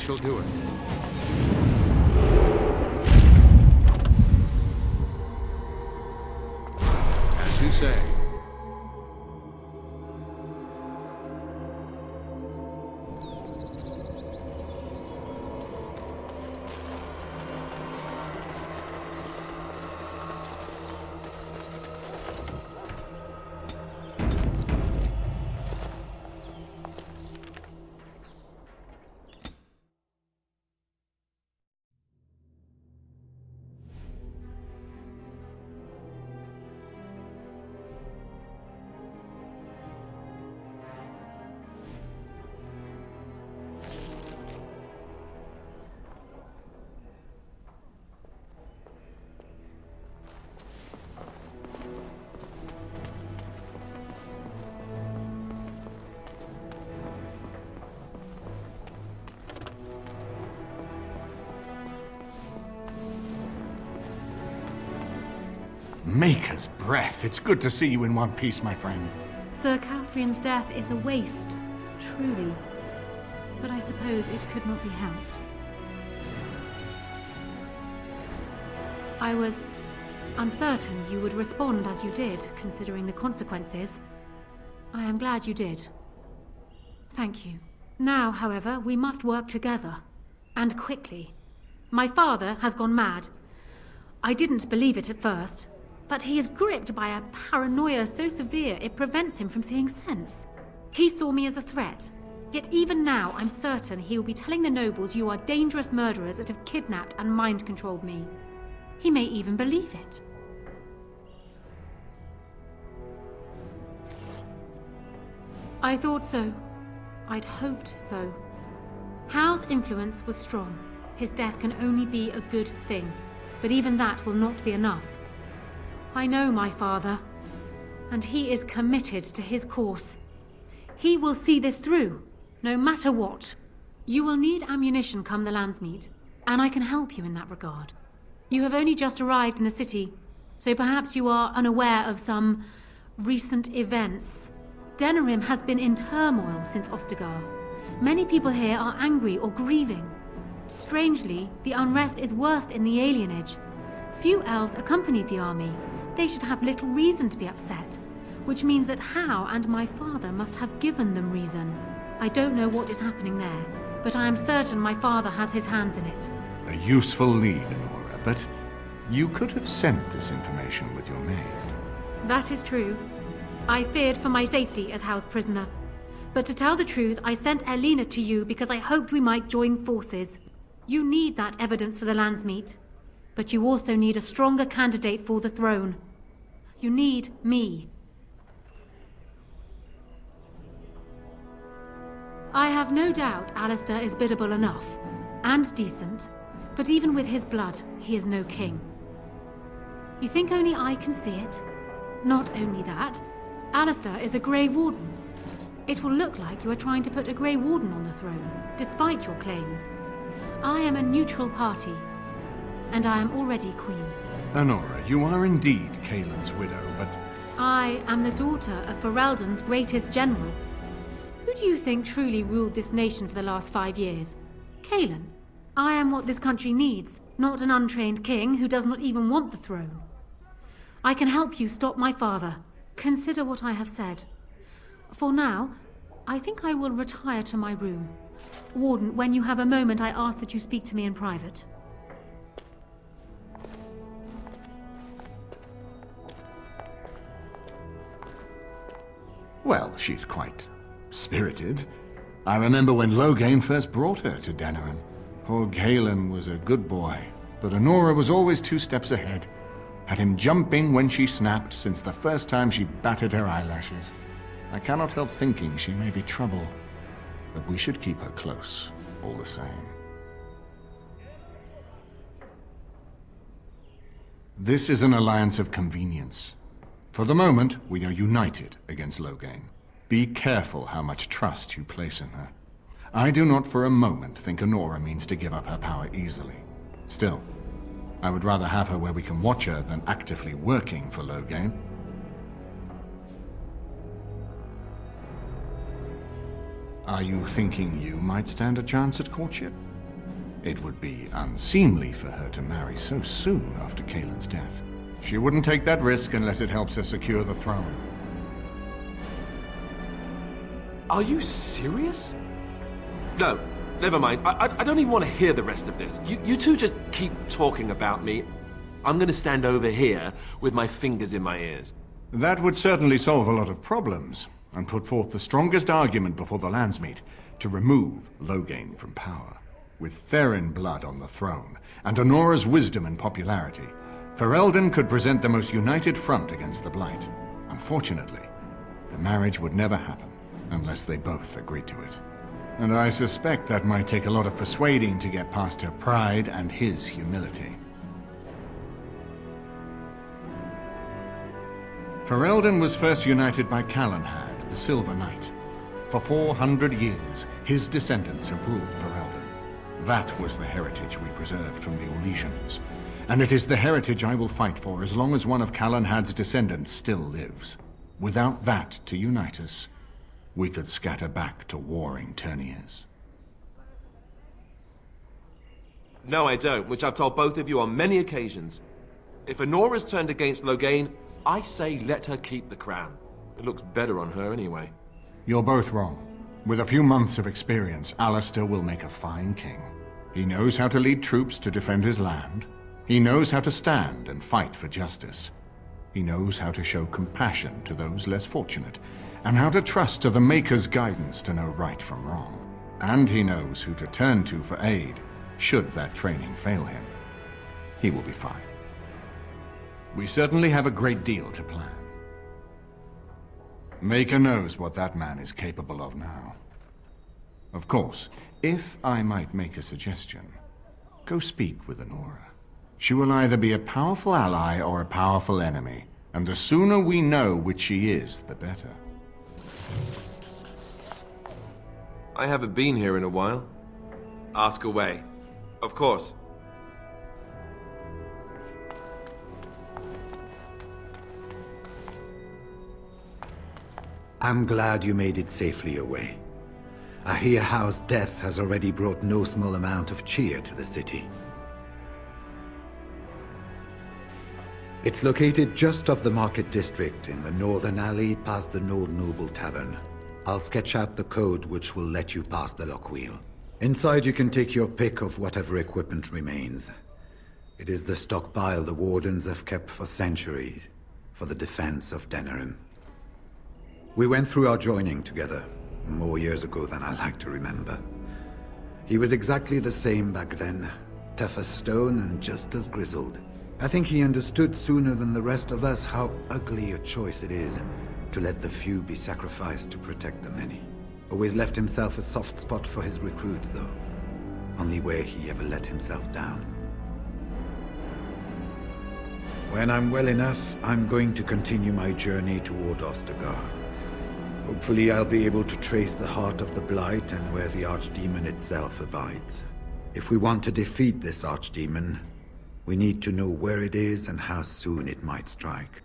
shall do it. As you say. Maker's breath. It's good to see you in one piece, my friend. Sir Catherine's death is a waste, truly. But I suppose it could not be helped. I was uncertain you would respond as you did, considering the consequences. I am glad you did. Thank you. Now, however, we must work together. And quickly. My father has gone mad. I didn't believe it at first. But he is gripped by a paranoia so severe it prevents him from seeing sense. He saw me as a threat. Yet even now, I'm certain he will be telling the nobles you are dangerous murderers that have kidnapped and mind-controlled me. He may even believe it. I thought so. I'd hoped so. Hal's influence was strong. His death can only be a good thing. But even that will not be enough. I know my father, and he is committed to his course. He will see this through, no matter what. You will need ammunition come the Landsmeet, and I can help you in that regard. You have only just arrived in the city, so perhaps you are unaware of some recent events. Dennerim has been in turmoil since Ostagar. Many people here are angry or grieving. Strangely, the unrest is worst in the alienage. Few elves accompanied the army. They should have little reason to be upset, which means that Hal and my father must have given them reason. I don't know what is happening there, but I am certain my father has his hands in it. A useful lead, Nora, but you could have sent this information with your maid. That is true. I feared for my safety as Hal's prisoner. But to tell the truth, I sent Elena to you because I hoped we might join forces. You need that evidence for the Landsmeet. But you also need a stronger candidate for the throne. You need me. I have no doubt Alistair is biddable enough, and decent, but even with his blood, he is no king. You think only I can see it? Not only that, Alistair is a Grey Warden. It will look like you are trying to put a Grey Warden on the throne, despite your claims. I am a neutral party, and I am already queen. Honora, you are indeed Kaelin's widow, but... I am the daughter of Ferelden's greatest general. Who do you think truly ruled this nation for the last 5 years? Kaelin. I am what this country needs, not an untrained king who does not even want the throne. I can help you stop my father. Consider what I have said. For now, I think I will retire to my room. Warden, when you have a moment, I ask that you speak to me in private. Well, she's quite spirited. I remember when Loghain first brought her to Dennerim. Poor Kaelin was a good boy, but Honora was always 2 steps ahead. Had him jumping when she snapped since the first time she batted her eyelashes. I cannot help thinking she may be trouble, but we should keep her close, all the same. This is an alliance of convenience. For the moment, we are united against Loghain. Be careful how much trust you place in her. I do not for a moment think Honora means to give up her power easily. Still, I would rather have her where we can watch her than actively working for Loghain. Are you thinking you might stand a chance at courtship? It would be unseemly for her to marry so soon after Kaelin's death. She wouldn't take that risk unless it helps her secure the throne. Are you serious? No, never mind. I don't even want to hear the rest of this. You two just keep talking about me. I'm gonna stand over here with my fingers in my ears. That would certainly solve a lot of problems, and put forth the strongest argument before the Landsmeet to remove Loghain from power. With Therin blood on the throne, and Honora's wisdom and popularity, Ferelden could present the most united front against the Blight. Unfortunately, the marriage would never happen, unless they both agreed to it. And I suspect that might take a lot of persuading to get past her pride and his humility. Ferelden was first united by Calenhad, the Silver Knight. For 400 years, his descendants have ruled Ferelden. That was the heritage we preserved from the Orlesians. And it is the heritage I will fight for as long as one of Calenhad's descendants still lives. Without that to unite us, we could scatter back to warring Terniers. No, I don't, which I've told both of you on many occasions. If Honora's turned against Loghain, I say let her keep the crown. It looks better on her anyway. You're both wrong. With a few months of experience, Alistair will make a fine king. He knows how to lead troops to defend his land. He knows how to stand and fight for justice. He knows how to show compassion to those less fortunate, and how to trust to the Maker's guidance to know right from wrong. And he knows who to turn to for aid, should that training fail him. He will be fine. We certainly have a great deal to plan. Maker knows what that man is capable of now. Of course, if I might make a suggestion, go speak with Honora. She will either be a powerful ally or a powerful enemy, and the sooner we know which she is, the better. I haven't been here in a while. Ask away. Of course. I'm glad you made it safely away. I hear Howe's death has already brought no small amount of cheer to the city. It's located just off the Market District in the northern alley past the Nord Noble Tavern. I'll sketch out the code which will let you pass the Lockwheel. Inside you can take your pick of whatever equipment remains. It is the stockpile the Wardens have kept for centuries for the defense of Dennerham. We went through our joining together, more years ago than I like to remember. He was exactly the same back then, tough as stone and just as grizzled. I think he understood sooner than the rest of us how ugly a choice it is to let the few be sacrificed to protect the many. Always left himself a soft spot for his recruits, though. Only way he ever let himself down. When I'm well enough, I'm going to continue my journey toward Ostagar. Hopefully I'll be able to trace the heart of the Blight and where the Archdemon itself abides. If we want to defeat this Archdemon, we need to know where it is and how soon it might strike.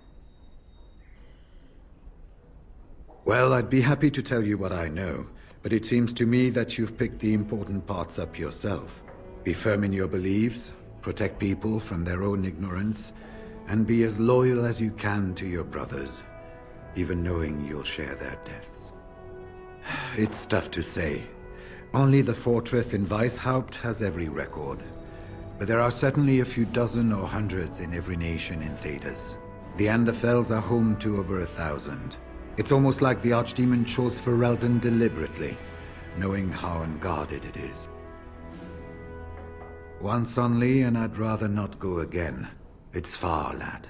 Well, I'd be happy to tell you what I know, but it seems to me that you've picked the important parts up yourself. Be firm in your beliefs, protect people from their own ignorance, and be as loyal as you can to your brothers, even knowing you'll share their deaths. It's tough to say. Only the fortress in Weishaupt has every record. But there are certainly a few dozen or hundreds in every nation in Thedas. The Anderfells are home to over 1,000. It's almost like the Archdemon chose Ferelden deliberately, knowing how unguarded it is. Once only, and I'd rather not go again. It's far, lad,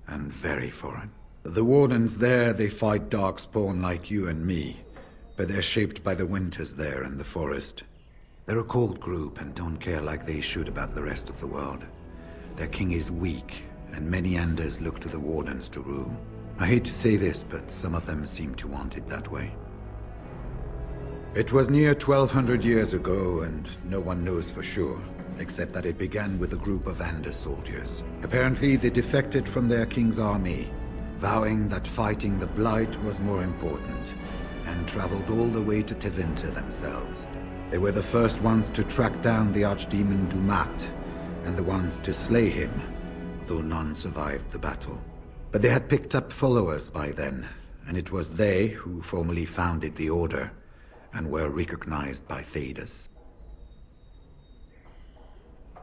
and very foreign. The Wardens there, they fight Darkspawn like you and me, but they're shaped by the winters there in the forest. They're a cold group and don't care like they should about the rest of the world. Their king is weak, and many Anders look to the Wardens to rule. I hate to say this, but some of them seem to want it that way. It was near 1,200 years ago, and no one knows for sure, except that it began with a group of Anders soldiers. Apparently, they defected from their king's army, vowing that fighting the Blight was more important, and traveled all the way to Tevinter themselves. They were the first ones to track down the Archdemon Dumat, and the ones to slay him, though none survived the battle. But they had picked up followers by then, and it was they who formally founded the Order, and were recognized by Thedas.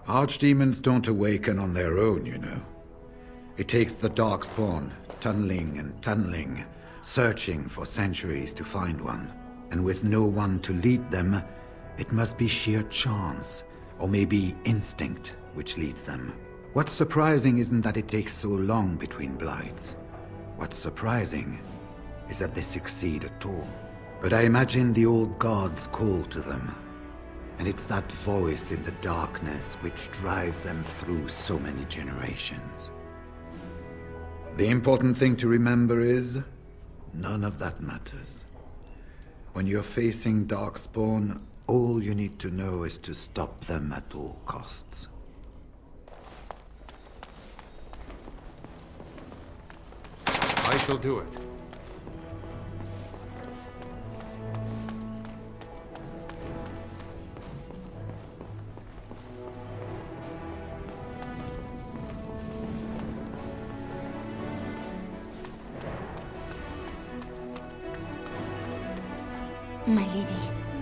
Archdemons don't awaken on their own, you know. It takes the Darkspawn, tunneling and tunneling, searching for centuries to find one. And with no one to lead them, it must be sheer chance, or maybe instinct, which leads them. What's surprising isn't that it takes so long between blights. What's surprising is that they succeed at all. But I imagine the old gods call to them, and it's that voice in the darkness which drives them through so many generations. The important thing to remember is, none of that matters. When you're facing Darkspawn, all you need to know is to stop them at all costs. I shall do it. My lady,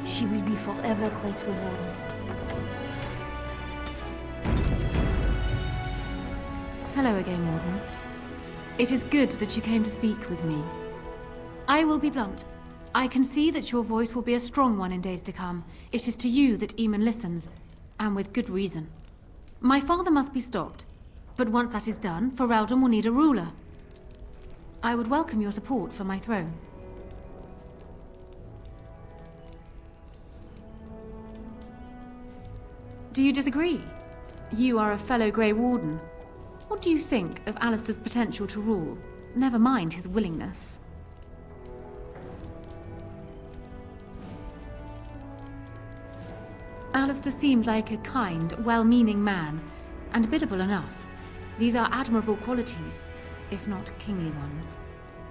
she will be forever grateful, Warden. Hello again, Warden. It is good that you came to speak with me. I will be blunt. I can see that your voice will be a strong one in days to come. It is to you that Eamon listens, and with good reason. My father must be stopped, but once that is done, Ferelden will need a ruler. I would welcome your support for my throne. Do you disagree? You are a fellow Grey Warden. What do you think of Alistair's potential to rule? Never mind his willingness. Alistair seems like a kind, well-meaning man, and biddable enough. These are admirable qualities, if not kingly ones.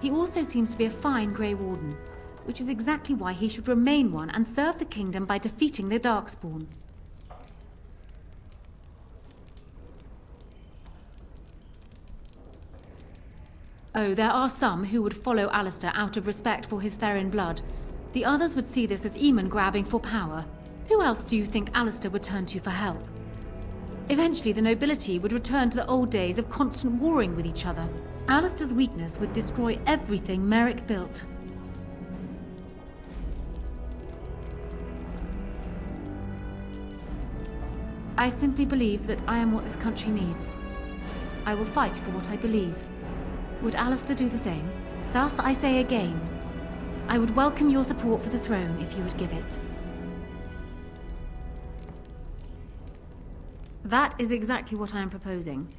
He also seems to be a fine Grey Warden, which is exactly why he should remain one and serve the kingdom by defeating the Darkspawn. Oh, there are some who would follow Alistair out of respect for his Therin blood. The others would see this as Eamon grabbing for power. Who else do you think Alistair would turn to for help? Eventually, the nobility would return to the old days of constant warring with each other. Alistair's weakness would destroy everything Merrick built. I simply believe that I am what this country needs. I will fight for what I believe. Would Alistair do the same? Thus, I say again, I would welcome your support for the throne if you would give it. That is exactly what I am proposing.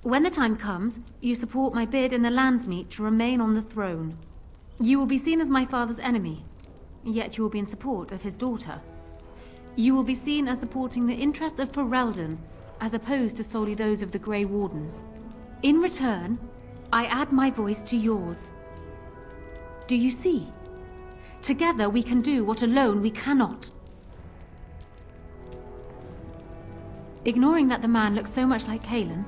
When the time comes, you support my bid in the Landsmeet to remain on the throne. You will be seen as my father's enemy, yet you will be in support of his daughter. You will be seen as supporting the interests of Ferelden, as opposed to solely those of the Grey Wardens. In return, I add my voice to yours. Do you see? Together we can do what alone we cannot. Ignoring that the man looks so much like Cailan,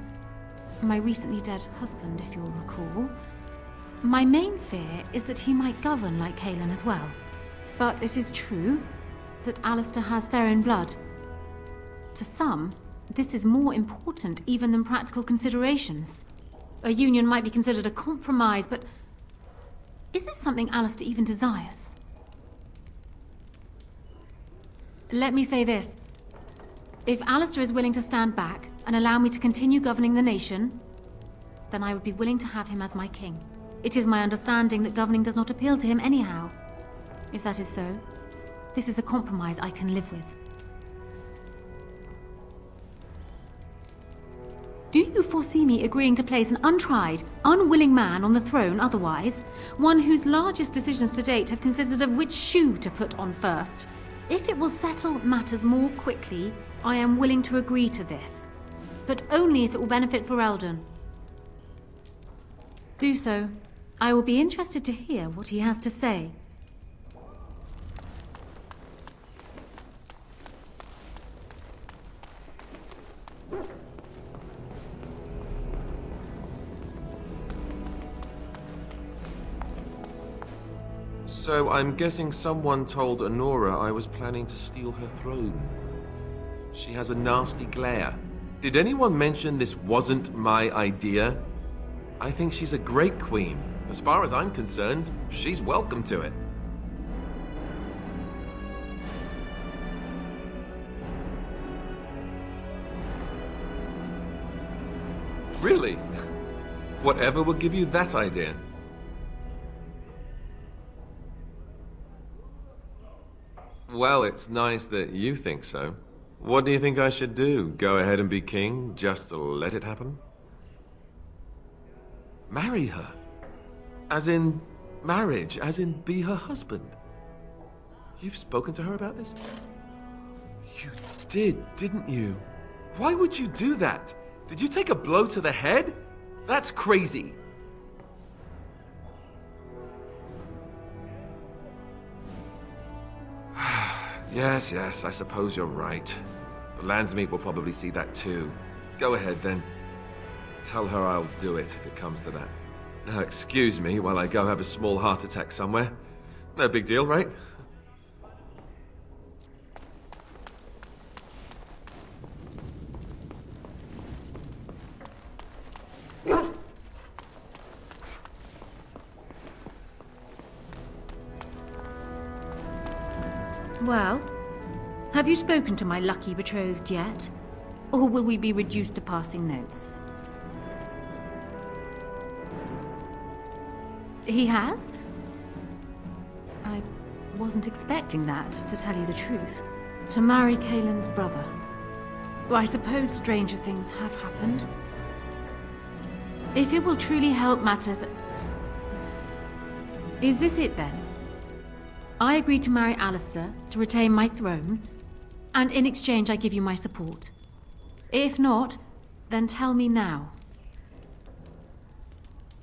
my recently dead husband, if you'll recall, my main fear is that he might govern like Cailan as well. But it is true that Alistair has Therin blood. To some, this is more important even than practical considerations. A union might be considered a compromise, but is this something Alistair even desires? Let me say this. If Alistair is willing to stand back and allow me to continue governing the nation, then I would be willing to have him as my king. It is my understanding that governing does not appeal to him anyhow. If that is so, this is a compromise I can live with. Do you foresee me agreeing to place an untried, unwilling man on the throne otherwise? One whose largest decisions to date have consisted of which shoe to put on first? If it will settle matters more quickly, I am willing to agree to this. But only if it will benefit Ferelden. Do so. I will be interested to hear what he has to say. So I'm guessing someone told Honora I was planning to steal her throne. She has a nasty glare. Did anyone mention this wasn't my idea? I think she's a great queen. As far as I'm concerned, she's welcome to it. Really? Whatever will give you that idea? Well, it's nice that you think so. What do you think I should do? Go ahead and be king, just to let it happen? Marry her? As in marriage, as in be her husband? You've spoken to her about this? You did, didn't you? Why would you do that? Did you take a blow to the head? That's crazy. Yes, I suppose you're right. The Landsmeet will probably see that too. Go ahead then. Tell her I'll do it if it comes to that. Now excuse me while I go have a small heart attack somewhere. No big deal, right? Well, have you spoken to my lucky betrothed yet? Or will we be reduced to passing notes? He has? I wasn't expecting that, to tell you the truth. To marry Kaelin's brother. Well, I suppose stranger things have happened. If it will truly help matters... Is this it then? I agree to marry Alistair to retain my throne, and in exchange I give you my support. If not, then tell me now.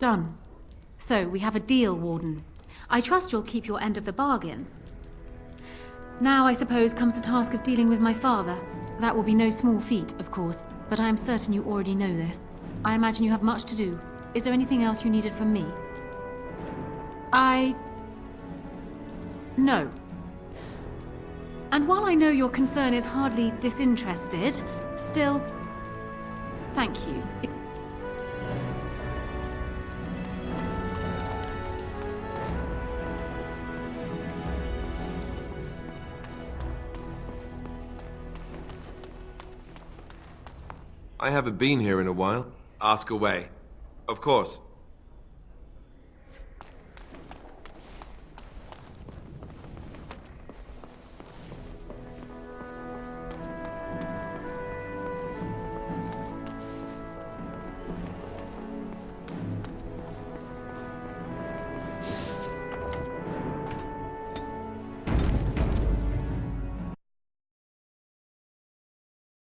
Done. So, we have a deal, Warden. I trust you'll keep your end of the bargain. Now, I suppose, comes the task of dealing with my father. That will be no small feat, of course, but I am certain you already know this. I imagine you have much to do. Is there anything else you needed from me? No. And while I know your concern is hardly disinterested, still, thank you. I haven't been here in a while. Ask away. Of course.